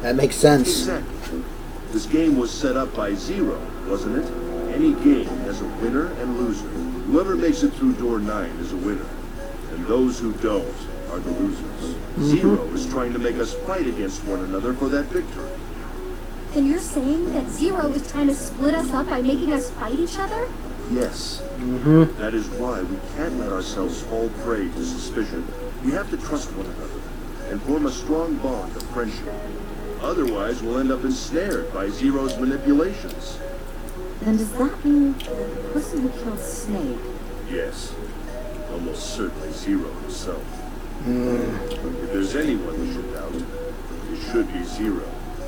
That makes sense. Exactly. This game was set up by Zero, wasn't it? Any game has a winner and loser. Whoever makes it through door 9 is a winner. And those who don't are the losers. Zero is trying to make us fight against one another for that victory. Then you're saying that Zero is trying to split us up by making us fight each other? Yes. That is why we can't let ourselves fall prey to suspicion. We have to trust one another and form a strong bond of friendship. Otherwise, we'll end up ensnared by Zero's manipulations. Then does that mean the person who killed Snake? Yes. Almost certainly Zero himself. If there's anyone we should doubt, it should be Zero.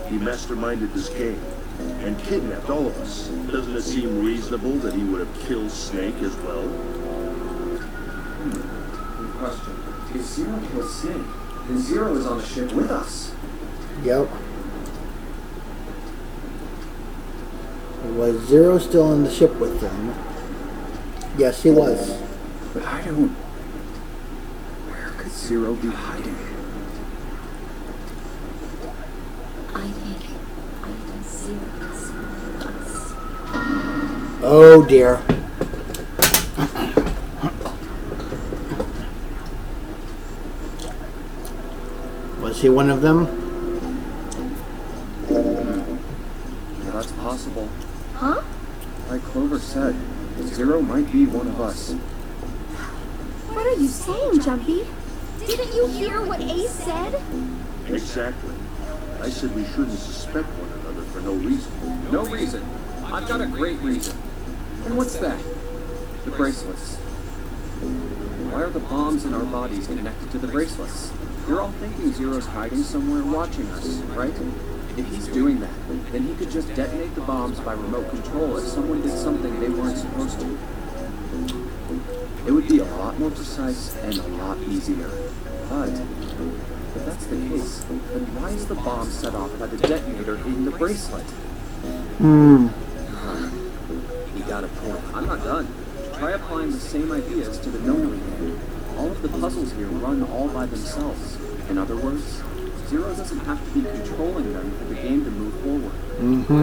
He masterminded this game and kidnapped all of us. Doesn't it seem reasonable that he would have killed Snake as well? Good question. If Zero killed Snake, then Zero is on the ship with us. Yep. Was Zero still on the ship with them? Yes, he was. But I don't... Where could Zero be hiding? I think Zero's us. Oh dear. Was he one of them? That's possible. Huh? Like Clover said, Zero might be one of us. What are you saying, Jumpy? Didn't you hear what Ace said? Exactly. I said we shouldn't suspect one another for no reason. No reason. I've got a great reason. And what's that? The bracelets. Why are the bombs in our bodies connected to the bracelets? You're all thinking Zero's hiding somewhere watching us, right? If he's doing that, then he could just detonate the bombs by remote control if someone did something they weren't supposed to. It would be a lot more precise and a lot easier. But if that's the case, then why is the bomb set off by the detonator in the bracelet? Hmm. You got a point. I'm not done. Try applying the same ideas to the knowingly game. All of the puzzles here run all by themselves. In other words, Zero doesn't have to be controlling them for the game to move forward.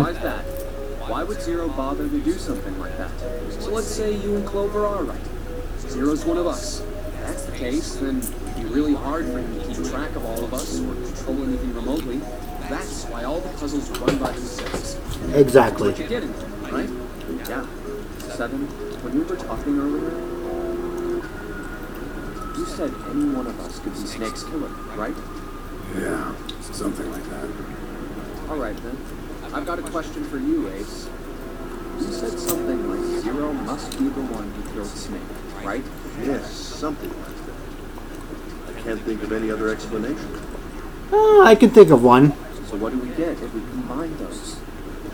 Why's that? Why would Zero bother to do something like that? So let's say you and Clover are right. Zero's one of us. If that's the case, then it'd be really hard for him to keep track of all of us or control anything remotely. That's why all the puzzles run by themselves. Exactly. What you're getting, right? Yeah. 7, when we were talking earlier, you said any one of us could be Snake's killer, right? Yeah, something like that. Alright then. I've got a question for you, Ace. You said something like Zero must be the one who killed Snake, right? Yes, something like that. I can't think of any other explanation. I can think of one. So what do we get if we combine those?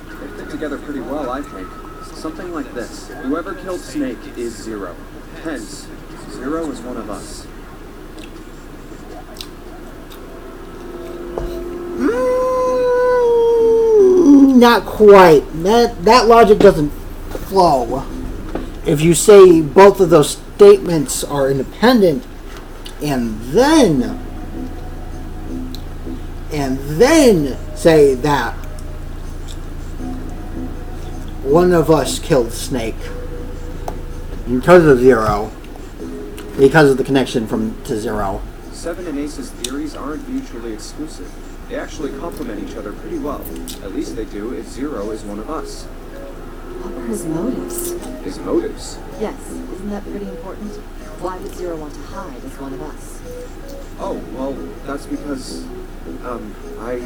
They fit together pretty well, I think. Something like this. Whoever killed Snake is Zero. Hence, Zero is one of us. Not quite. That logic doesn't flow. If you say both of those statements are independent, and then say that one of us killed Snake because of Zero, because of the connection to Zero. 7 and Ace's theories aren't mutually exclusive. They actually complement each other pretty well. At least they do if Zero is one of us. What were his motives? His motives? Yes, isn't that pretty important? Why would Zero want to hide as one of us? Oh, well, that's because, I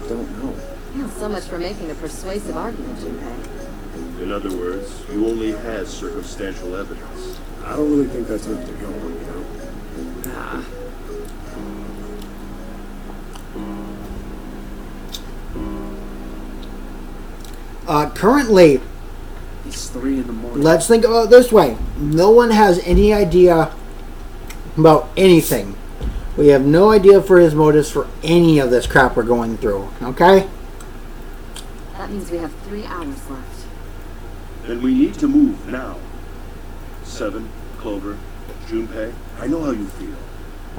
don't know. Yeah, so much for making a persuasive argument, Junpei. In other words, you only have circumstantial evidence. I don't really think that's up to go on, you know? Nah. Currently, It's 3 in the morning. let's think about it this way. No one has any idea about anything. We have no idea for his motives for any of this crap we're going through. Okay? That means we have 3 hours left. Then we need to move now. 7, Clover, Junpei, I know how you feel.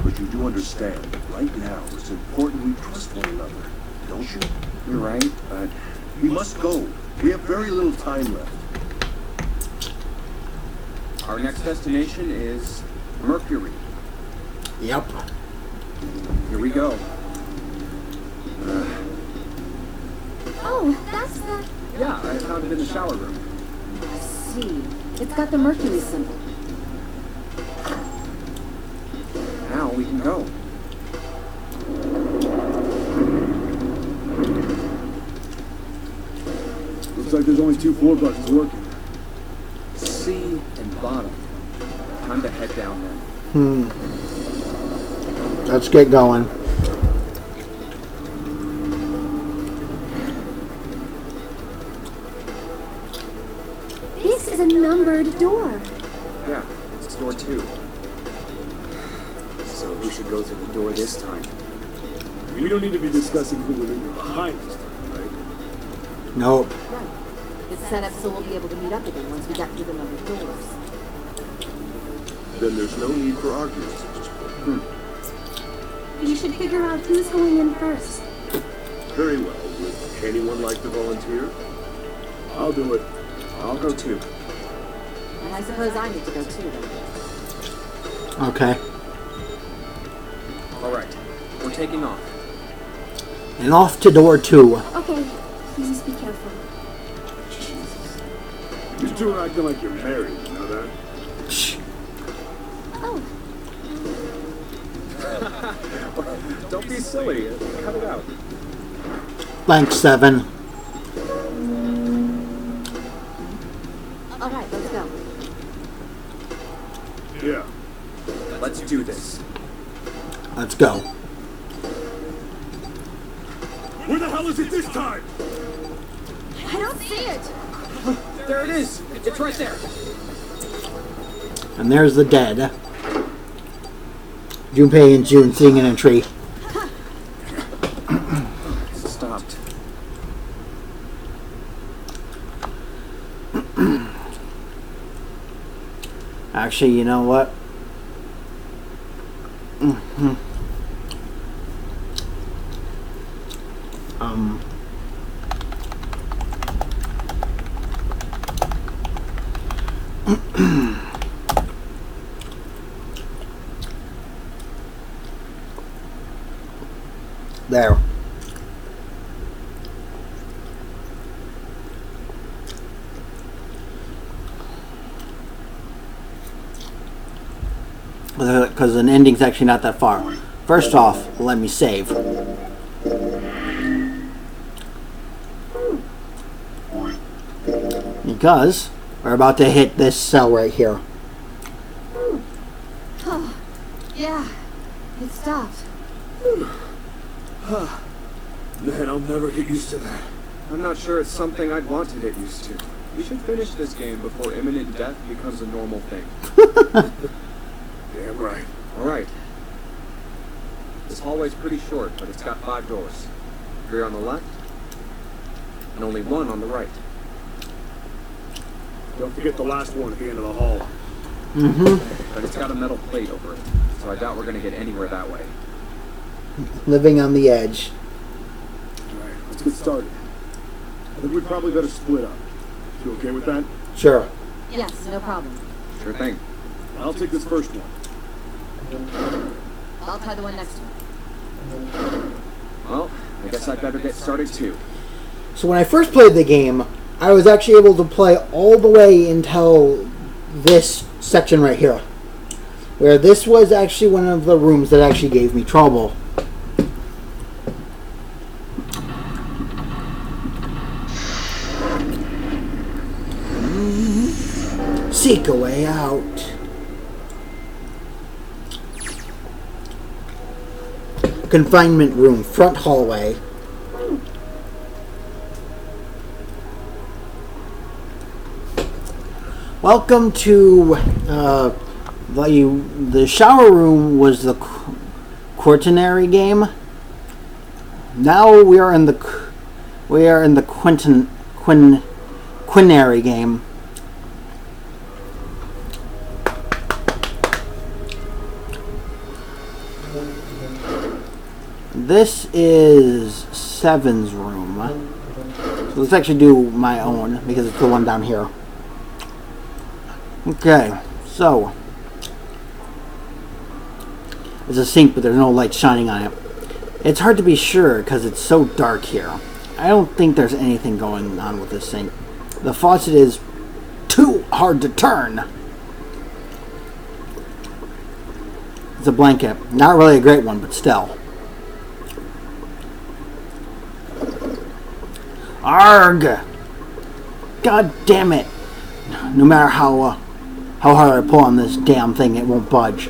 But you do understand that right now it's important we trust one another, don't you? You're right, but We must go. We have very little time left. our next destination is Mercury. Yep. Here we go. Oh, that's the... Yeah, I found it in the shower room. I see. It's got the Mercury symbol. Now we can go. Looks like there's only 2 floor buttons working. C and bottom. Time to head down then. Let's get going. This is a numbered door. Yeah, it's door 2. So we should go through the door this time. We don't need to be discussing who would be behind us, right? Nope. Right. It's set up so we'll be able to meet up again once we get through the numbered doors. then there's no need for arguments at this point. You should figure out who's going in first. Very well. Would anyone like to volunteer? I'll do it. I'll go too. And I suppose I need to go too, then. Okay. All right, we're taking off. And off to door 2. Okay, please be careful. You two are acting like you're married, you know that? Shh. Oh, Don't be silly. Cut it out. Thanks, 7. All right, let's go. Yeah. Let's do this. Let's go. Where the hell is it this time? I don't see it. There it is. It's right there. And there's the dead. Junpei and June sitting in a tree. It stopped. Actually, you know what? There. Because an ending's actually not that far. First off, let me save. Because we're about to hit this cell right here. Oh, yeah, it stopped. Man, I'll never get used to that. I'm not sure it's something I'd want to get used to. We should finish this game before imminent death becomes a normal thing. Damn right. All right. This hallway's pretty short, but it's got 5 doors. 3 on the left, and only 1 on the right. Don't forget the last one at the end of the hall. But it's got a metal plate over it, so I doubt we're gonna get anywhere that way. Living on the edge. Alright, let's get started. I think we'd probably better split up. You okay with that? Sure. Yes, no problem. Sure thing. I'll take this first one. I'll try the one next to it. Well, I guess I'd better get started too. So when I first played the game, I was actually able to play all the way until this section right here. Where this was actually one of the rooms that actually gave me trouble. Seek a way out. Confinement room, front hallway. Welcome to the shower room was the quaternary game. Now we are in the quinary game. This is 7's room. So let's actually do my own because it's the one down here. Okay, so there's a sink, but there's no light shining on it. It's hard to be sure because it's so dark here. I don't think there's anything going on with this sink. The faucet is too hard to turn. It's a blanket. Not really a great one, but still. Arg! God damn it! No matter how hard I pull on this damn thing, it won't budge.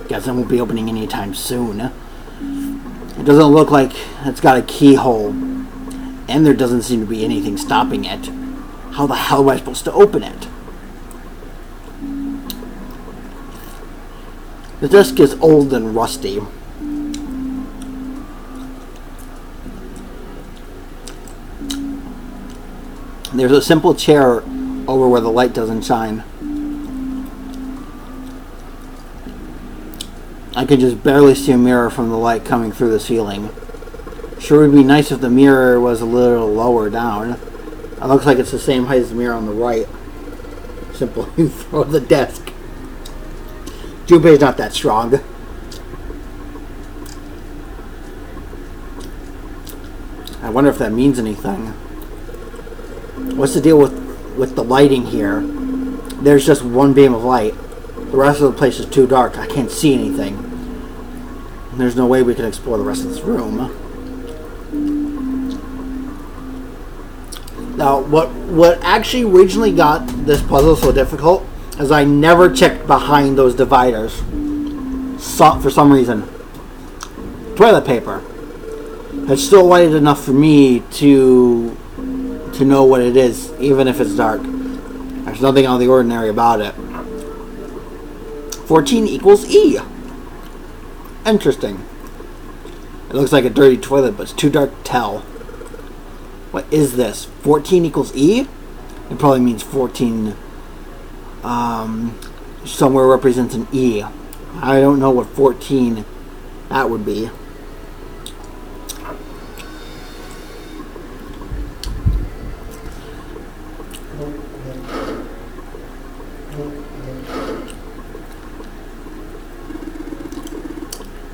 Guess it won't be opening anytime soon. It doesn't look like it's got a keyhole, and there doesn't seem to be anything stopping it. How the hell am I supposed to open it? The disc is old and rusty. There's a simple chair over where the light doesn't shine. I could just barely see a mirror from the light coming through the ceiling. Sure would be nice if the mirror was a little lower down. It looks like it's the same height as the mirror on the right. Simply throw the desk. Junpei's not that strong. I wonder if that means anything. What's the deal with the lighting here? There's just one beam of light. The rest of the place is too dark. I can't see anything. There's no way we can explore the rest of this room. Now, what actually originally got this puzzle so difficult is I never checked behind those dividers. For some reason. Toilet paper. It's still light enough for me to know what it is, even if it's dark. There's nothing out of the ordinary about it. 14 equals E. Interesting. It looks like a dirty toilet, but it's too dark to tell. What is this? 14 equals E? It probably means 14 somewhere represents an E. I don't know what 14 that would be.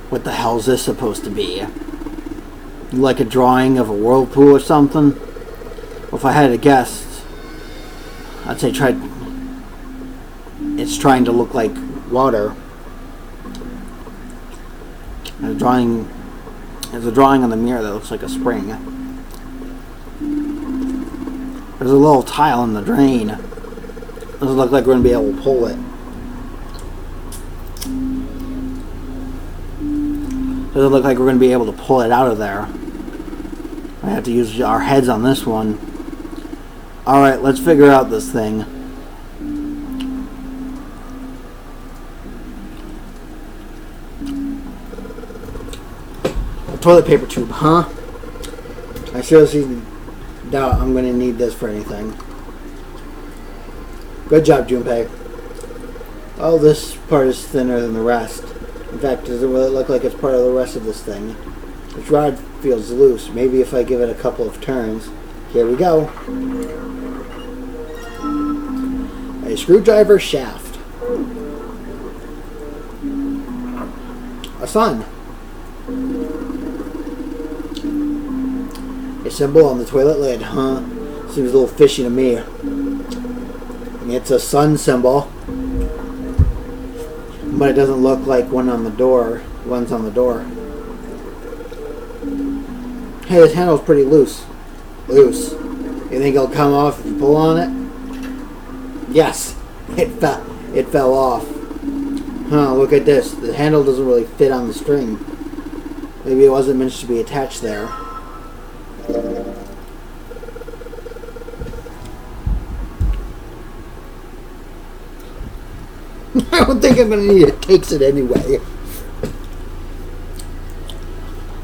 What the hell is this supposed to be? Like a drawing of a whirlpool or something? Well, if I had to guess, I'd say it's trying to look like water. There's a drawing on the mirror that looks like a spring. There's a little tile in the drain. Doesn't look like we're going to be able to pull it. Doesn't look like we're going to be able to pull it out of there. I have to use our heads on this one. Alright, let's figure out this thing. A toilet paper tube, huh? I seriously doubt I'm going to need this for anything. Good job, Junpei. Oh, this part is thinner than the rest. In fact, does it really look like it's part of the rest of this thing? This rod feels loose. Maybe if I give it a couple of turns. Here we go. A screwdriver shaft. A sun. A symbol on the toilet lid, huh? Seems a little fishy to me. It's a sun symbol. But it doesn't look like one on the door. One's on the door. Hey, this handle's pretty loose. Loose. You think it'll come off if you pull on it? Yes. It fell off. Huh, look at this. The handle doesn't really fit on the string. Maybe it wasn't meant to be attached there. I don't think I'm going to need it. Takes it anyway.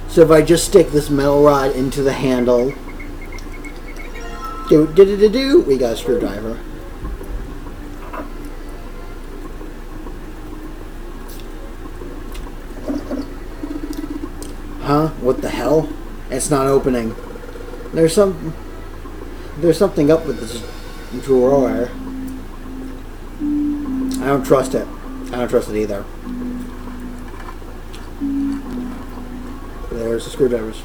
So if I just stick this metal rod into the handle, we got a screwdriver. Huh? What the hell? It's not opening. There's something up with this drawer. I don't trust it. I don't trust it either. There's the screwdrivers.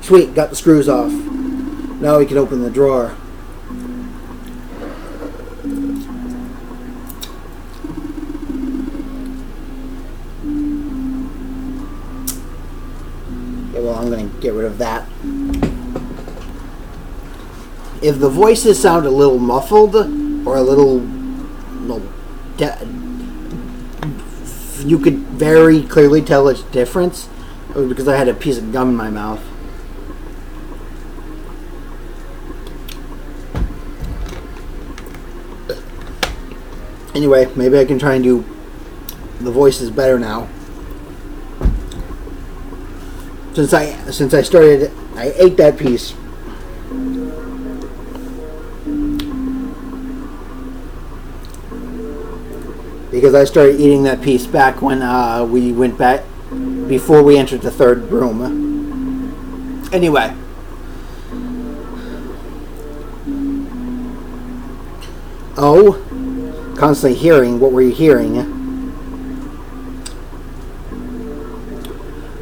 Sweet, got the screws off. Now we can open the drawer. Okay, well, I'm going to get rid of that. If the voices sound a little muffled or a little you could very clearly tell its difference. It was because I had a piece of gum in my mouth. Anyway, maybe I can try and do the voices better now. Since I started, I ate that piece. because I started eating that piece back when we went back before we entered the third room. Anyway. Oh, constantly hearing. What were you hearing?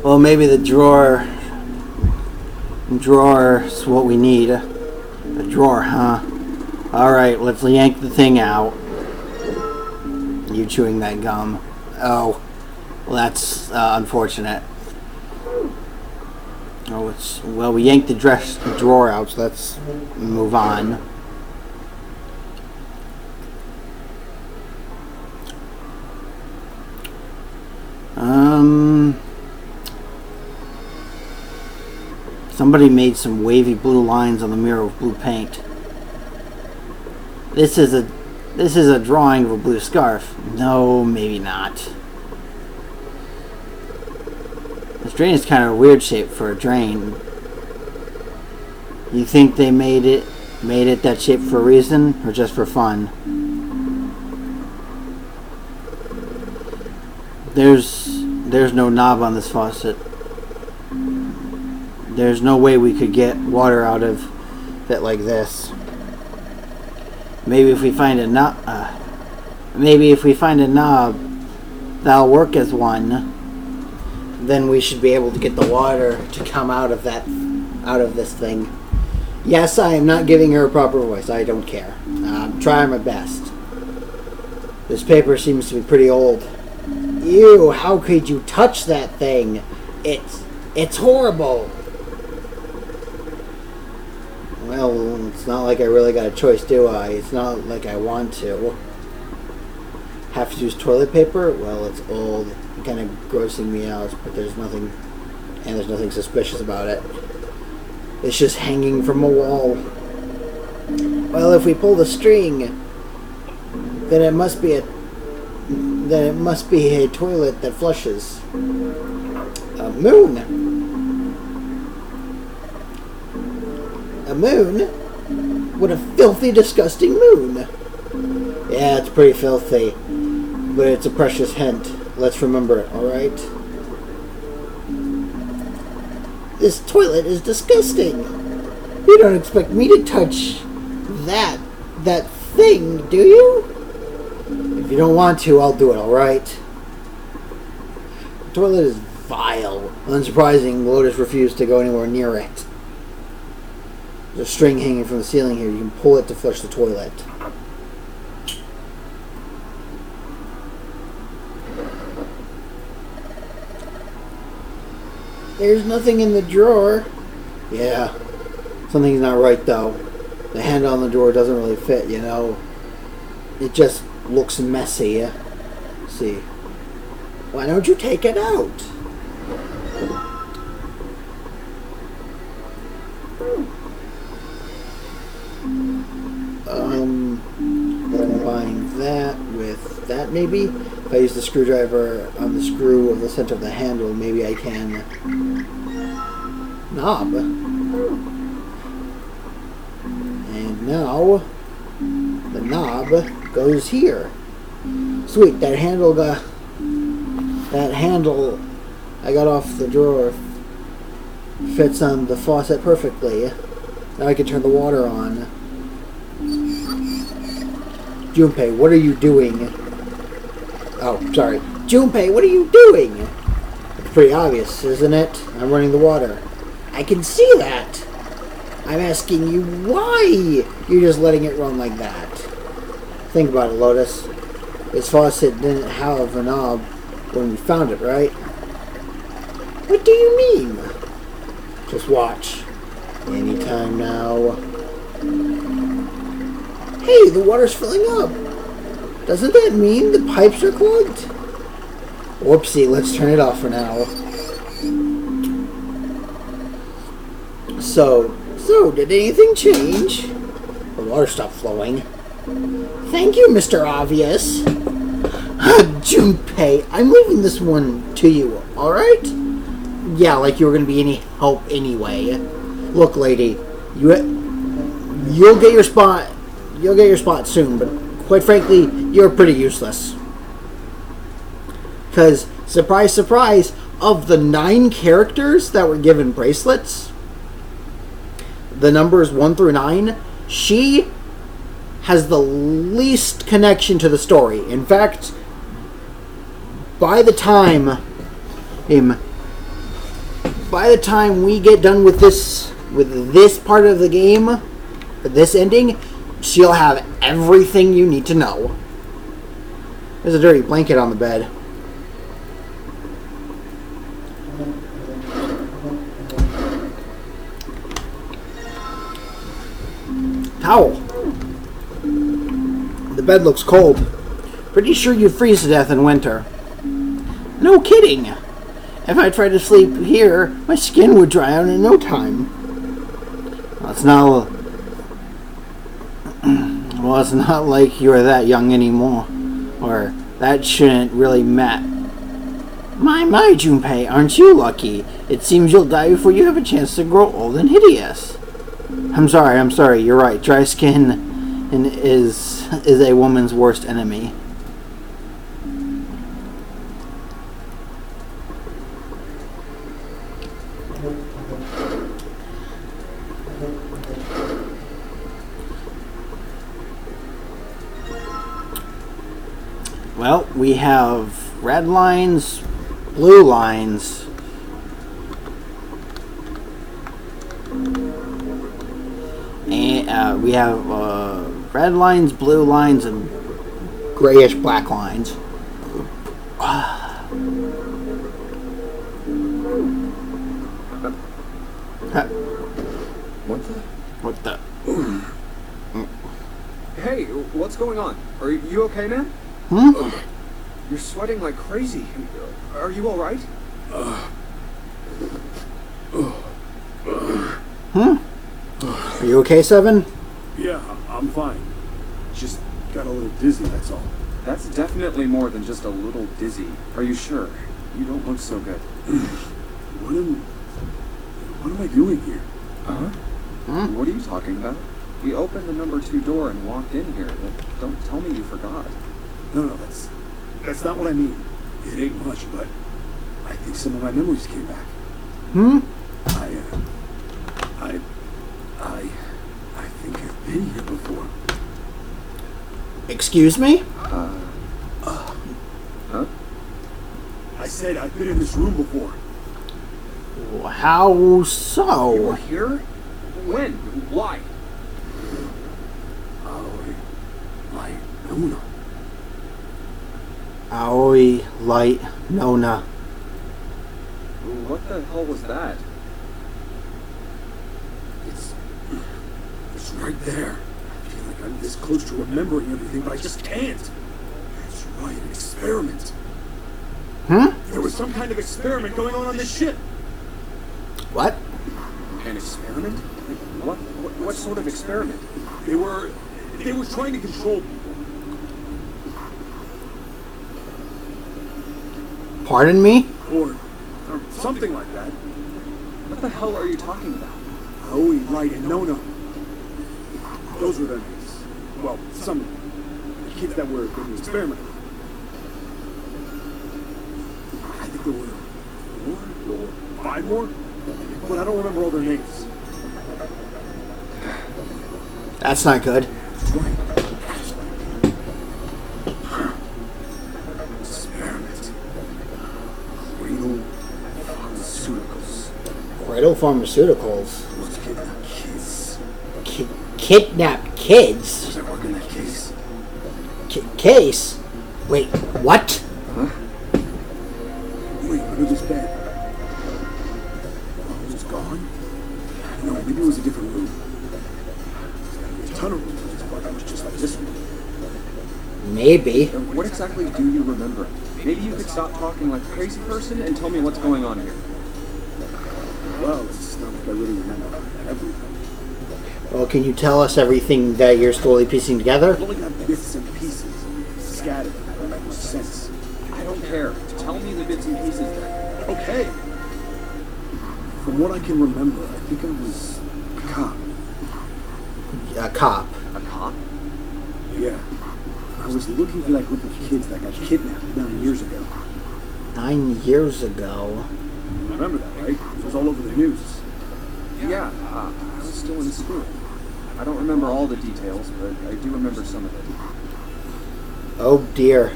Well, maybe the drawer's what we need. A drawer, huh? Alright, let's yank the thing out. You chewing that gum. Oh, well, that's unfortunate. Oh, well, we yanked the drawer out, so let's move on. Somebody made some wavy blue lines on the mirror with blue paint. This is a drawing of a blue scarf. No, maybe not. This drain is kind of a weird shape for a drain. You think they made it that shape for a reason, or just for fun? There's no knob on this faucet. There's no way we could get water out of it like this. Maybe if we find a knob, that'll work as one. Then we should be able to get the water to come out of this thing. Yes, I am not giving her a proper voice. I don't care. I'm trying my best. This paper seems to be pretty old. Ew! How could you touch that thing? It's horrible. Well, it's not like I really got a choice, do I? It's not like I want to. Have to use toilet paper? Well, it's old. It's kind of grossing me out, but there's nothing suspicious about it. It's just hanging from a wall. Well, if we pull the string, then it must be a toilet that flushes. A moon. A moon? What a filthy, disgusting moon. Yeah, it's pretty filthy, but it's a precious hint. Let's remember it, alright? This toilet is disgusting. You don't expect me to touch that thing, do you? If you don't want to, I'll do it, alright? The toilet is vile. Unsurprising, Lotus refused to go anywhere near it. There's a string hanging from the ceiling here. You can pull it to flush the toilet. There's nothing in the drawer. Yeah. Something's not right, though. The handle on the drawer doesn't really fit, you know. It just looks messy. Let's see. Why don't you take it out? Combine that with that, maybe. If I use the screwdriver on the screw of the center of the handle, maybe I can... knob. And now, the knob goes here. Sweet, that handle I got off the drawer fits on the faucet perfectly. Now I can turn the water on. Junpei, what are you doing? Oh, sorry. Junpei, what are you doing? It's pretty obvious, isn't it? I'm running the water. I can see that. I'm asking you why you're just letting it run like that. Think about it, Lotus. This faucet didn't have a knob when we found it, right? What do you mean? Just watch. Anytime now. Hey, the water's filling up. Doesn't that mean the pipes are clogged? Whoopsie, let's turn it off for now. So, did anything change? The water stopped flowing. Thank you, Mr. Obvious. Junpei, I'm leaving this one to you, alright? Yeah, like you were going to be any help anyway. Look, lady, you'll get your spot soon, but quite frankly, you're pretty useless. Because, surprise, surprise, of the 9 characters that were given bracelets, the numbers 1 through 9, she has the least connection to the story. In fact, by the time we get done with this part of the game, with this ending, she'll have everything you need to know. There's a dirty blanket on the bed. Towel. The bed looks cold. Pretty sure you'd freeze to death in winter. No kidding. If I tried to sleep here, my skin would dry out in no time. Well, it's not like you're that young anymore. Or that shouldn't really matter. My, Junpei, aren't you lucky? It seems you'll die before you have a chance to grow old and hideous. I'm sorry, you're right. Dry skin is a woman's worst enemy. Well, we have red lines, blue lines. And we have red lines, blue lines, and grayish black lines. What the? Hey, what's going on? Are you okay, man? You're sweating like crazy. Are you alright? Are you okay, Seven? Yeah, I'm fine. Just got a little dizzy, that's all. That's definitely more than just a little dizzy. Are you sure? You don't look so good. What am I doing here? What are you talking about? We opened the number 2 door and walked in here. Don't tell me you forgot. No, that's not what I mean. It ain't much, but I think some of my memories came back. I think I've been here before. Excuse me? Huh? I said I've been in this room before. How so? You were here? When? Why? Aoi, Light, Nona. Aoi, Light, Nona. What the hell was that? It's right there. I feel like I'm this close to remembering everything, but I just can't. That's right, an experiment. There was some kind of experiment going on this ship. What? An experiment? What sort of experiment? They were trying to control people. Pardon me? Or something like that. What the hell are you talking about? Aoi, Light, and Nona. Those were their names. Well, some kids that were in the experiment. I think there were 4 or 5 more, but I don't remember all their names. That's not good. Right. Experiment. Renal pharmaceuticals. Cradle Pharmaceuticals. Let's kidnap kids. Kidnap kids? Does that work in that case? Case? Wait, what? Wait, under this bed. Oh, it's gone? No, maybe it was a different room. There's gotta be a ton of rooms, but it was just like this one. Maybe. And what exactly do you remember? Maybe you could stop talking like a crazy person and tell me what's going on here. Well, it's not like I really remember everything. Well, can you tell us everything that you're slowly piecing together? I've only got bits and pieces, scattered, that make no sense. I don't care. Tell me the bits and pieces then. Okay. From what I can remember, I think I was a cop. A cop. A cop? Yeah. I was looking for that group of kids that got kidnapped 9 years ago. 9 years ago. Remember that, right? It was all over the news. Yeah, I was still in school. I don't remember all the details, but I do remember some of it. Oh dear.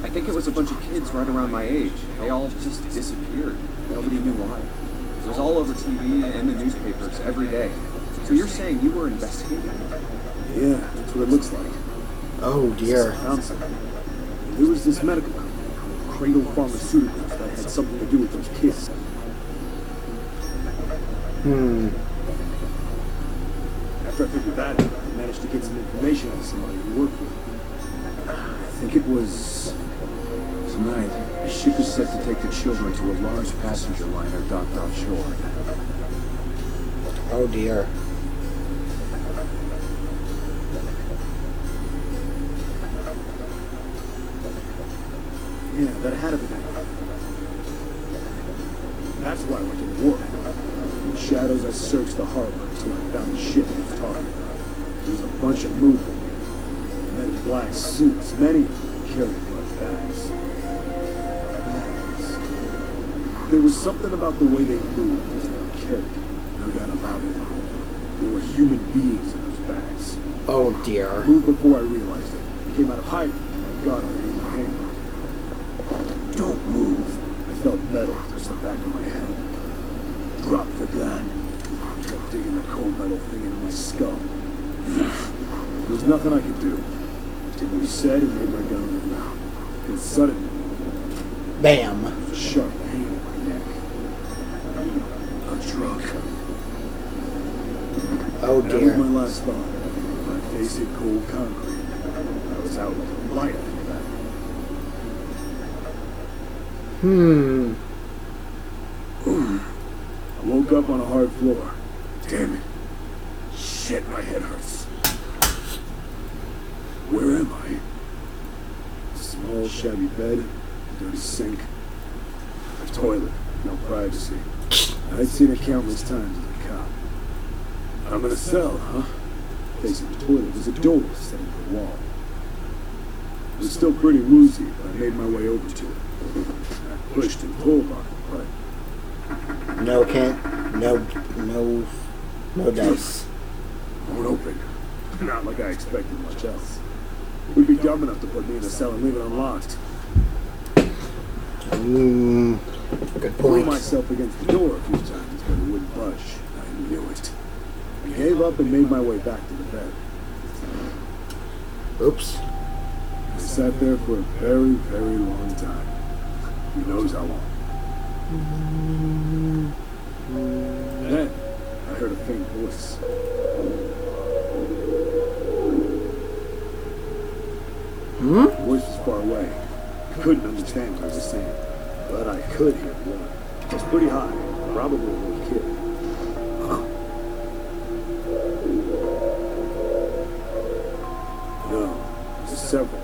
I think it was a bunch of kids right around my age. They all just disappeared. Nobody knew why. It was all over TV and the newspapers every day. So you're saying you were investigating? Yeah, that's what it looks like. Oh dear. Found something. There was this medical company, Cradle Pharmaceuticals, that had something to do with those kids. After I figured that out, I managed to get some information on somebody who worked with them. I think it was... Tonight, a ship is set to take the children to a large passenger liner docked offshore. Oh dear. Yeah, that had to be it. That's why I went to the war. In the shadows, I searched the harbor until I found the ship I was talking about. There was a bunch of movement. Men in black suits, many of them carried large bags. There was something about the way they moved as they were carried. No doubt about it. There were human beings in those bags. Oh I dear. moved before I realized it. I came out of hiding. My God, I hit my hand. Don't move. I felt metal touch the back of my head. Drop the gun. I kept digging the cold metal thing into my skull. There was nothing I could do. I did what he said and made my gun move. And suddenly, Bam. there was a sharp pain in my neck. A drug. Oh That was dear. my last thought. My face hit cold concrete. I was out like a light after that. I woke up on a hard floor. Damn it. Shit, my head hurts. Where am I? A small, shabby bed, a dirty sink, a toilet, no privacy. I'd seen it countless times as a cop. I'm in a cell, huh? Facing the toilet was a door set into the wall. It was still pretty woozy, but I made my way over to it. I pushed and pulled on it, but No no dice. it won't open. Not like I expected much else. We'd be dumb enough to put me in a cell and leave it unlocked. Good Threw point. myself against the door a few times, but it wouldn't budge. I knew it. I gave up and made my way back to the bed. Oops. I sat there for a very, very long time. Who knows how long? Then, I heard a faint voice. The voice was far away. I couldn't understand what he was saying, but I could hear the one. It was pretty high, probably a little kid. No, it was several.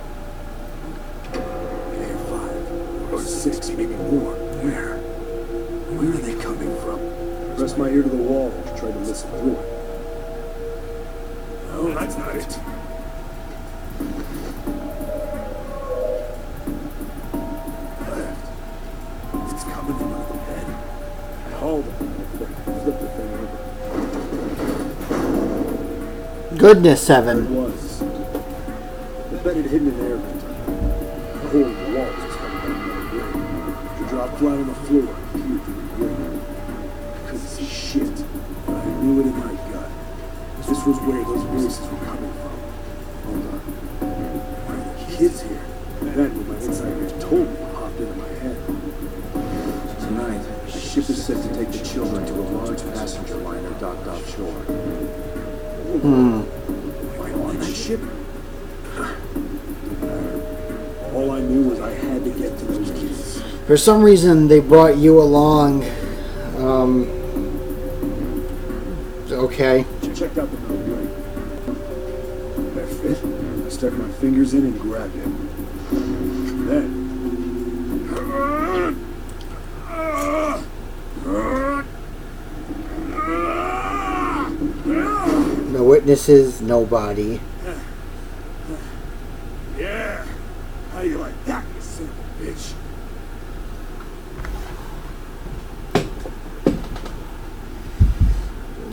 Maybe 5 or 6, maybe more. Where are they coming from? I pressed my ear to the wall and tried to listen through it. No, that's not it. Left. It's coming from under the bed. I hauled it and flipped the thing over. Goodness, There it 7. was. The bed had hidden an air vent. The hole in the wall was just coming down the grate. She dropped flat on the floor and peered through the grate. I couldn't see shit, but I knew it in my gut. This was where those voices were coming from. Hold on. Why are the kids here? Then, when my inside ears told me, it popped into my head. Tonight, a ship is set to take the children to a large passenger liner docked offshore. Am I on that ship? All I knew was I had to get to those kids. For some reason, they brought you along. Okay. Checked out the metal grate. That fit. I stuck my fingers in and grabbed it. Then... No witnesses, nobody. Yeah. How you like that, you son of a bitch?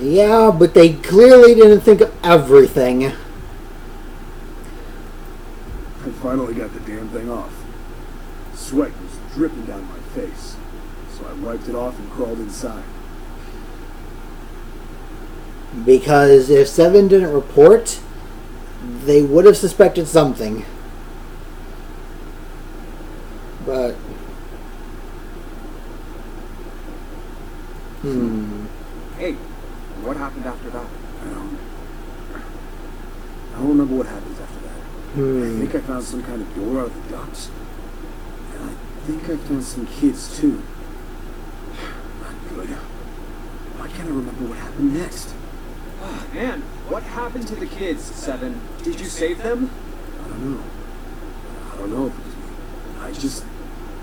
Yeah, but they clearly didn't think of everything. I finally got the damn thing off. Sweat was dripping down my face, so I wiped it off and crawled inside. Because if Seven didn't report, they would have suspected something. But... Hey, what happened after that? I don't remember what happens after that. I think I found some kind of door out of the ducts. And I think I found some kids too. Not good. Why can't I remember what happened next? Man, what happened to the kids, Seven? Did you save them? I don't know.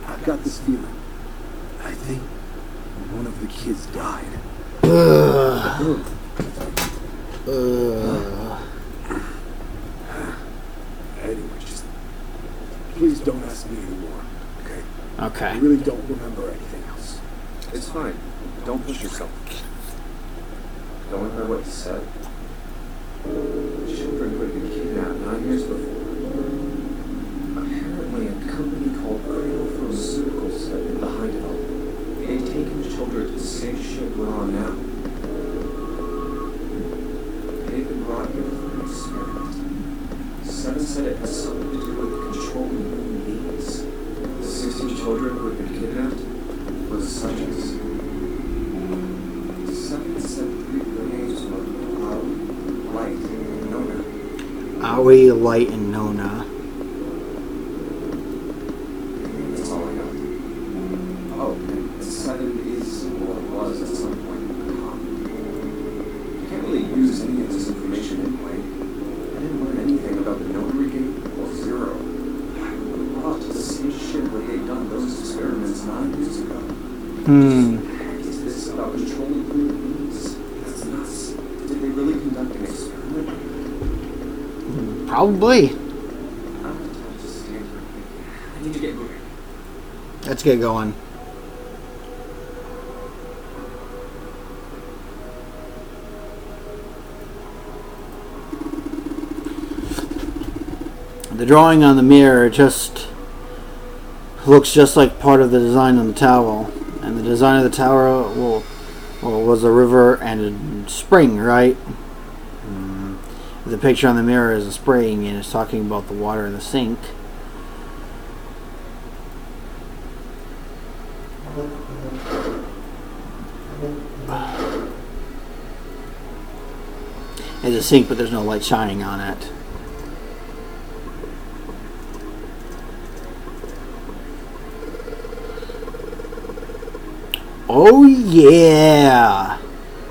I've got this feeling. I think one of the kids died. Anyway, just please don't ask me anymore, okay? Okay. I really don't remember anything else. It's fine. Don't push yourself. Going by what you said, children who had been kidnapped 9 years before. Apparently, a company called Cradle Pharmaceuticals had been behind it all. They had taken children to the same ship we're on now. They had been brought here for an experiment. Seven said it had something to do with controlling human beings. The 16 children who had been kidnapped were the subjects. Seven said three of their names were Aoi, Light, and Nona. Aoi, Light, and Nona. That's all I know. Oh, and Seven is, or was at some point, a cop. You can't really use any of this information anyway. I didn't learn anything about the Notary Gate or Zero. I was brought to the same ship where they'd done those experiments 9 years ago. Is this about controlling human beings? That's nuts. Did they really conduct an experiment? Probably. I don't have time to just stand here thinking. I need to get moving. Let's get going. The drawing on the mirror just looks just like part of the design on the tower. And the design of the tower was a river and a spring, right? The picture on the mirror is a spring and it's talking about the water in the sink. It's a sink, but there's no light shining on it. Oh yeah!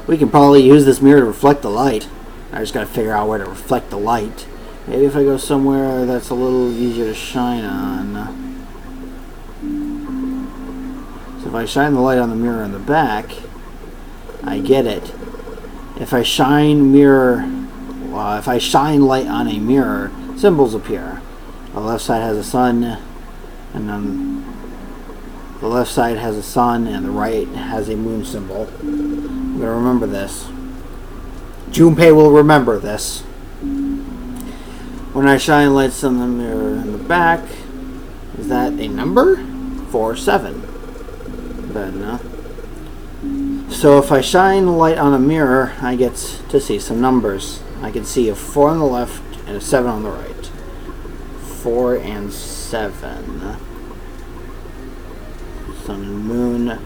We can probably use this mirror to reflect the light. I just gotta figure out where to reflect the light. Maybe if I go somewhere that's a little easier to shine on. So if I shine the light on the mirror in the back, I get it. If I shine light on a mirror, symbols appear. The left side has a sun, and then the left side has a sun, and the right has a moon symbol. I'm gonna remember this. Junpei will remember this. When I shine lights on the mirror in the back, is that a number? 4 or 7. Then, so if I shine light on a mirror, I get to see some numbers. I can see a 4 on the left and a 7 on the right. 4 and 7. Sun and moon.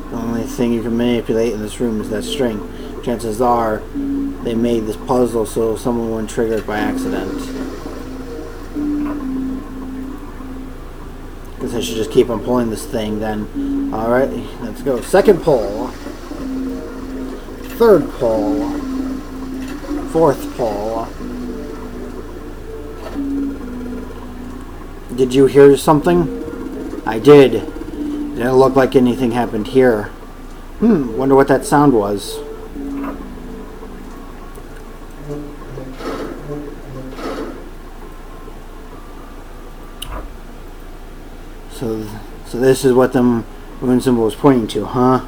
The only thing you can manipulate in this room is that string. Chances are they made this puzzle so someone wouldn't trigger it by accident. Guess I should just keep on pulling this thing then. Alright, let's go. Second pull. Third pull. Fourth pull. Did you hear something? I did. It didn't look like anything happened here. Wonder what that sound was. So this is what the moon symbol was pointing to, huh?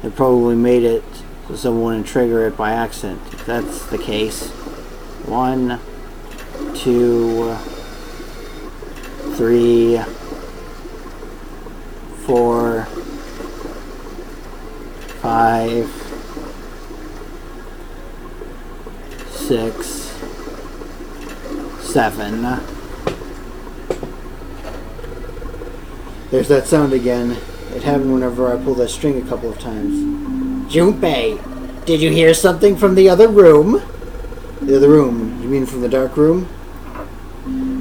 They probably made it so someone wouldn't trigger it by accident. If that's the case. 1, 2, 3, 4, 5, 6, 7. There's that sound again. It happened whenever I pulled that string a couple of times. Junpei, did you hear something from the other room? The other room? You mean from the dark room?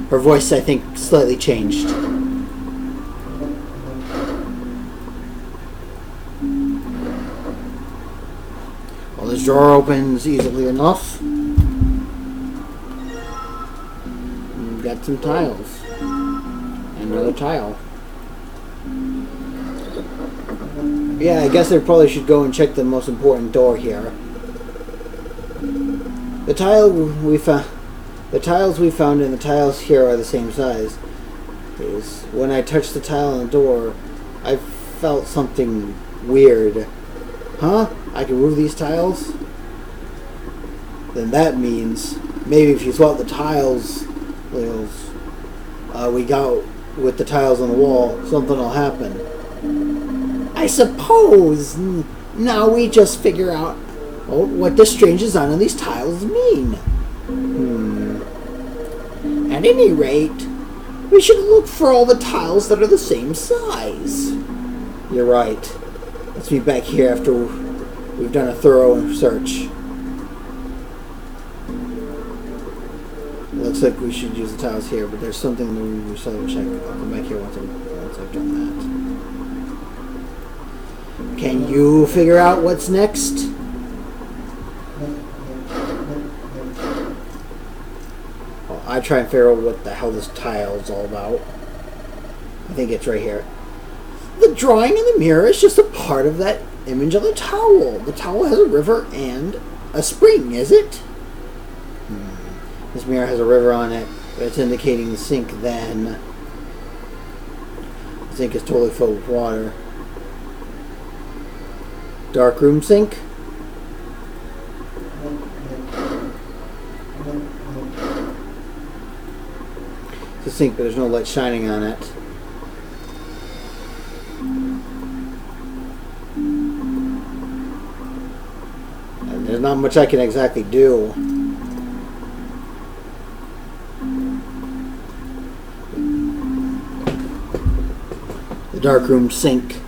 Her voice, I think, slightly changed. Well, this drawer opens easily enough. We've got some tiles. Another tile. Yeah, I guess I probably should go and check the most important door here. The tiles we found and the tiles here are the same size. When I touched the tile on the door, I felt something weird. Huh? I can move these tiles? Then that means maybe if you swap the tiles we got with the tiles on the wall, something will happen. I suppose. Now we just figure out what the strange design on these tiles mean. At any rate, we should look for all the tiles that are the same size. You're right. Let's be back here after we've done a thorough search. Looks like we should use the tiles here, but there's something we still have to check. I'll come back here once I've done that. Can you figure out what's next? Well, I try and figure out what the hell this tile is all about. I think it's right here. The drawing in the mirror is just a part of that image on the towel. The towel has a river and a spring, is it? This mirror has a river on it, but it's indicating the sink then. The sink is totally filled with water. Dark room sink? It's a sink, but there's no light shining on it. And there's not much I can exactly do. Dark room sink.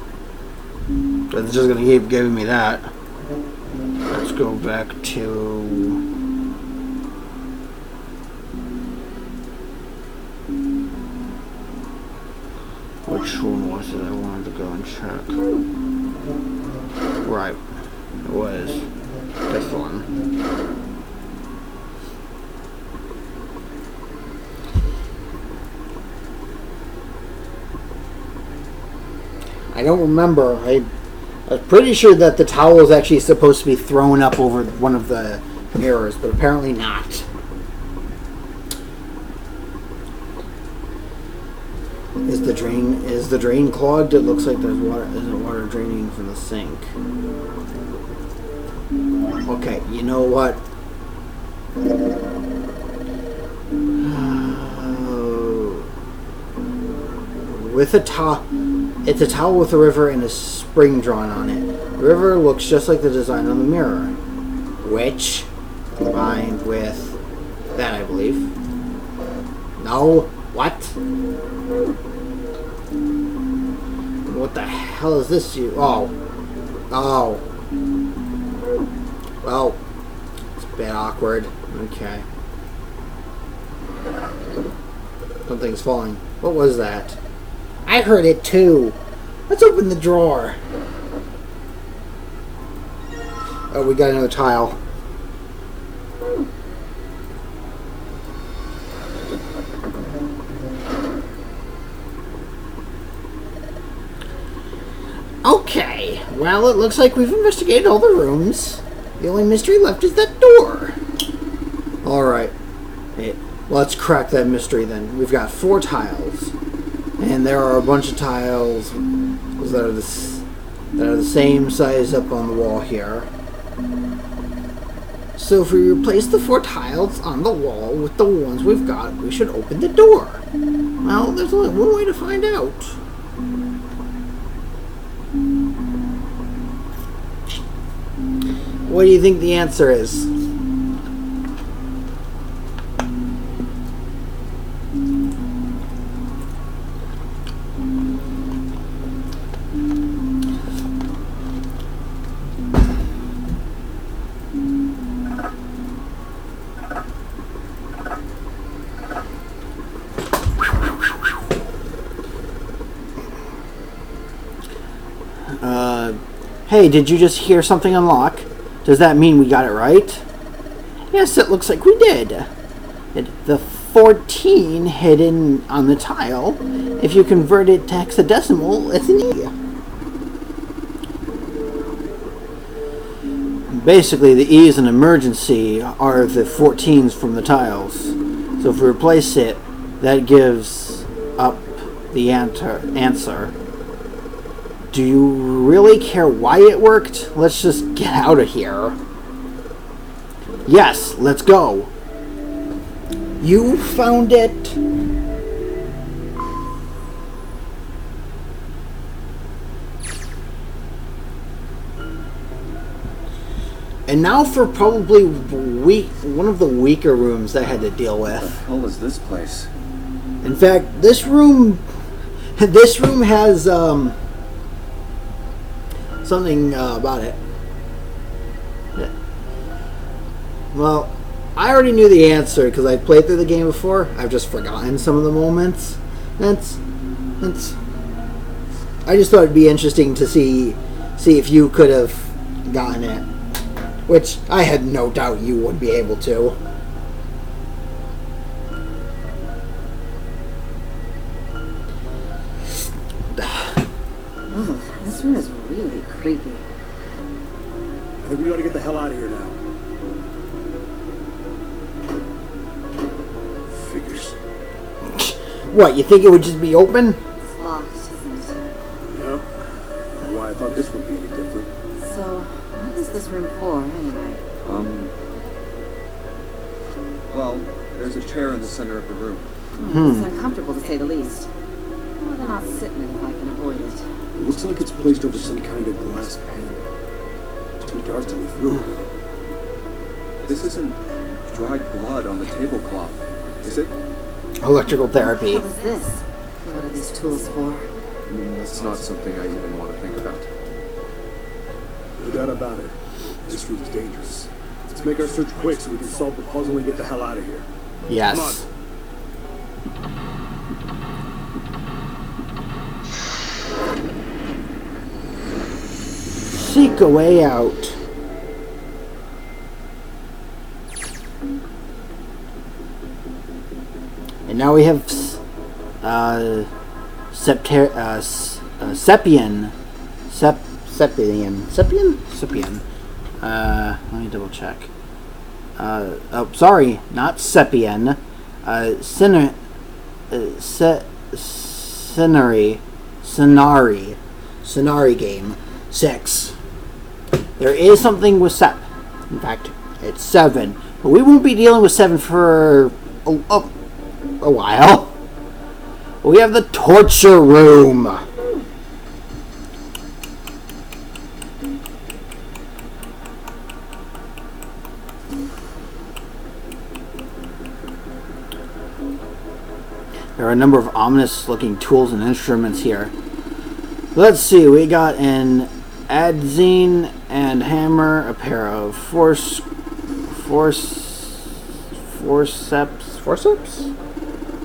But it's just gonna keep giving me that. Let's go back to which one was it I wanted to go and check? Right. It was this one. I don't remember. I was pretty sure that the towel was actually supposed to be thrown up over one of the mirrors, but apparently not. Is the drain clogged? It looks like there's water. Isn't water draining from the sink? Okay, you know what? With a towel. It's a towel with a river and a spring drawn on it. The river looks just like the design on the mirror, which, combined with that, I believe. No, what? What the hell is this? Oh. Well, it's a bit awkward. Okay. Something's falling. What was that? I heard it too. Let's open the drawer. Oh, we got another tile. Okay, well, it looks like we've investigated all the rooms. The only mystery left is that door. Alright. Hey, let's crack that mystery then. We've got 4 tiles. And there are a bunch of tiles that are the same size up on the wall here. So if we replace the 4 tiles on the wall with the ones we've got, we should open the door. Well, there's only one way to find out. What do you think the answer is? Hey, did you just hear something unlock? Does that mean we got it right? Yes, it looks like we did. The 14 hidden on the tile, if you convert it to hexadecimal, it's an E. Basically, the E's in emergency are the 14s from the tiles. So if we replace it, that gives up the answer. Do you really care why it worked? Let's just get out of here. Yes, let's go. You found it. And now for probably one of the weaker rooms that I had to deal with. What the hell is this place? In fact, this room has something about it. Well, I already knew the answer because I played through the game before. I've just forgotten some of the moments. I just thought it'd be interesting to see if you could have gotten it, which I had no doubt you would be able to. Oh, this room is really creepy. I think we ought to get the hell out of here now. Figures. What, you think it would just be open? It's locked, isn't it? Yep. Why I thought this would be any different. So, what is this room for, anyway? Well, there's a chair in the center of the room. It's uncomfortable to say the least. I'd rather not sit in it if I can avoid it. It looks like it's placed over some kind of glass panel. It's too dark to look through. This isn't dried blood on the tablecloth, is it? Electrical therapy. What is this? What are these tools for? That's not something I even want to think about. No doubt about it. This room's dangerous. Let's make our search quick so we can solve the puzzle and get the hell out of here. Yes. Come on. Seek a way out. And now we have Sepian. Let me double check. Oh, sorry, not Sepian. Scenari game 6. There is something with Sep. In fact, it's 7. But we won't be dealing with 7 for a while. We have the torture room. There are a number of ominous looking tools and instruments here. Let's see, we got an adzine and hammer, a pair of forceps?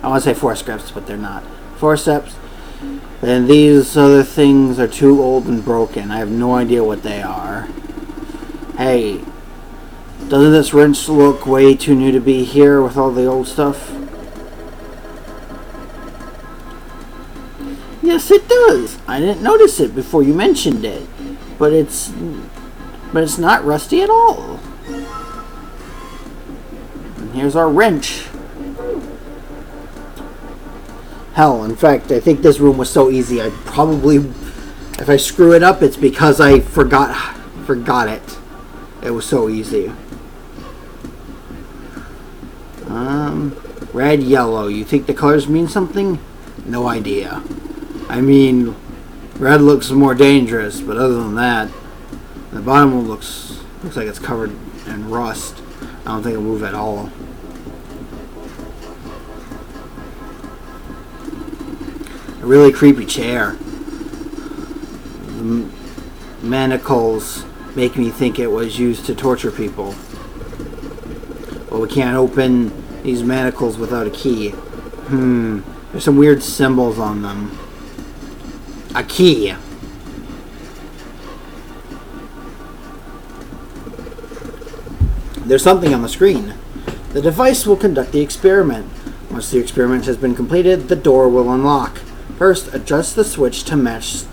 I want to say forceps, but they're not. Forceps. And these other things are too old and broken. I have no idea what they are. Hey, doesn't this wrench look way too new to be here with all the old stuff? Yes, it does. I didn't notice it before you mentioned it, but it's not rusty at all. And here's our wrench. Hell, in fact, I think this room was so easy. I probably, if I screw it up, it's because I forgot it. It was so easy. Red, yellow. You think the colors mean something? No idea. I mean, red looks more dangerous, but other than that, the bottom one looks like it's covered in rust. I don't think it'll move at all. A really creepy chair. The manacles make me think it was used to torture people. But we can't open these manacles without a key. There's some weird symbols on them. A key. There's something on the screen. The device will conduct the experiment. Once the experiment has been completed, the door will unlock. First, adjust the switch to match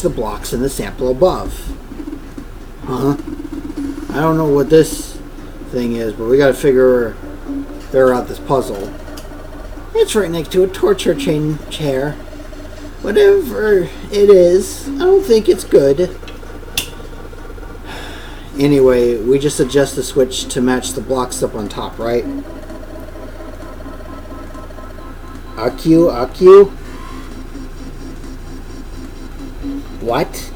the blocks in the sample above. I don't know what this thing is, but we gotta figure out this puzzle. It's right next to a torture chair. Whatever it is, I don't think it's good. Anyway, we just adjust the switch to match the blocks up on top, right? AQ? What?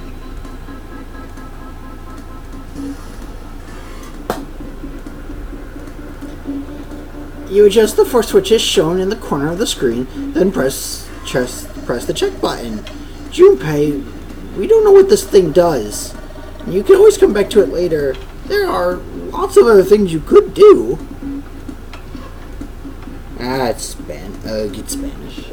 You adjust the 4 switches shown in the corner of the screen, then press the check button. Junpei, we don't know what this thing does. You can always come back to it later. There are lots of other things you could do. It's Spanish.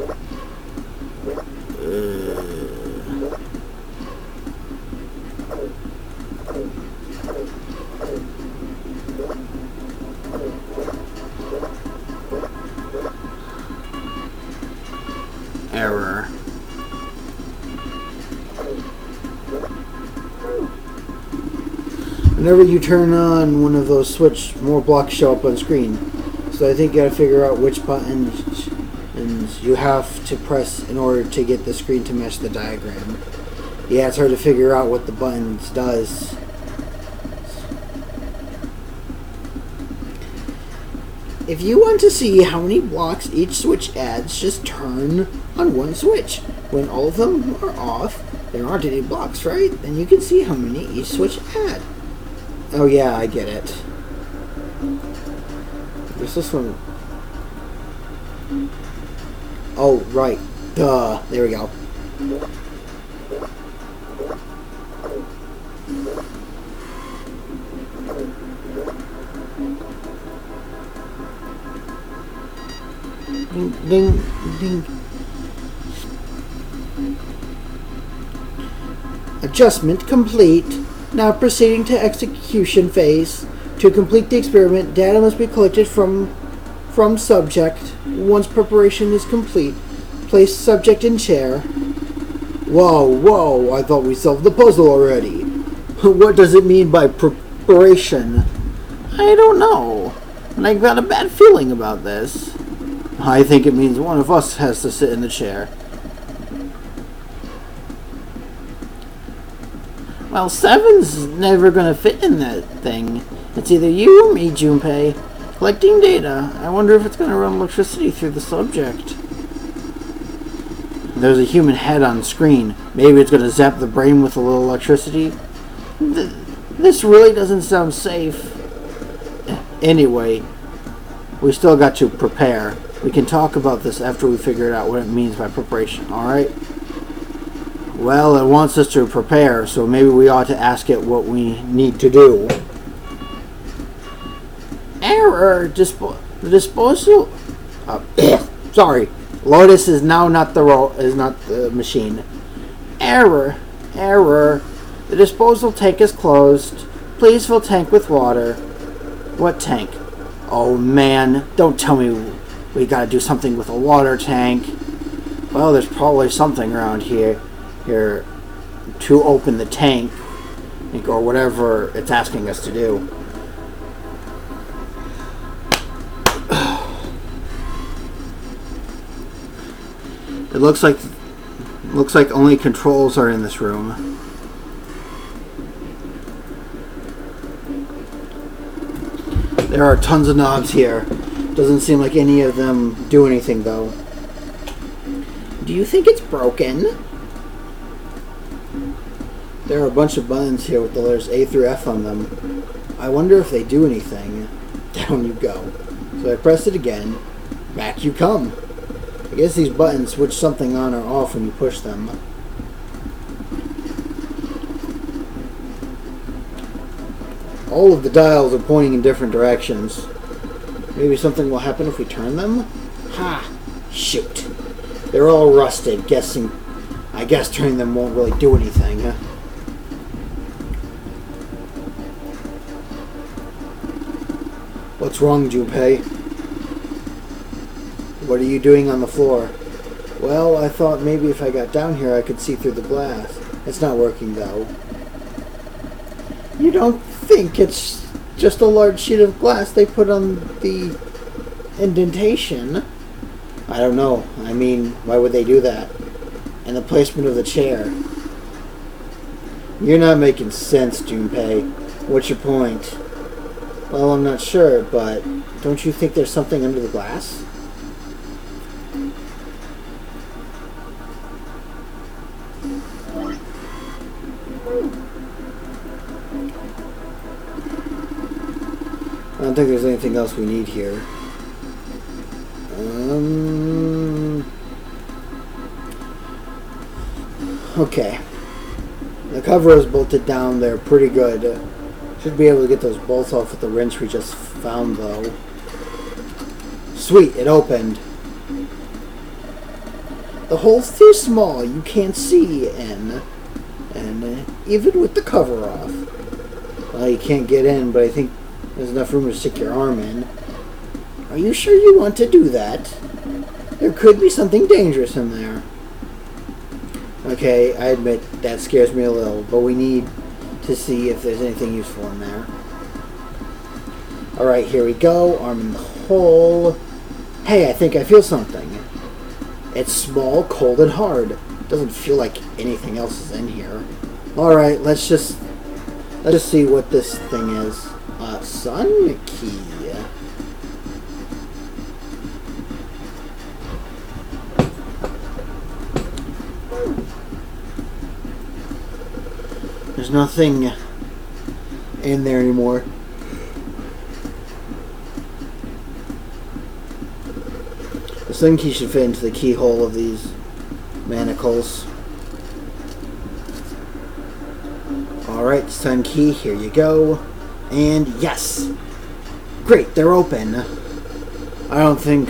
Error. Whenever you turn on one of those switch, more blocks show up on screen. So I think you gotta figure out which buttons you have to press in order to get the screen to match the diagram. Yeah, it's hard to figure out what the buttons does. If you want to see how many blocks each switch adds, just turn on one switch. When all of them are off, there aren't any blocks, right? Then you can see how many each switch adds. Oh yeah, I get it. Where's this one? Oh, right. Duh. There we go. Ding, ding, ding. Adjustment complete. Now proceeding to execution phase. To complete the experiment, data must be collected from subject. Once preparation is complete, place subject in chair. Whoa, I thought we solved the puzzle already. What does it mean by preparation? I don't know. And I got a bad feeling about this. I think it means one of us has to sit in the chair. Well, 7's never gonna fit in that thing. It's either you or me, Junpei. Collecting data. I wonder if it's gonna run electricity through the subject. There's a human head on screen. Maybe it's gonna zap the brain with a little electricity. This really doesn't sound safe. Anyway, we still got to prepare. We can talk about this after we figure out what it means by preparation, alright? Well, it wants us to prepare, so maybe we ought to ask it what we need to do. Error! The disposal... sorry. Lotus is now not the machine. Error. The disposal tank is closed. Please fill tank with water. What tank? Oh man, don't tell me we gotta do something with a water tank. Well, there's probably something around here to open the tank, or whatever it's asking us to do. It looks like only controls are in this room. There are tons of knobs here. Doesn't seem like any of them do anything though. Do you think it's broken? There are a bunch of buttons here with the letters A through F on them. I wonder if they do anything. Down you go. So I press it again. Back you come. I guess these buttons switch something on or off when you push them. All of the dials are pointing in different directions. Maybe something will happen if we turn them? Ha! Shoot. They're all rusted. I guess turning them won't really do anything, huh? What's wrong, Junpei? What are you doing on the floor? Well, I thought maybe if I got down here I could see through the glass. It's not working, though. You don't think it's just a large sheet of glass they put on the indentation? I don't know. I mean, why would they do that? And the placement of the chair. You're not making sense, Junpei. What's your point? Well, I'm not sure, but don't you think there's something under the glass? I don't think there's anything else we need here. Okay. The cover is bolted down there pretty good. Should be able to get those bolts off with the wrench we just found, though. Sweet, it opened. The hole's too small, you can't see in. And even with the cover off. Well, you can't get in, but I think there's enough room to stick your arm in. Are you sure you want to do that? There could be something dangerous in there. Okay, I admit that scares me a little, but we need to see if there's anything useful in there. Alright, here we go. Arm in the hole. Hey, I think I feel something. It's small, cold, and hard. Doesn't feel like anything else is in here. Alright, let's just see what this thing is. Sun key. There's nothing in there anymore. The sun key should fit into the keyhole of these manacles. Alright, sun key, here you go. And yes! Great, they're open. I don't think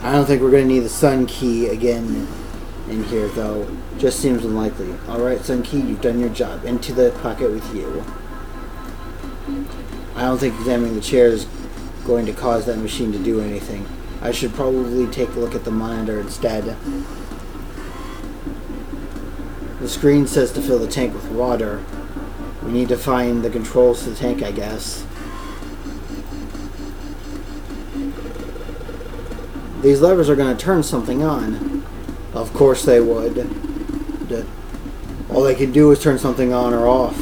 we're gonna need the sun key again in here though. Just seems unlikely. Alright, sun key, you've done your job. Into the pocket with you. I don't think examining the chair is going to cause that machine to do anything. I should probably take a look at the monitor instead. The screen says to fill the tank with water. We need to find the controls to the tank, I guess. These levers are going to turn something on. Of course they would. All they can do is turn something on or off.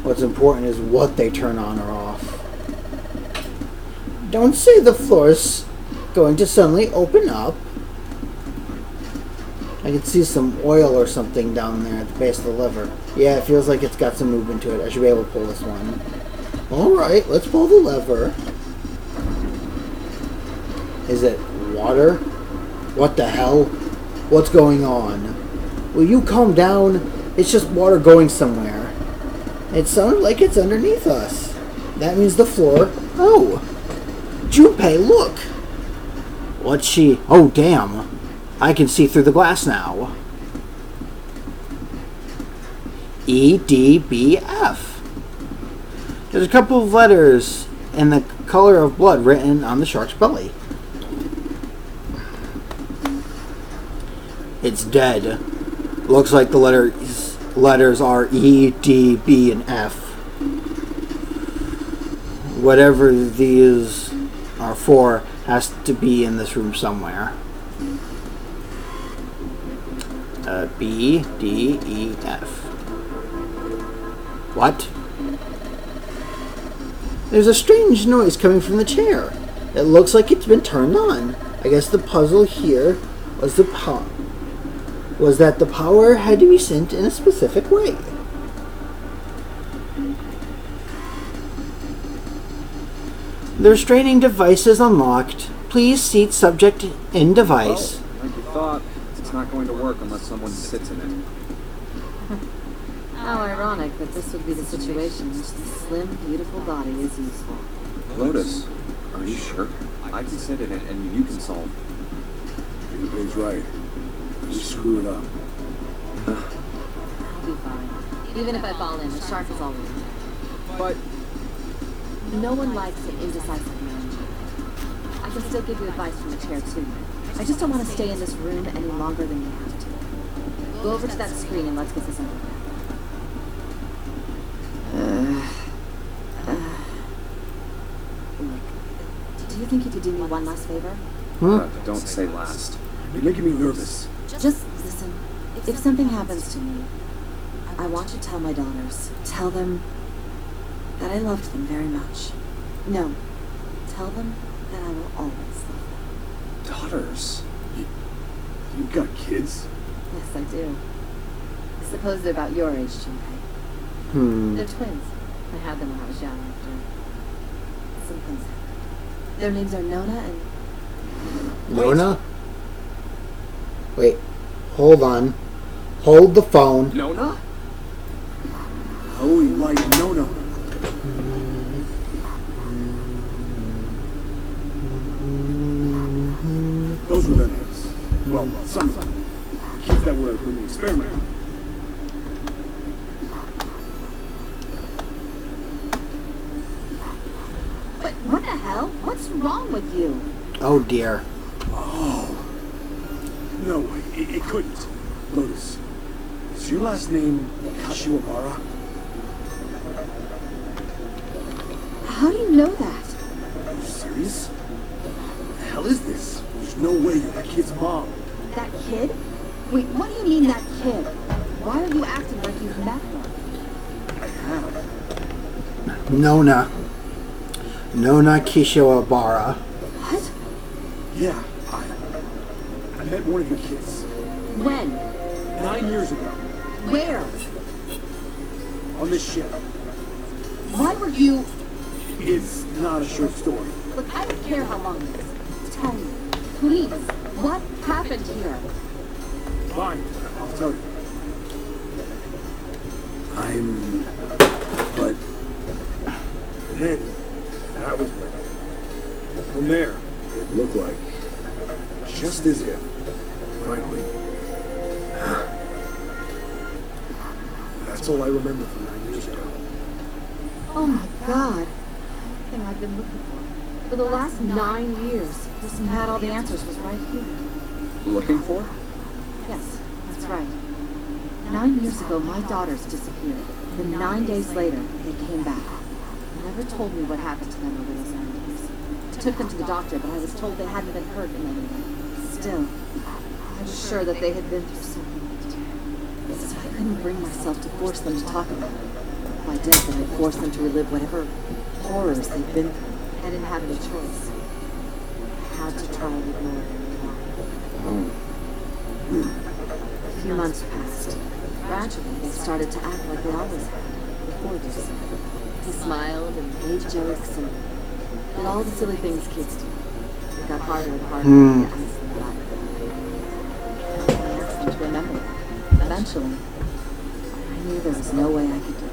What's important is what they turn on or off. Don't say the floor's going to suddenly open up. I can see some oil or something down there at the base of the lever. Yeah, it feels like it's got some movement to it. I should be able to pull this one. Alright, let's pull the lever. Is it water? What the hell? What's going on? Will you calm down? It's just water going somewhere. It sounded like it's underneath us. That means the floor. Oh! Junpei, look! What's she? Oh, damn. I can see through the glass now. EDBF. There's a couple of letters in the color of blood written on the shark's belly. It's dead. Looks like the letters are E, D, B, and F. Whatever these are for has to be in this room somewhere. B, D, E, F. What? There's a strange noise coming from the chair. It looks like it's been turned on. I guess the puzzle here was the power. Was that the power had to be sent in a specific way. The restraining device is unlocked. Please seat subject in device. Oh, like you thought, it's not going to work unless someone sits in it. How ironic that this would be the situation in which the slim, beautiful body is useful. Lotus, are you sure? I can sit in it and you can solve. He's right. We screwed up. I'll be fine. Even if I fall in, the shark is always there. But No one likes an indecisive man. I can still give you advice from the chair, too. I just don't want to stay in this room any longer than you have to. Go over to that screen and let's get this over with. Look, do you think you could do me one last favor? don't say last. You're making me nervous. Just listen. If something happens to me, I want you to tell my daughters. Tell them that I loved them very much. No, tell them that I will always love them. Daughters? You've got kids? Yes, I do. I suppose they're about your age, Junpei. They're twins. I had them when I was young after some things happened. Their names are Nona and... Nona? Wait. Hold on. Hold the phone. Nona? Oh, like Nona. Those were their names. Well, some of them. Kids that were in the experiment. But what the hell? What's wrong with you? Oh dear. Oh. No, it couldn't. Lotus, is your last name Kashiwabara? How do you know that? Are you serious? What the hell is this? There's no way you're that kid's mom. That kid? Wait, what do you mean that kid? Why are you acting like you've met her? I have. Nona. Nona Kishiwabara. What? Yeah, I met one of your kids. When? 9 years ago. Where? On this ship. Why were you... It's not a short story. Look, I don't care how long it is. Tell me, please, what happened here? Fine, I'll tell you. But then, that was when. From there, it looked like, just as if, finally. That's all I remember from 9 years ago. Oh my God. Everything I've been looking for. For the last 9 years, person who had all the answers was right here. Looking for? Yes, that's right. 9 years ago, my daughters disappeared. Then 9 days later, they came back. They never told me what happened to them over those 9 days. I took them to the doctor, but I was told they hadn't been hurt in any way. Still, I was sure that they had been through something. So I couldn't bring myself to force them to talk about it. If I did, then I'd force them to relive whatever horrors they've been through. I didn't have any choice. I had to try and ignore them. A few months passed. Gradually, they started to act like they always had before this. They smiled and made jokes and did all the silly things kids do. It got harder and harder to ask them about it. I asked them to remember that. Eventually, I knew there was no way I could do it.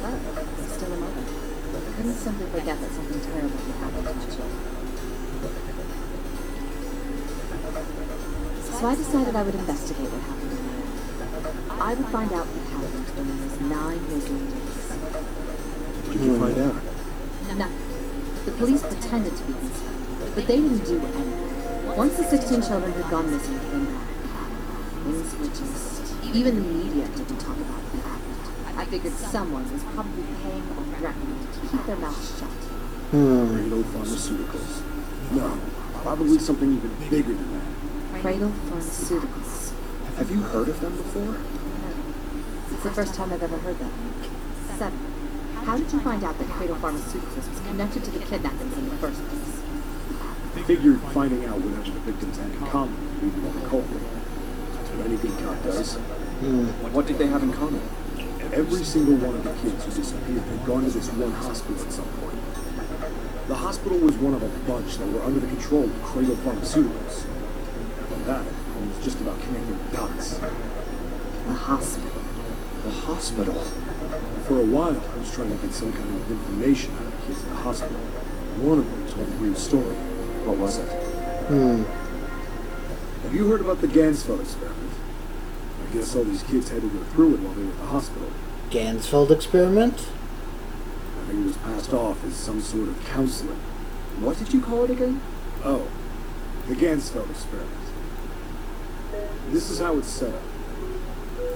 But I was still a mother. I couldn't simply forget that something terrible had happened to my children. So I decided I would investigate what happened to them. I would find out what happened to them in those 9 miserable days. What did you find out? Nothing. The police pretended to be concerned, but they didn't do anything. Once the 16 children who'd gone missing came back, things were just... Even the media didn't talk about what happened. I figured someone was probably paying or threatening to keep their mouths shut. Radiopharmaceuticals. No, probably something even bigger than that. Cradle Pharmaceuticals. Have you heard of them before? No. It's the first time I've ever heard that. 7. How did you find out that Cradle Pharmaceuticals was connected to the kidnappings in the first place? Figured finding out whatever the victims had in common would lead to the culprit. That's what any good cop does. What did they have in common? Every single one of the kids who disappeared had gone to this one hospital at some point. The hospital was one of a bunch that were under the control of Cradle Pharmaceuticals. From that, it was just about connecting the dots. The hospital. The hospital. For a while, I was trying to get some kind of information out of the kids at the hospital. One of them told a real story. What was it? Have you heard about the Gansfeld experiment? I guess all these kids had to go through it while they were at the hospital. Gansfeld experiment? I think it was passed off as some sort of counseling. What did you call it again? Oh, the Gansfeld experiment. This is how it's set up.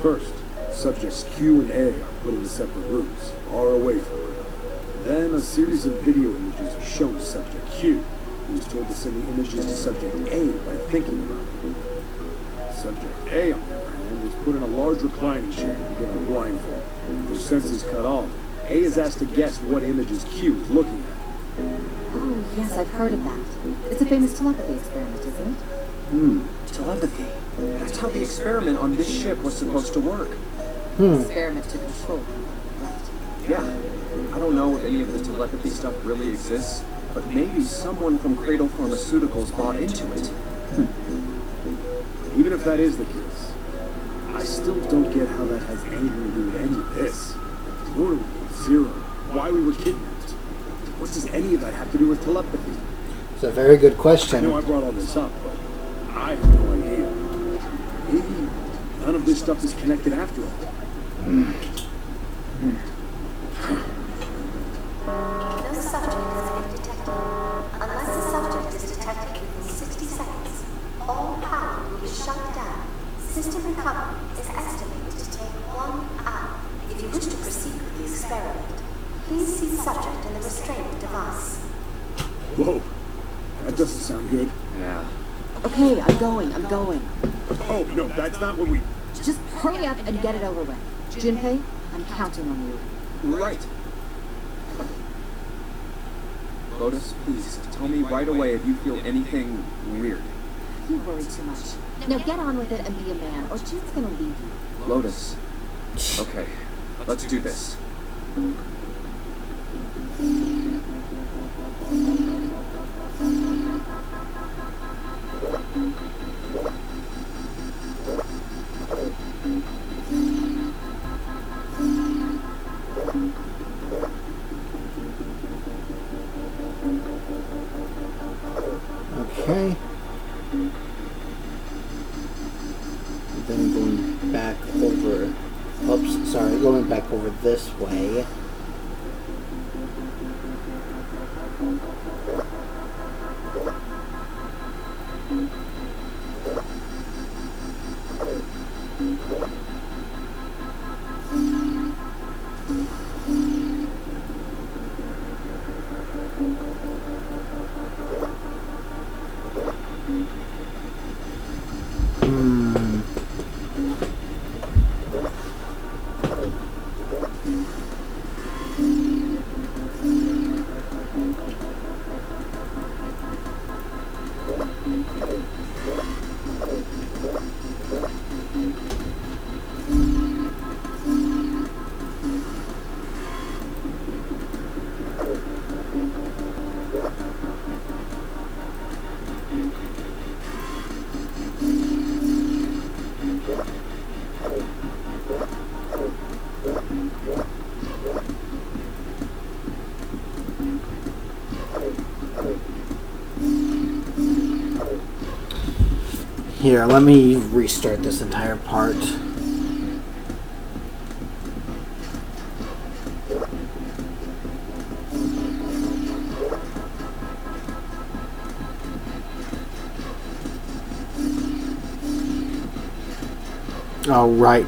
First, subjects Q and A are put into separate rooms, far away from one another. Then a series of video images are shown to subject Q, who is told to send the images to subject A by thinking about them. Subject A, on the other hand, is put in a large reclining chair and given a blindfold. With their senses cut off, A is asked to guess what images Q is looking at. Oh, yes, I've heard of that. It's a famous telepathy experiment, isn't it? Telepathy. That's how the experiment on this ship was supposed to work. Experiment to control. Right. Yeah. I don't know if any of the telepathy stuff really exists, but maybe someone from Cradle Pharmaceuticals bought into it. Even if that is the case, I still don't get how that has anything to do with any of this. What are we, Zero? Why we were kidnapped? What does any of that have to do with telepathy? It's a very good I question. know I brought all this up, but I have no idea. Maybe none of this stuff is connected after all. No subject has been detected. Unless the subject is detected within 60 seconds, all power will be shut down. System recovery is estimated to take 1 hour. If you wish to proceed with the experiment, please see subject in the restraint device. Whoa, that doesn't sound good. Yeah. Okay, I'm going. Oh, no, that's not what we... Just hurry up and get it over with. Junpei, I'm counting on you. Right. Lotus, please, tell me right away if you feel anything weird. You worry too much. Now get on with it and be a man, or June's gonna leave you. Lotus. Okay, let's do this. Okay. Then going back over... Oops, sorry, going back over this way. Here, let me restart this entire part. All right.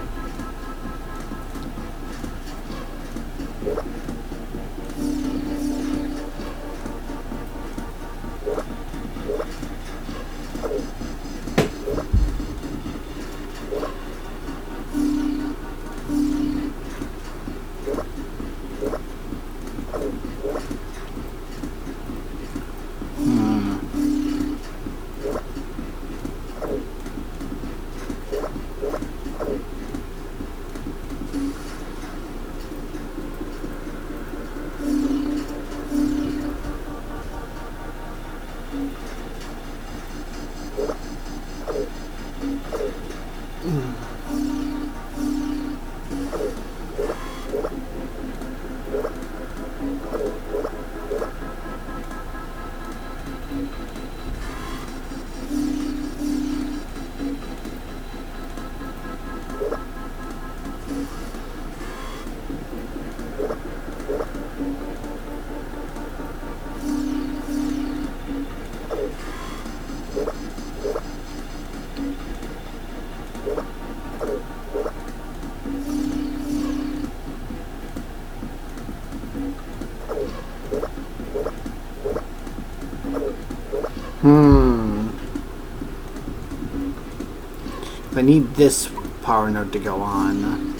I need this power node to go on.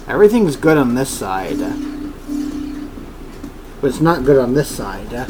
Everything's good on this side, but it's not good on this side.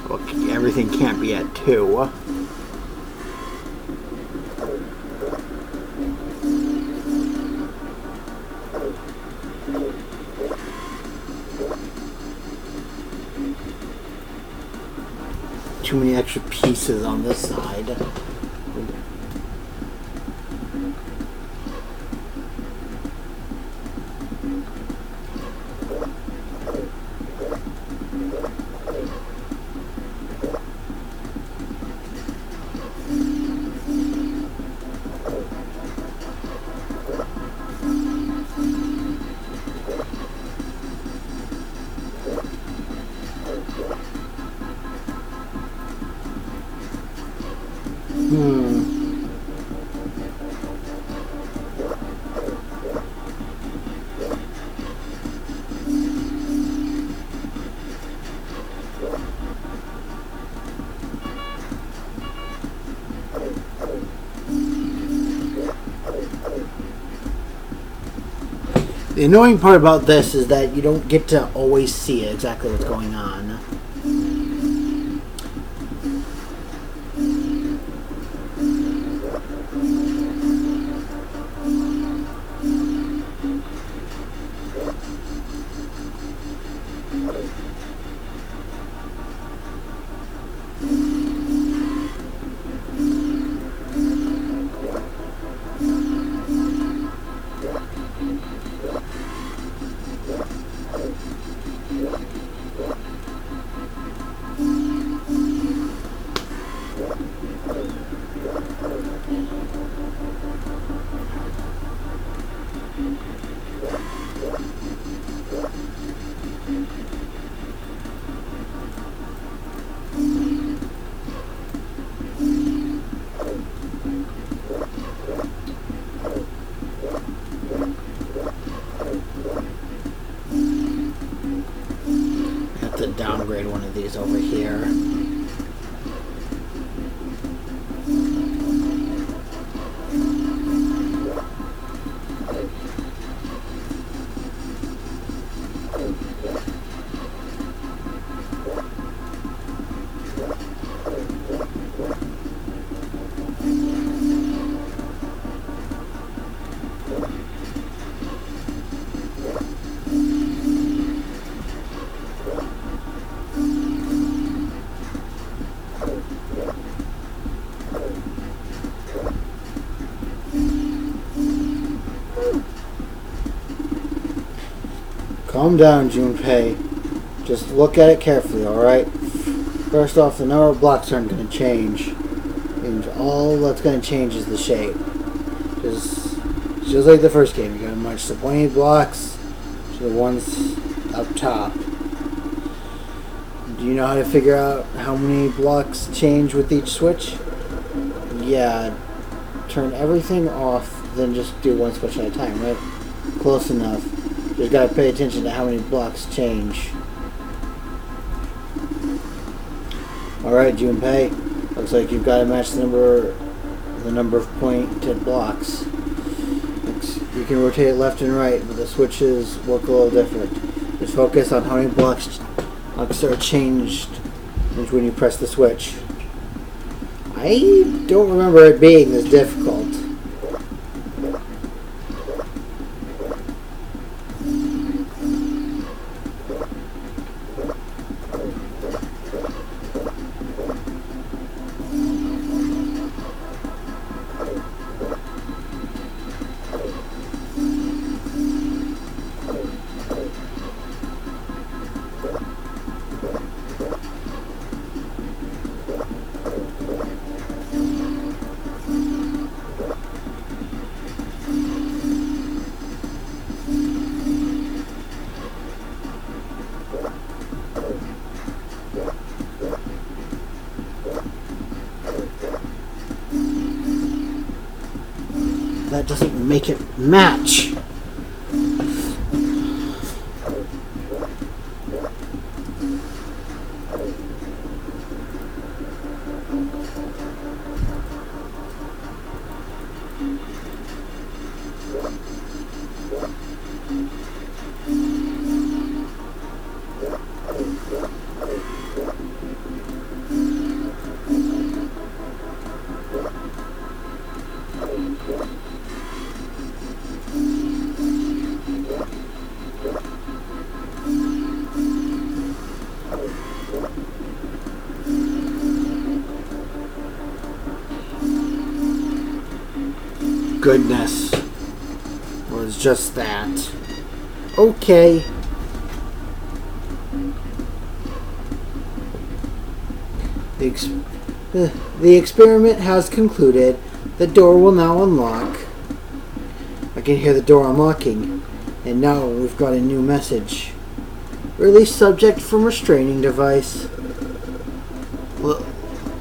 Well, everything can't be at 2. Too many extra pieces on this side. The annoying part about this is that you don't get to always see exactly what's going on. Downgrade one of these over here. Calm down, Junpei. Just look at it carefully, alright? First off, the number of blocks aren't going to change. And all that's going to change is the shape. Just like the first game, you're going to march the pointed blocks to the ones up top. Do you know how to figure out how many blocks change with each switch? Yeah, turn everything off, then just do one switch at a time, right? Close enough. Just gotta pay attention to how many blocks change. Alright, Junpei. Looks like you've got to match the number of pointed blocks. You can rotate it left and right, but the switches work a little different. Just focus on how many blocks are changed when you press the switch. I don't remember it being this difficult. That doesn't make it match. Goodness. Was just that. Okay. The experiment has concluded. The door will now unlock. I can hear the door unlocking. And now we've got a new message. Release subject from restraining device.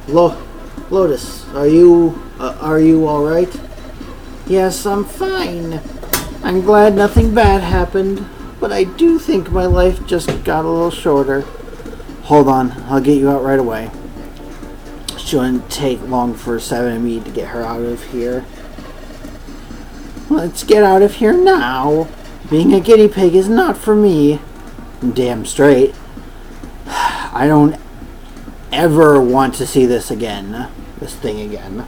Lotus, are you alright? Yes, I'm fine. I'm glad nothing bad happened, but I do think my life just got a little shorter. Hold on, I'll get you out right away. Shouldn't take long for Seven and me to get her out of here. Let's get out of here now. Being a guinea pig is not for me. Damn straight. I don't ever want to see this again. This thing again.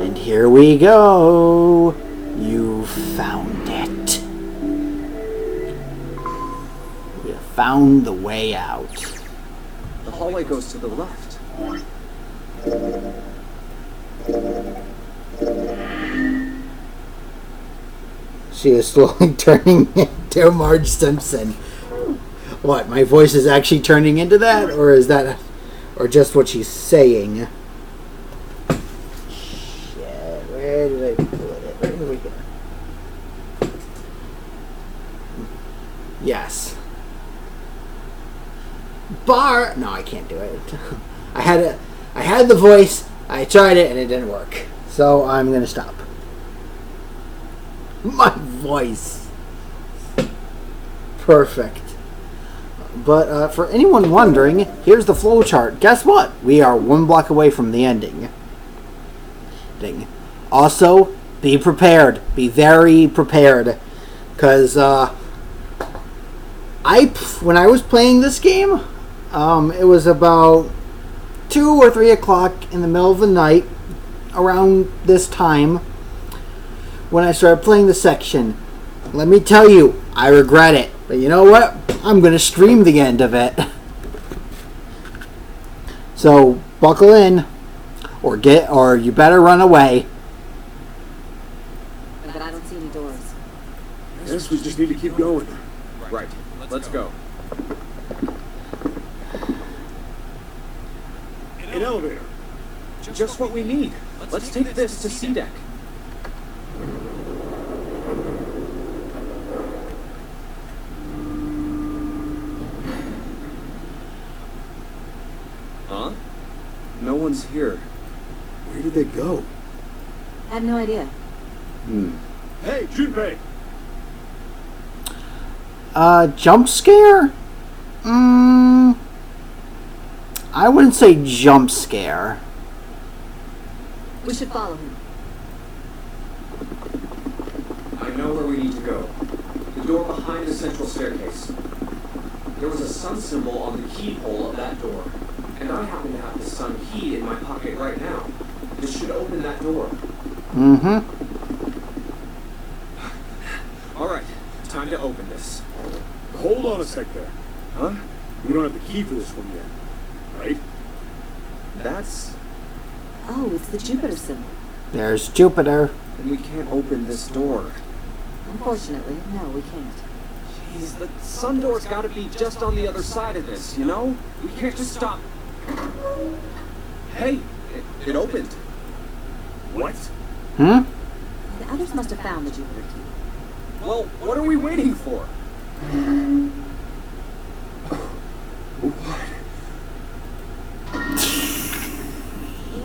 And here we go. You found it. We have found the way out. The hallway goes to the left. She is slowly turning into Marge Simpson. What, my voice is actually turning into that? Or is that... Or just what she's saying? Shit, where did I put it? Where did we go? Yes. Bar... No, I can't do it. I had the voice, I tried it, and it didn't work. So I'm going to stop. My voice. Perfect. But for anyone wondering, here's the flowchart. Guess what? We are one block away from the ending. Also, be prepared. Be very prepared. Because when I was playing this game, it was about 2 or 3 o'clock in the middle of the night, around this time, when I started playing the section. Let me tell you, I regret it. But you know what? I'm going to stream the end of it. So, buckle in, or you better run away. But I don't see any doors. I guess we just need to keep going. Right. Let's go. An elevator. Just what we need. Let's take this to C deck. Huh? No one's here. Where did they go? I have no idea. Hey, Junpei! Jump scare? I wouldn't say jump scare. We should follow him. I know where we need to go. The door behind the central staircase. There was a sun symbol on the keyhole of that door. And I happen to have the sun key in my pocket right now. This should open that door. Mm-hmm. Alright, time to open this. Hold on a sec there. Huh? We don't have the key for this one yet, right? That's... Oh, it's the Jupiter symbol. There's Jupiter. And we can't open this door. Unfortunately, no, we can't. Jeez, the sun door's gotta be just on the other side of this, you know? We can't just stop... Hey, it opened. What? Hmm? The others must have found the Jupiter key. Well, what are we waiting for?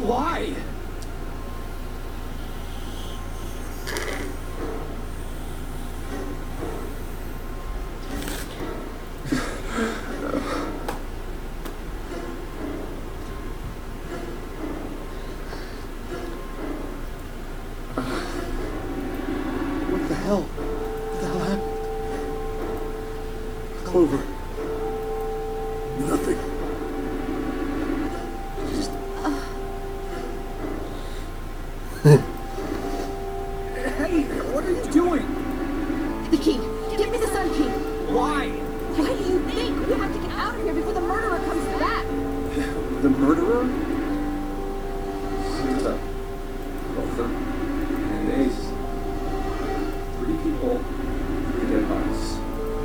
Why? What the hell? What the hell happened? Clover. Nothing. Just... Hey, what are you doing? The key. Give me the sun key. Why? Why do you think? We have to get out of here before the murderer comes back. The murderer? Susa, Clover, and Ace. 3 people, 3 dead bodies.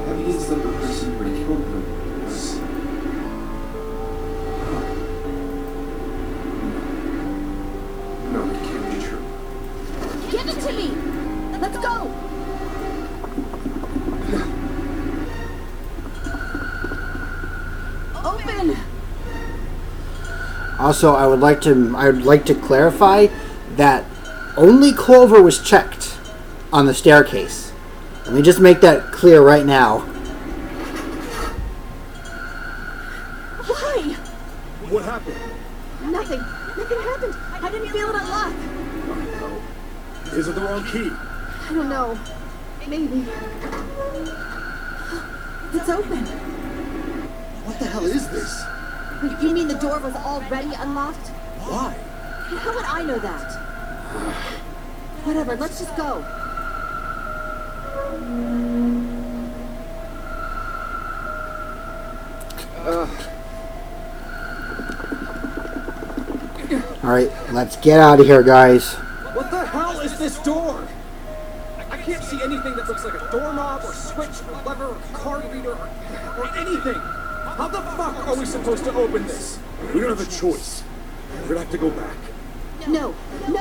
That means that the person who killed them was... No, it can't be true. Give it to me. Let's go. Open. Also, I would like to clarify that only Clover was checked on the staircase. Let me just make that clear right now. Why? What happened? Nothing. Nothing happened. I didn't feel it unlock. Is it the wrong key? I don't know. Maybe. It's open. What the hell is this? You mean the door was already unlocked? Why? How would I know that? Whatever, let's just go. Alright, let's get out of here, guys. What the hell is this door? I can't see anything that looks like a doorknob or switch or lever or card reader or anything. How the fuck are we supposed to open this? We don't have a choice. We're gonna have to go back. No,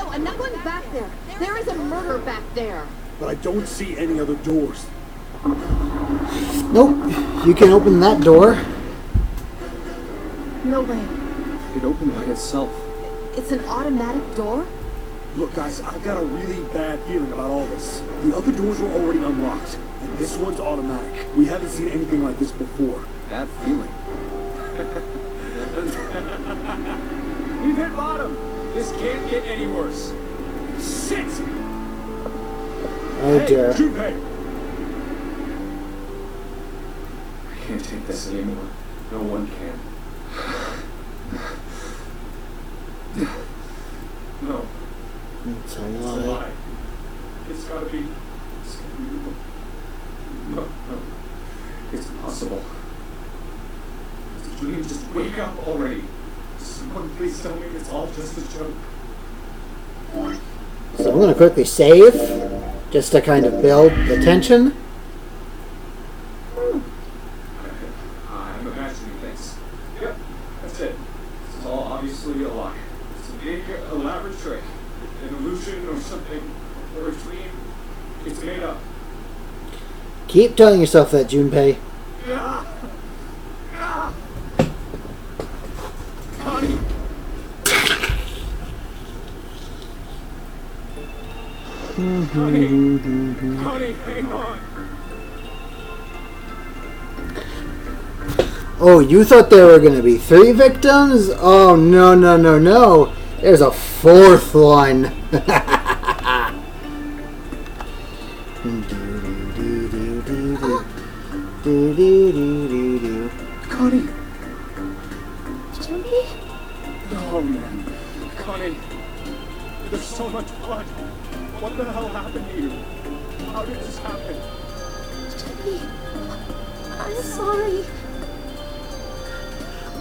I'm not going back there. There is a murder back there. But I don't see any other doors. Nope. You can open that door. No way. It opened by itself. It's an automatic door? Look, guys, I've got a really bad feeling about all this. The other doors were already unlocked, and this one's automatic. We haven't seen anything like this before. Bad feeling. We've hit bottom. This can't get any worse. Shit! Oh dear. Junpei! I can't take this anymore. No one can. No. It's a It's a lie. lie. It's gotta be real. No. It's impossible. It's a dream. Just wake up already. Someone please tell me it's all just a joke. So I'm going to quickly save, just to kind of build the tension. I'm imagining things. Yep, that's it. This is all obviously a lie. It's a big, elaborate trick. An illusion or something. Or a dream. It's made up. Keep telling yourself that, Junpei. Connie! Connie, hang on. Oh, you thought there were going to be 3 victims? Oh, no. There's a 4th one. Connie! Jumpy? Oh man. Connie. There's so much blood. What the hell happened to you? How did this happen? Jumpy, I'm sorry.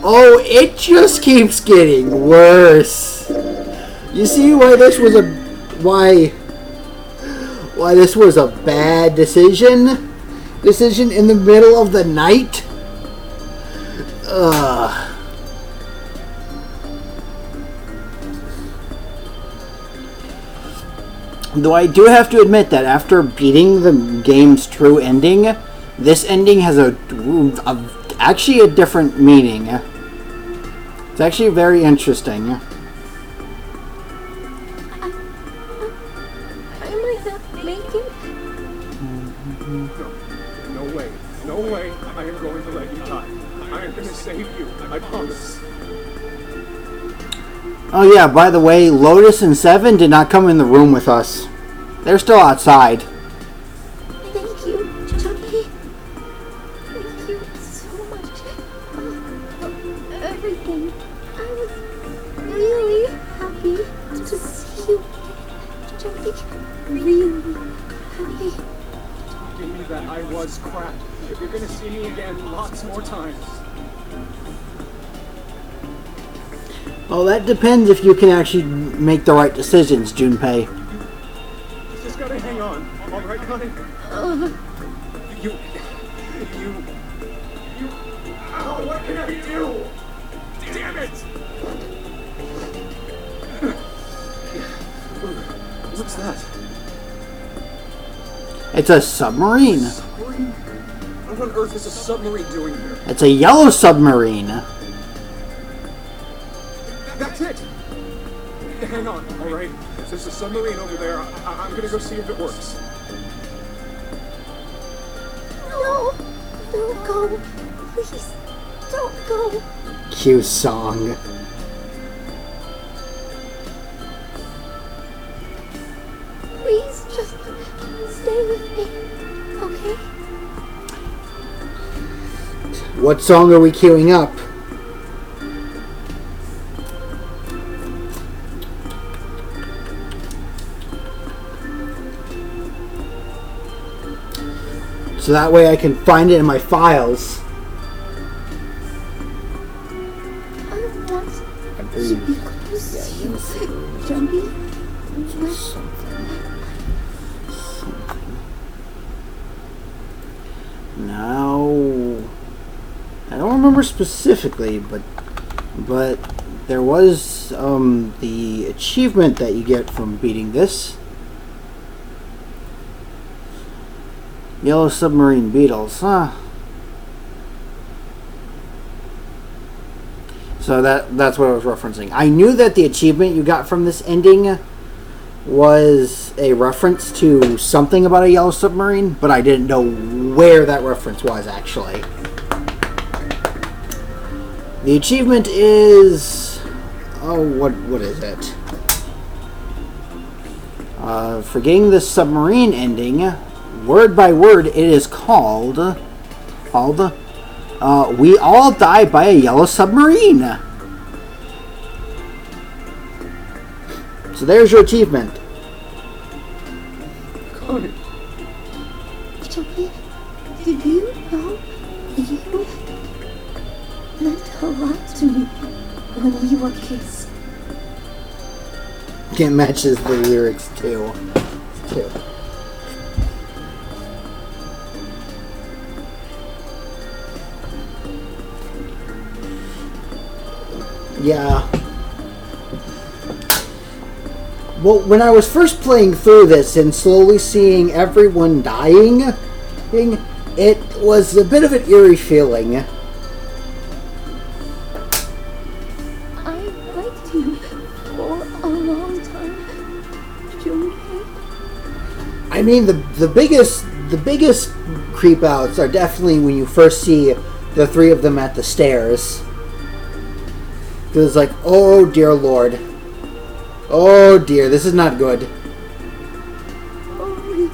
Oh, it just keeps getting worse. You see why this was a why this was a bad decision? Decision in the middle of the night? Ugh. Though I do have to admit that after beating the game's true ending, this ending has actually a different meaning. It's actually very interesting. I might not make it. No way. No way. I am going to let you die. I am going to save you. I promise. Oh yeah, by the way, Lotus and Seven did not come in the room with us. They're still outside. Thank you, Jumpy. Thank you so much. Everything. I was really happy to see you, Jumpy. Really happy. Give me that I was crap. You're going to see me again lots more times. Well, that depends if you can actually make the right decisions, Junpei. Just gotta hang on. All right, Connie? You... Ow, what can I do? Damn it! What's that? It's a submarine. Submarine? What on earth is a submarine doing here? It's a yellow submarine. That's it! Hang on, alright? There's a submarine over there. I'm gonna go see if it works. No! Don't go. Please, don't go. Cue song. Please, just stay with me, okay? What song are we queuing up? So that way I can find it in my files. I want to be close to you, Jumpy. Now, I don't remember specifically, but there was the achievement that you get from beating this. Yellow Submarine Beetles, huh? So that's what I was referencing. I knew that the achievement you got from this ending was a reference to something about a yellow submarine, but I didn't know where that reference was actually. The achievement is... oh, what is it? For getting the submarine ending... word by word, it is called We All Die by a Yellow Submarine. So there's your achievement. Connie. Jumpy, did you know you meant a lot to me when we were kids? It matches the lyrics too. Yeah. Well, when I was first playing through this and slowly seeing everyone dying, it was a bit of an eerie feeling. I liked you for a long time, Jumpy. I mean, the biggest creep outs are definitely when you first see the three of them at the stairs. Because it's like, oh dear Lord. Oh dear, this is not good. Oh, really?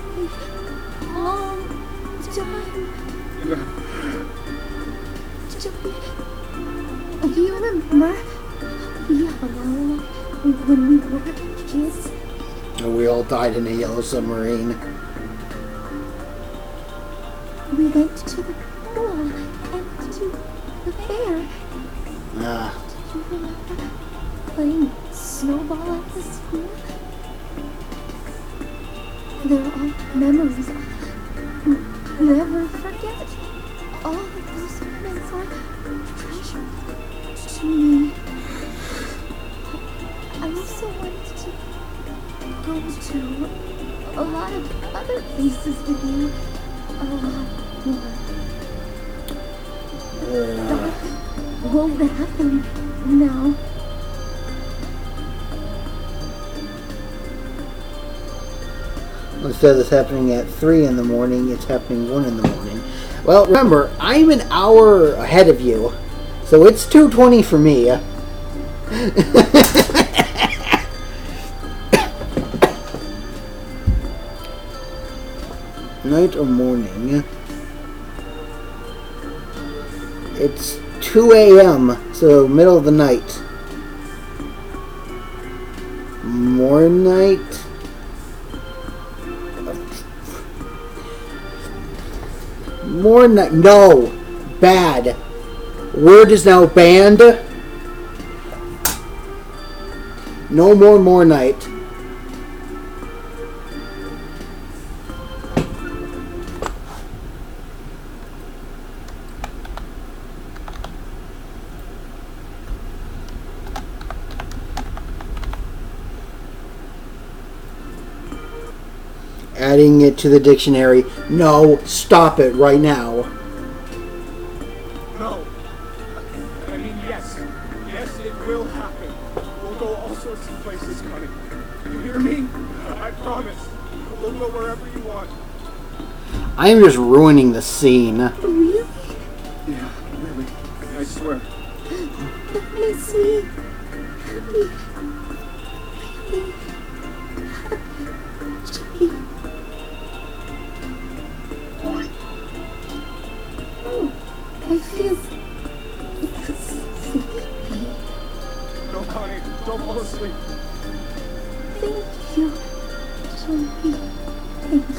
be alone when we were kids? And we all died in a yellow submarine. We went to the pool and to the fair. Ah, Do you remember playing snowball at the school? They're all memories I'll never forget. All of those moments are treasure to me. I also wanted to go to a lot of other places with you. A lot more. That won't happen now. instead of this happening at 3 in the morning, it's happening 1 in the morning. Well, remember, I'm an hour ahead of you, so it's 2:20 for me. Night or morning? It's 2 a.m., so middle of the night. More night? More night? No! Bad. Word is now banned. No more night. Adding it to the dictionary. No, stop it right now. No. I mean, yes. Yes, it will happen. We'll go all sorts of places, Connie. You hear me? I promise. We'll go wherever you want. I am just ruining the scene. Really? Yeah, really. I swear. That makes me happy. Really happy. Oh, I feel sleepy. No, Connie, don't fall asleep. Thank you, Joey. Thank you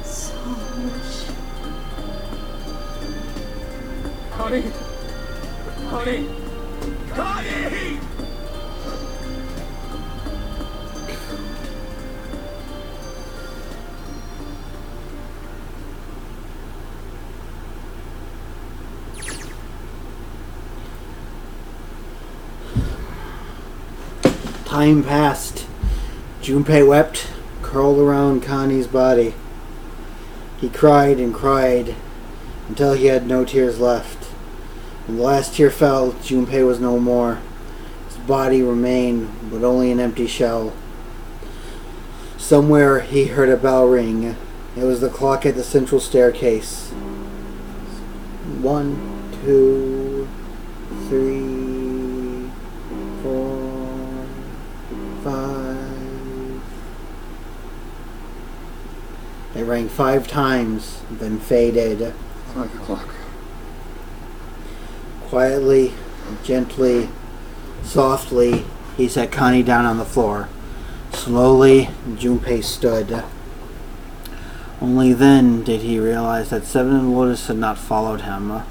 so much. Connie! Connie! Connie! Time passed. Junpei wept, curled around Connie's body. He cried and cried until he had no tears left. When the last tear fell, Junpei was no more. His body remained, but only an empty shell. Somewhere he heard a bell ring. It was the clock at the central staircase. 1, 2, 3, 4, 5. It rang 5 times, then faded. 5 o'clock. Quietly, gently, softly, he set Connie down on the floor. Slowly, Junpei stood. Only then did he realize that Seven and Lotus had not followed him.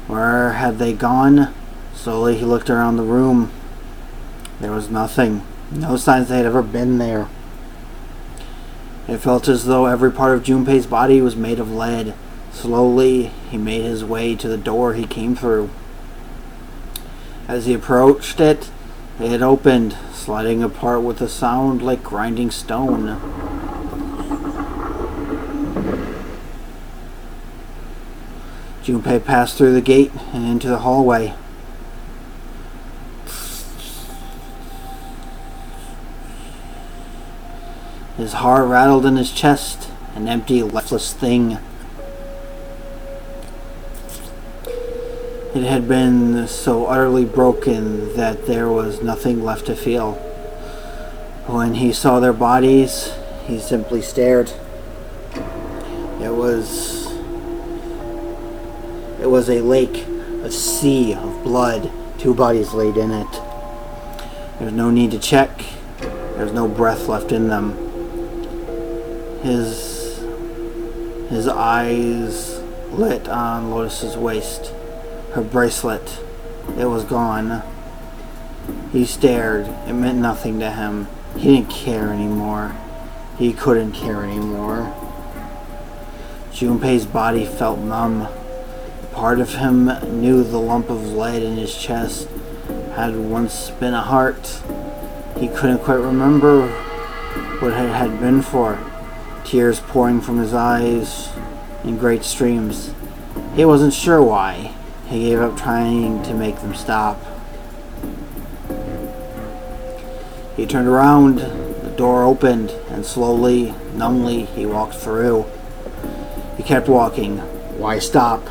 Where had they gone? Slowly he looked around the room. There was nothing. No signs they had ever been there. It felt as though every part of Junpei's body was made of lead. Slowly, he made his way to the door he came through. As he approached it, it opened, sliding apart with a sound like grinding stone. Junpei passed through the gate and into the hallway. His heart rattled in his chest, an empty, lifeless thing. It had been so utterly broken that there was nothing left to feel. When he saw their bodies, he simply stared. It was a lake, a sea of blood, 2 bodies laid in it. There's no need to check. There's no breath left in them. His eyes lit on Lotus's waist. Her bracelet. It was gone. He stared. It meant nothing to him. He didn't care anymore. He couldn't care anymore. Junpei's body felt numb. Part of him knew the lump of lead in his chest had once been a heart. He couldn't quite remember what it had been for. Tears pouring from his eyes in great streams. He wasn't sure why. He gave up trying to make them stop. He turned around, the door opened, and slowly, numbly, he walked through. He kept walking. Why stop?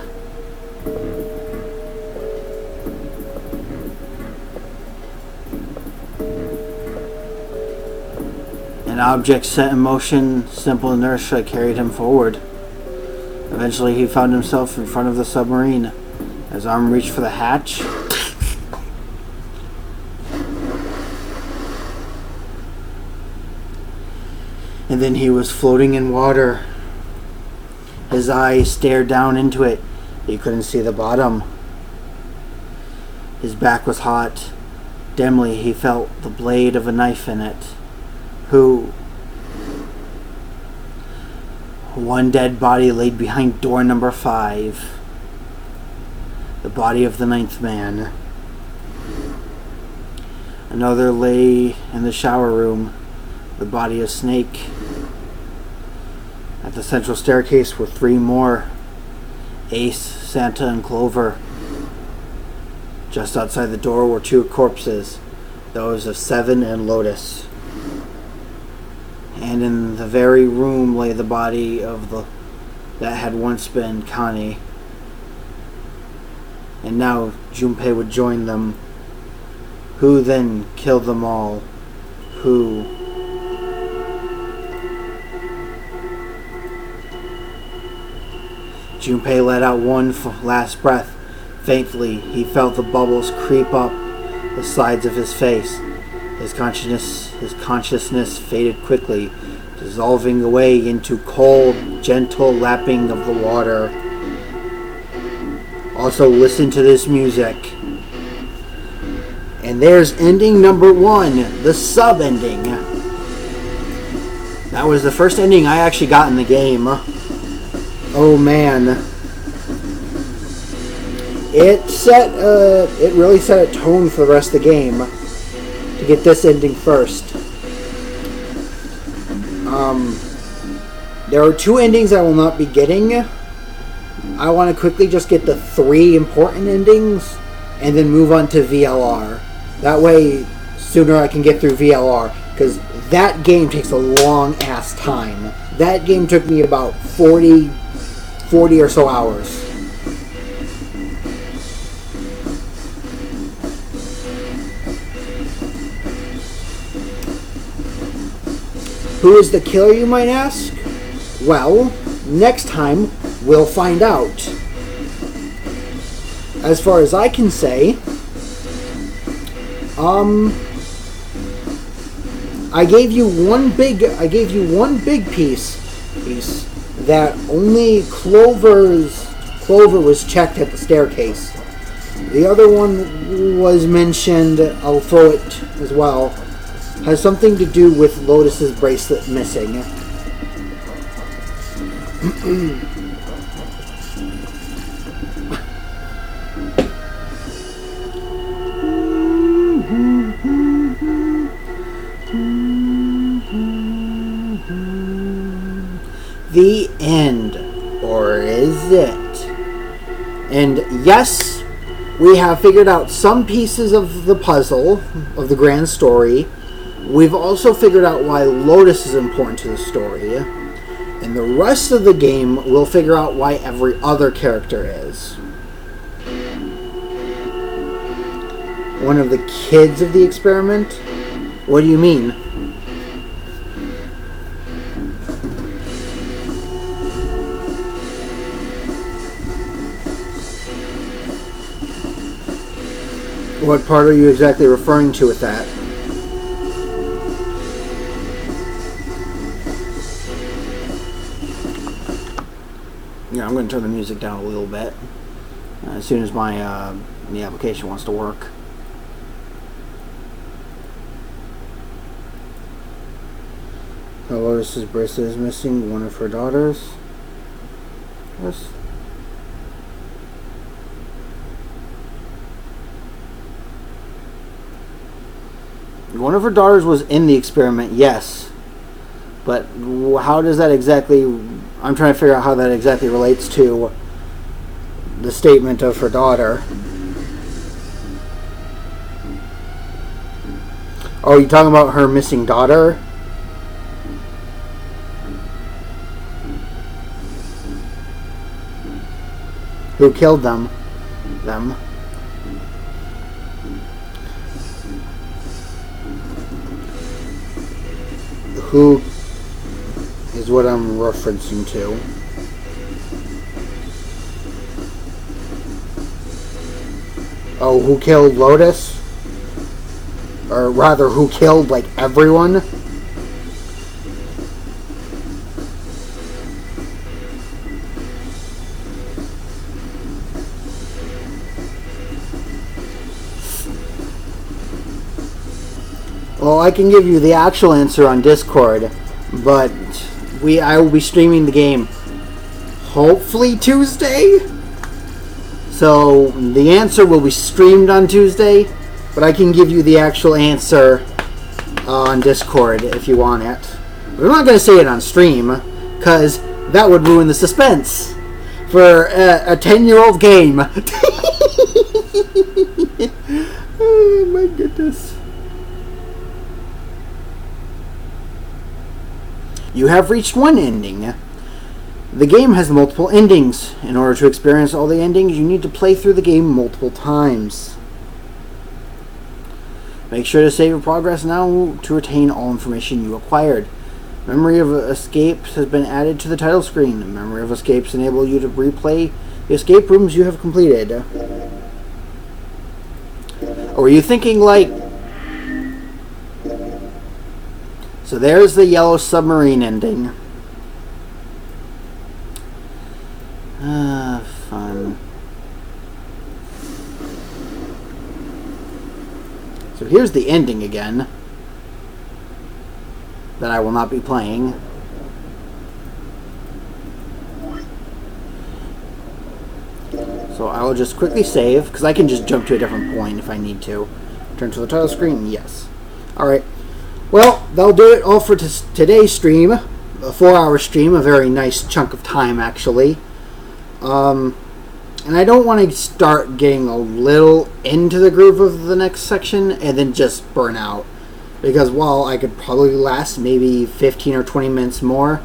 An object set in motion, simple inertia carried him forward. Eventually he found himself in front of the submarine. His arm reached for the hatch. And then he was floating in water. His eyes stared down into it. He couldn't see the bottom. His back was hot. Dimly he felt the blade of a knife in it. One dead body laid behind door number 5. The body of the 9th man. Another lay in the shower room. The body of Snake. At the central staircase were 3 more. Ace, Santa, and Clover. Just outside the door were 2 corpses. Those of Seven and Lotus. And in the very room lay the body of that had once been Connie. And now Junpei would join them. Who then killed them all? Who? Junpei let out one last breath. Faintly, he felt the bubbles creep up the sides of his face. His consciousness faded quickly, dissolving away into cold, gentle lapping of the water. Also, listen to this music. And there's ending number 1, the sub-ending. That was the first ending I actually got in the game. Oh man. It really set a tone for the rest of the game to get this ending first. There are 2 endings I will not be getting. I want to quickly just get the 3 important endings and then move on to VLR. That way, sooner I can get through VLR, because that game takes a long ass time. That game took me about 40 or so hours. Who is the killer, you might ask? Well, next time we'll find out. As far as I can say, I gave you one big piece that only Clover was checked at the staircase. The other one was mentioned, I'll throw it as well, has something to do with Lotus's bracelet missing. The end, or is it? And yes, we have figured out some pieces of the puzzle, of the grand story. We've also figured out why Lotus is important to the story. And the rest of the game, we'll figure out why every other character is. One of the kids of the experiment? What do you mean? What part are you exactly referring to with that? Yeah, I'm going to turn the music down a little bit as soon as my the application wants to work. Lotus's bracelet is missing one of her daughters. Yes. One of her daughters was in the experiment, yes. But how does that exactly... I'm trying to figure out how that exactly relates to the statement of her daughter. Oh, you're talking about her missing daughter? Who killed them? Who is what I'm referencing to. Oh, who killed Lotus? Or rather, who killed, like, everyone? Well, I can give you the actual answer on Discord, but I will be streaming the game hopefully Tuesday. So the answer will be streamed on Tuesday, but I can give you the actual answer on Discord if you want it. But I'm not going to say it on stream, because that would ruin the suspense for a 10-year-old game. Oh my goodness. You have reached one ending. The game has multiple endings. In order to experience all the endings, you need to play through the game multiple times. Make sure to save your progress now to retain all information you acquired. Memory of escapes has been added to the title screen. Memory of escapes enable you to replay the escape rooms you have completed. Or were you thinking like... So there's the yellow submarine ending. Fun. So here's the ending again. That I will not be playing. So I will just quickly save, because I can just jump to a different point if I need to. Turn to the title screen, yes. Alright. Well, that'll do it all for today's stream. A 4-hour stream, a very nice chunk of time, actually. And I don't want to start getting a little into the groove of the next section and then just burn out. Because while I could probably last maybe 15 or 20 minutes more,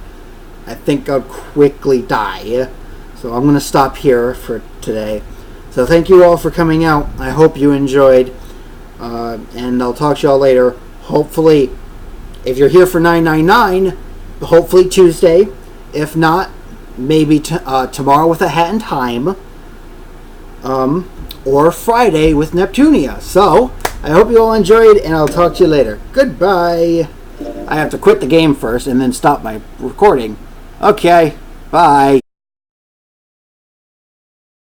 I think I'll quickly die. So I'm going to stop here for today. So thank you all for coming out. I hope you enjoyed. And I'll talk to y'all later. Hopefully, if you're here for 999, hopefully Tuesday. If not, maybe tomorrow with a hat and time. Or Friday with Neptunia. So, I hope you all enjoyed, and I'll talk to you later. Goodbye. I have to quit the game first and then stop my recording. Okay, bye.